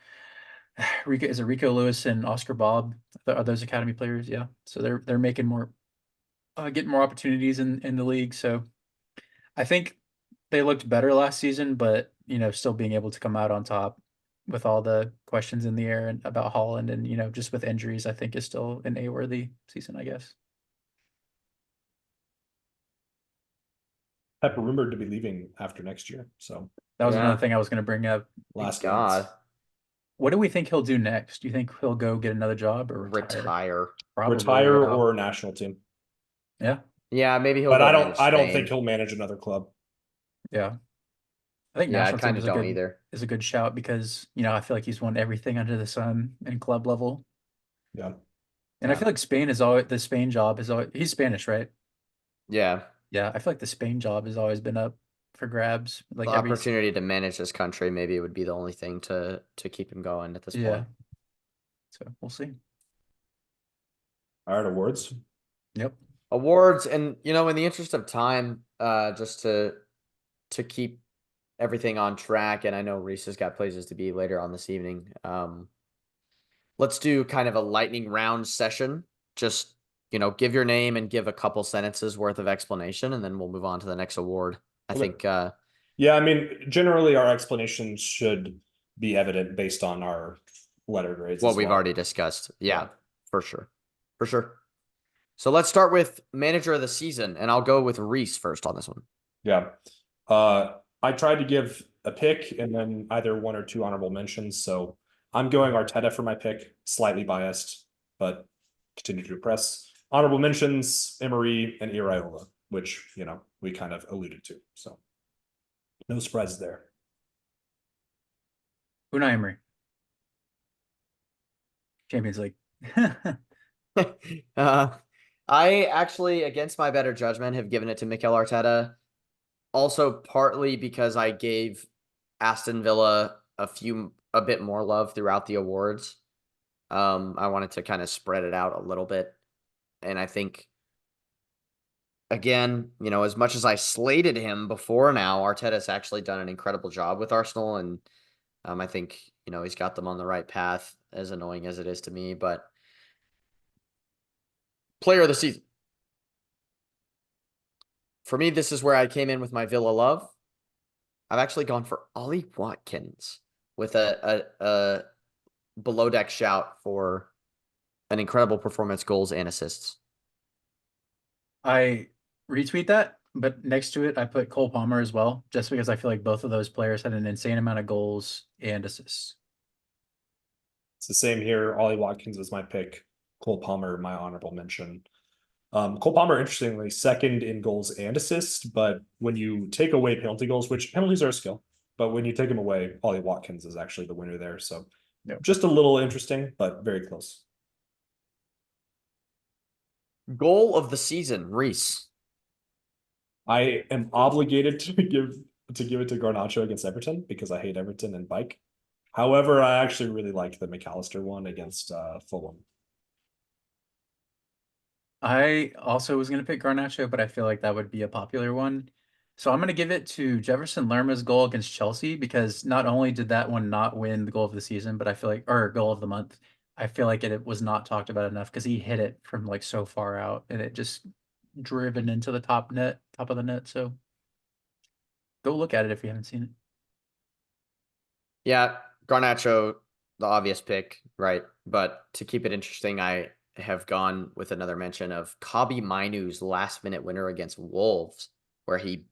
Rico Lewis and Oscar Bob are those academy players? Yeah. So they're making more, getting more opportunities in the league. So I think they looked better last season, but still being able to come out on top with all the questions in the air and about Holland and just with injuries, I think is still an A-worthy season, I guess. Pep rumored to be leaving after next year, so that was another thing I was going to bring up. Last God. What do we think he'll do next? Do you think he'll go get another job or retire? Probably, retire or national team. Yeah. Yeah, maybe he'll. But go I don't think he'll manage another club. Yeah. I think national team is a good shout because I feel like he's won everything under the sun in club level. Yeah. And I feel like Spain is always the Spain job is always he's Spanish, right? Yeah. Yeah, I feel like the Spain job has always been up for grabs. Like the opportunity to manage this country maybe would be the only thing to keep him going at this point. So we'll see. All right, awards. Yep. Awards, and in the interest of time, just to keep everything on track, and I know Reese has got places to be later on this evening. Let's do kind of a lightning round session. Just give your name and give a couple sentences worth of explanation, and then we'll move on to the next award. I think. Yeah, I mean, generally our explanations should be evident based on our letter grades. What we've already discussed. Yeah, for sure. For sure. So let's start with manager of the season, and I'll go with Reese first on this one. Yeah. I tried to give a pick and then either one or two honorable mentions. So I'm going Arteta for my pick, slightly biased, but continue to press. Honorable mentions, Emery and Iraola, which, we kind of alluded to. So no surprises there. Unai Emery. Champions League. I actually, against my better judgment, have given it to Mikel Arteta. Also, partly because I gave Aston Villa a bit more love throughout the awards. I wanted to kind of spread it out a little bit. And I think, again, as much as I slated him before now, Arteta's actually done an incredible job with Arsenal. And I think, he's got them on the right path, as annoying as it is to me. But player of the season. For me, this is where I came in with my Villa love. I've actually gone for Ollie Watkins with a below deck shout for an incredible performance, goals, and assists. I retweet that, but next to it, I put Cole Palmer as well, just because I feel like both of those players had an insane amount of goals and assists. It's the same here. Ollie Watkins was my pick. Cole Palmer, my honorable mention. Cole Palmer, interestingly, second in goals and assists, but when you take away penalty goals, which penalties are a skill, but when you take them away, Ollie Watkins is actually the winner there. So just a little interesting, but very close. Goal of the season, Reese. I am obligated to give it to Garnacho against Everton because I hate Everton and Bike. However, I actually really like the McAllister one against Fulham. I also was going to pick Garnacho, but I feel like that would be a popular one. So I'm going to give it to Jefferson Lerma's goal against Chelsea because not only did that one not win the goal of the season, but I feel like, or goal of the month, I feel like it was not talked about enough because he hit it from like so far out and it just driven into the top of the net. So go look at it if you haven't seen it. Yeah, Garnacho, the obvious pick, right? But to keep it interesting, I have gone with another mention of Kabi Mainu's last-minute winner against Wolves, where he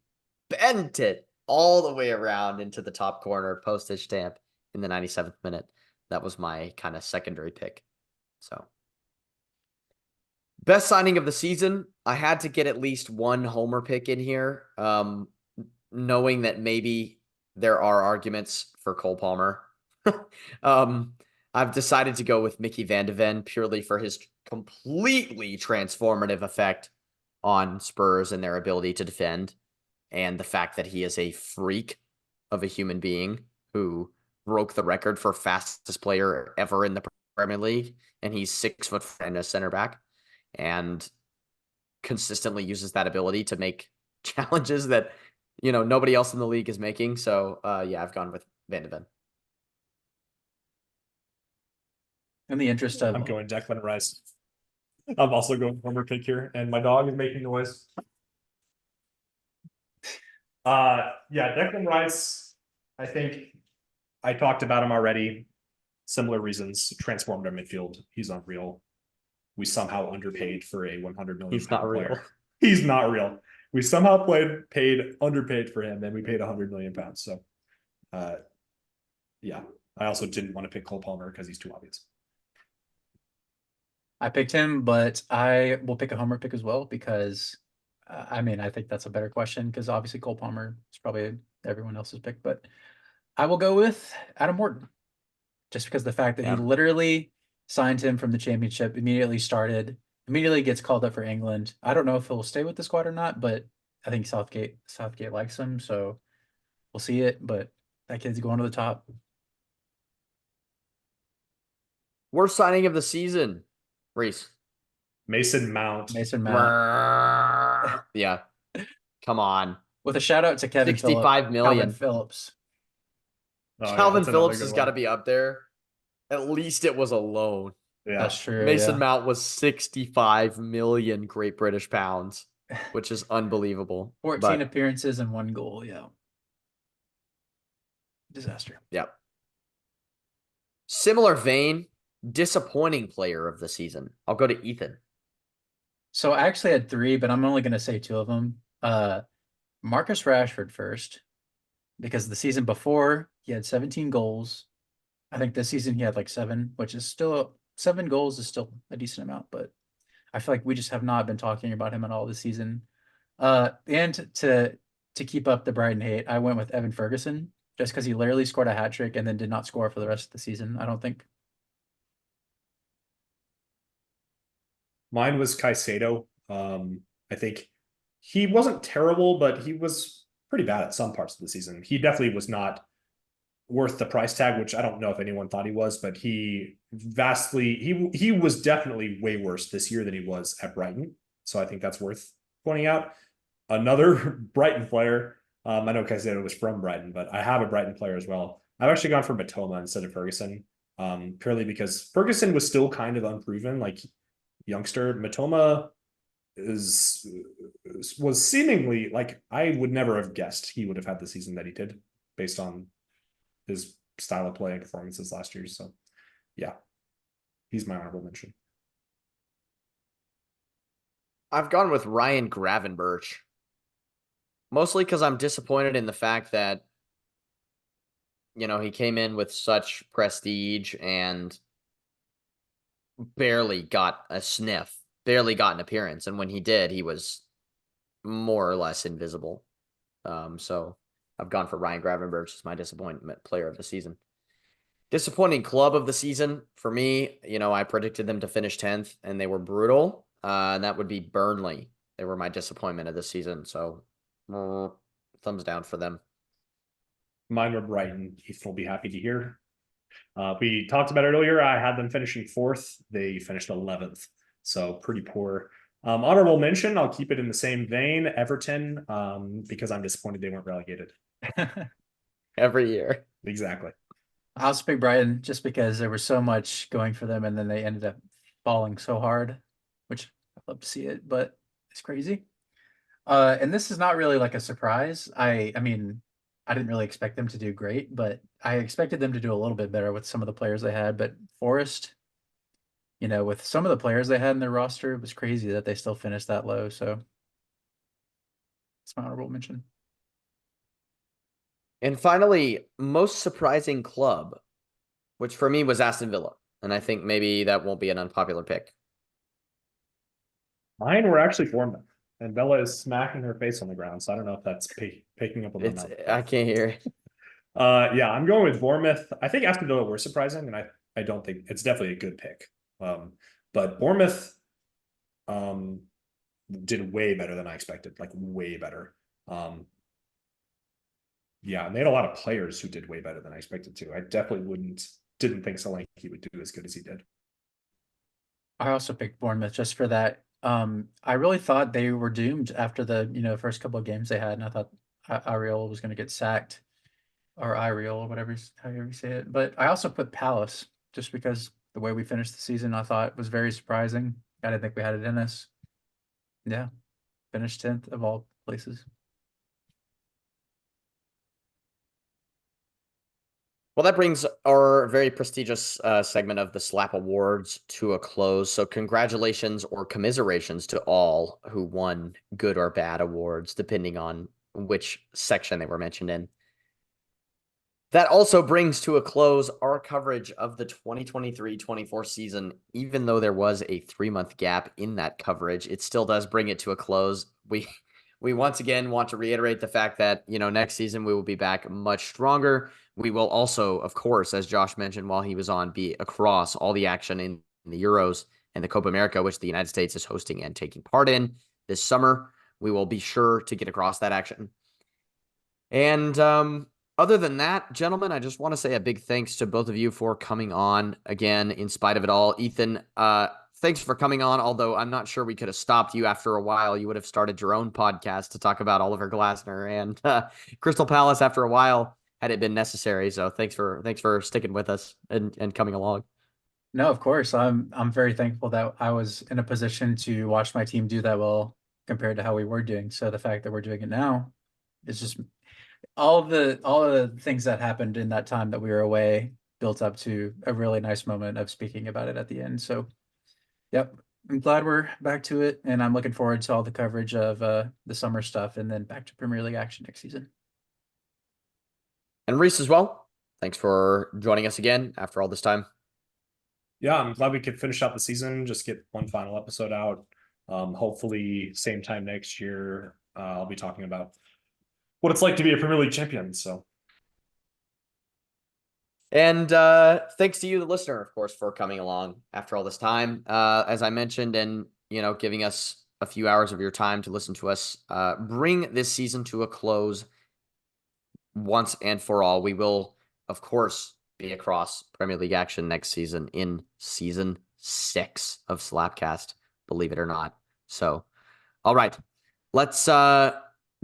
bent it all the way around into the top corner, postage stamp in the 97th minute. That was my kind of secondary pick. So, best signing of the season, I had to get at least one homer pick in here, knowing that maybe there are arguments for Cole Palmer. I've decided to go with Mickey Van de Ven purely for his completely transformative effect on Spurs and their ability to defend, and the fact that he is a freak of a human being who broke the record for fastest player ever in the Premier League, and he's 6 foot and a center back, and consistently uses that ability to make challenges that nobody else in the league is making. So yeah, I've gone with Van de Ven. In the interest of I'm going Declan Rice. I'm also going homer pick here, and my dog is making noise. Yeah, Declan Rice, I think I talked about him already. Similar reasons, transformed our midfield. He's unreal. We somehow underpaid for a 100 million He's not player. real. He's not real. We somehow underpaid for him, and we paid 100 million pounds. So, yeah, I also didn't want to pick Cole Palmer because he's too obvious. I picked him, but I will pick a homer pick as well because I mean, I think that's a better question because obviously Cole Palmer is probably everyone else's pick, but I will go with Adam Morton just because the fact that he literally signed him from the championship, immediately gets called up for England. I don't know if he'll stay with the squad or not, but I think Southgate likes him, so we'll see it, but that kid's going to the top. Worst signing of the season, Reese. Mason Mount. Yeah. Come on. With a shout out to Kevin 65 million. Calvin Phillips. Oh, Calvin yeah, Phillips has got to be up there. At least it was a loan. Yeah, that's true. Mason Mount was 65 million Great British pounds, which is unbelievable. 14 appearances and 1 goal. Yeah. Disaster. Yep. Similar vein, disappointing player of the season. I'll go to Ethan. So I actually had 3, but I'm only going to say 2 of them. Marcus Rashford first, because the season before he had 17 goals. I think this season he had like 7, which is still 7 goals is still a decent amount, but I feel like we just have not been talking about him at all this season. And to keep up the Brighton hate, I went with Evan Ferguson just because he literally scored a hat trick and then did not score for the rest of the season. I don't think. Mine was Caicedo. I think he wasn't terrible, but he was pretty bad at some parts of the season. He definitely was not worth the price tag, which I don't know if anyone thought he was, but he was definitely way worse this year than he was at Brighton. So I think that's worth pointing out. Another Brighton player. I know Caicedo was from Brighton, but I have a Brighton player as well. I've actually gone for Matoma instead of Ferguson, purely because Ferguson was still kind of unproven, like youngster. Matoma was seemingly like I would never have guessed he would have had the season that he did based on his style of play and performances last year. So yeah, he's my honorable mention. I've gone with Ryan Gravenberch. Mostly because I'm disappointed in the fact that, he came in with such prestige and barely got a sniff, barely got an appearance. And when he did, he was more or less invisible. So I've gone for Ryan Gravenberch as my disappointment player of the season. Disappointing club of the season for me, I predicted them to finish 10th and they were brutal. And that would be Burnley. They were my disappointment of the season. So thumbs down for them. Mine were Brighton. Ethan will be happy to hear. We talked about it earlier. I had them finishing 4th. They finished 11th. So pretty poor. Honorable mention, I'll keep it in the same vein. Everton, because I'm disappointed they weren't relegated. Every year. Exactly. I also picked Brighton just because there was so much going for them, and then they ended up falling so hard, which I'd love to see it, but it's crazy. And this is not really like a surprise. I mean, I didn't really expect them to do great, but I expected them to do a little bit better with some of the players they had. But Forest, with some of the players they had in their roster, it was crazy that they still finished that low. So it's my honorable mention. And finally, most surprising club, which for me was Aston Villa. And I think maybe that won't be an unpopular pick. Mine were actually Bournemouth, and Bella is smacking her face on the ground. So I don't know if that's picking up on the It's mouth. I can't hear it. Yeah, I'm going with Bournemouth. I think Aston Villa were surprising, and I don't think it's definitely a good pick. But Bournemouth did way better than I expected, like way better. Yeah, and they had a lot of players who did way better than I expected to. I definitely didn't think Solanke would do as good as he did. I also picked Bournemouth just for that. I really thought they were doomed after the first couple of games they had, and I thought Ariel was going to get sacked, or Iriel, or whatever however you say it. But I also put Palace just because the way we finished the season, I thought was very surprising. I didn't think we had it in us. Yeah, finished 10th of all places. Well, that brings our very prestigious segment of the Slap Awards to a close. So congratulations or commiserations to all who won good or bad awards, depending on which section they were mentioned in. That also brings to a close our coverage of the 2023-24 season. Even though there was a 3-month gap in that coverage, it still does bring it to a close. We once again want to reiterate the fact that, next season we will be back much stronger. We will also, of course, as Josh mentioned while he was on, be across all the action in the Euros and the Copa America, which the United States is hosting and taking part in this summer. We will be sure to get across that action. And other than that, gentlemen, I just want to say a big thanks to both of you for coming on again, in spite of it all. Ethan, thanks for coming on, although I'm not sure we could have stopped you after a while. You would have started your own podcast to talk about Oliver Glasner and Crystal Palace after a while had it been necessary. So thanks for sticking with us and coming along. No, of course. I'm very thankful that I was in a position to watch my team do that well compared to how we were doing. So the fact that we're doing it now is just all the things that happened in that time that we were away built up to a really nice moment of speaking about it at the end. So, yep, I'm glad we're back to it, and I'm looking forward to all the coverage of the summer stuff and then back to Premier League action next season. And Reese as well. Thanks for joining us again after all this time. Yeah, I'm glad we could finish out the season, just get one final episode out. Hopefully same time next year, I'll be talking about what it's like to be a Premier League champion. So, and thanks to you, the listener, of course, for coming along after all this time. As I mentioned, and giving us a few hours of your time to listen to us bring this season to a close once and for all. We will, of course, be across Premier League action next season in season 6 of SLAPcast, believe it or not. So, all right, let's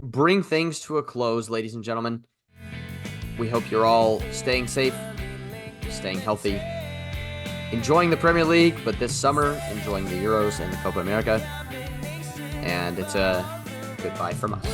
bring things to a close, ladies and gentlemen. We hope you're all staying safe, staying healthy, enjoying the Premier League, but this summer, enjoying the Euros and the Copa America. And it's a goodbye from us.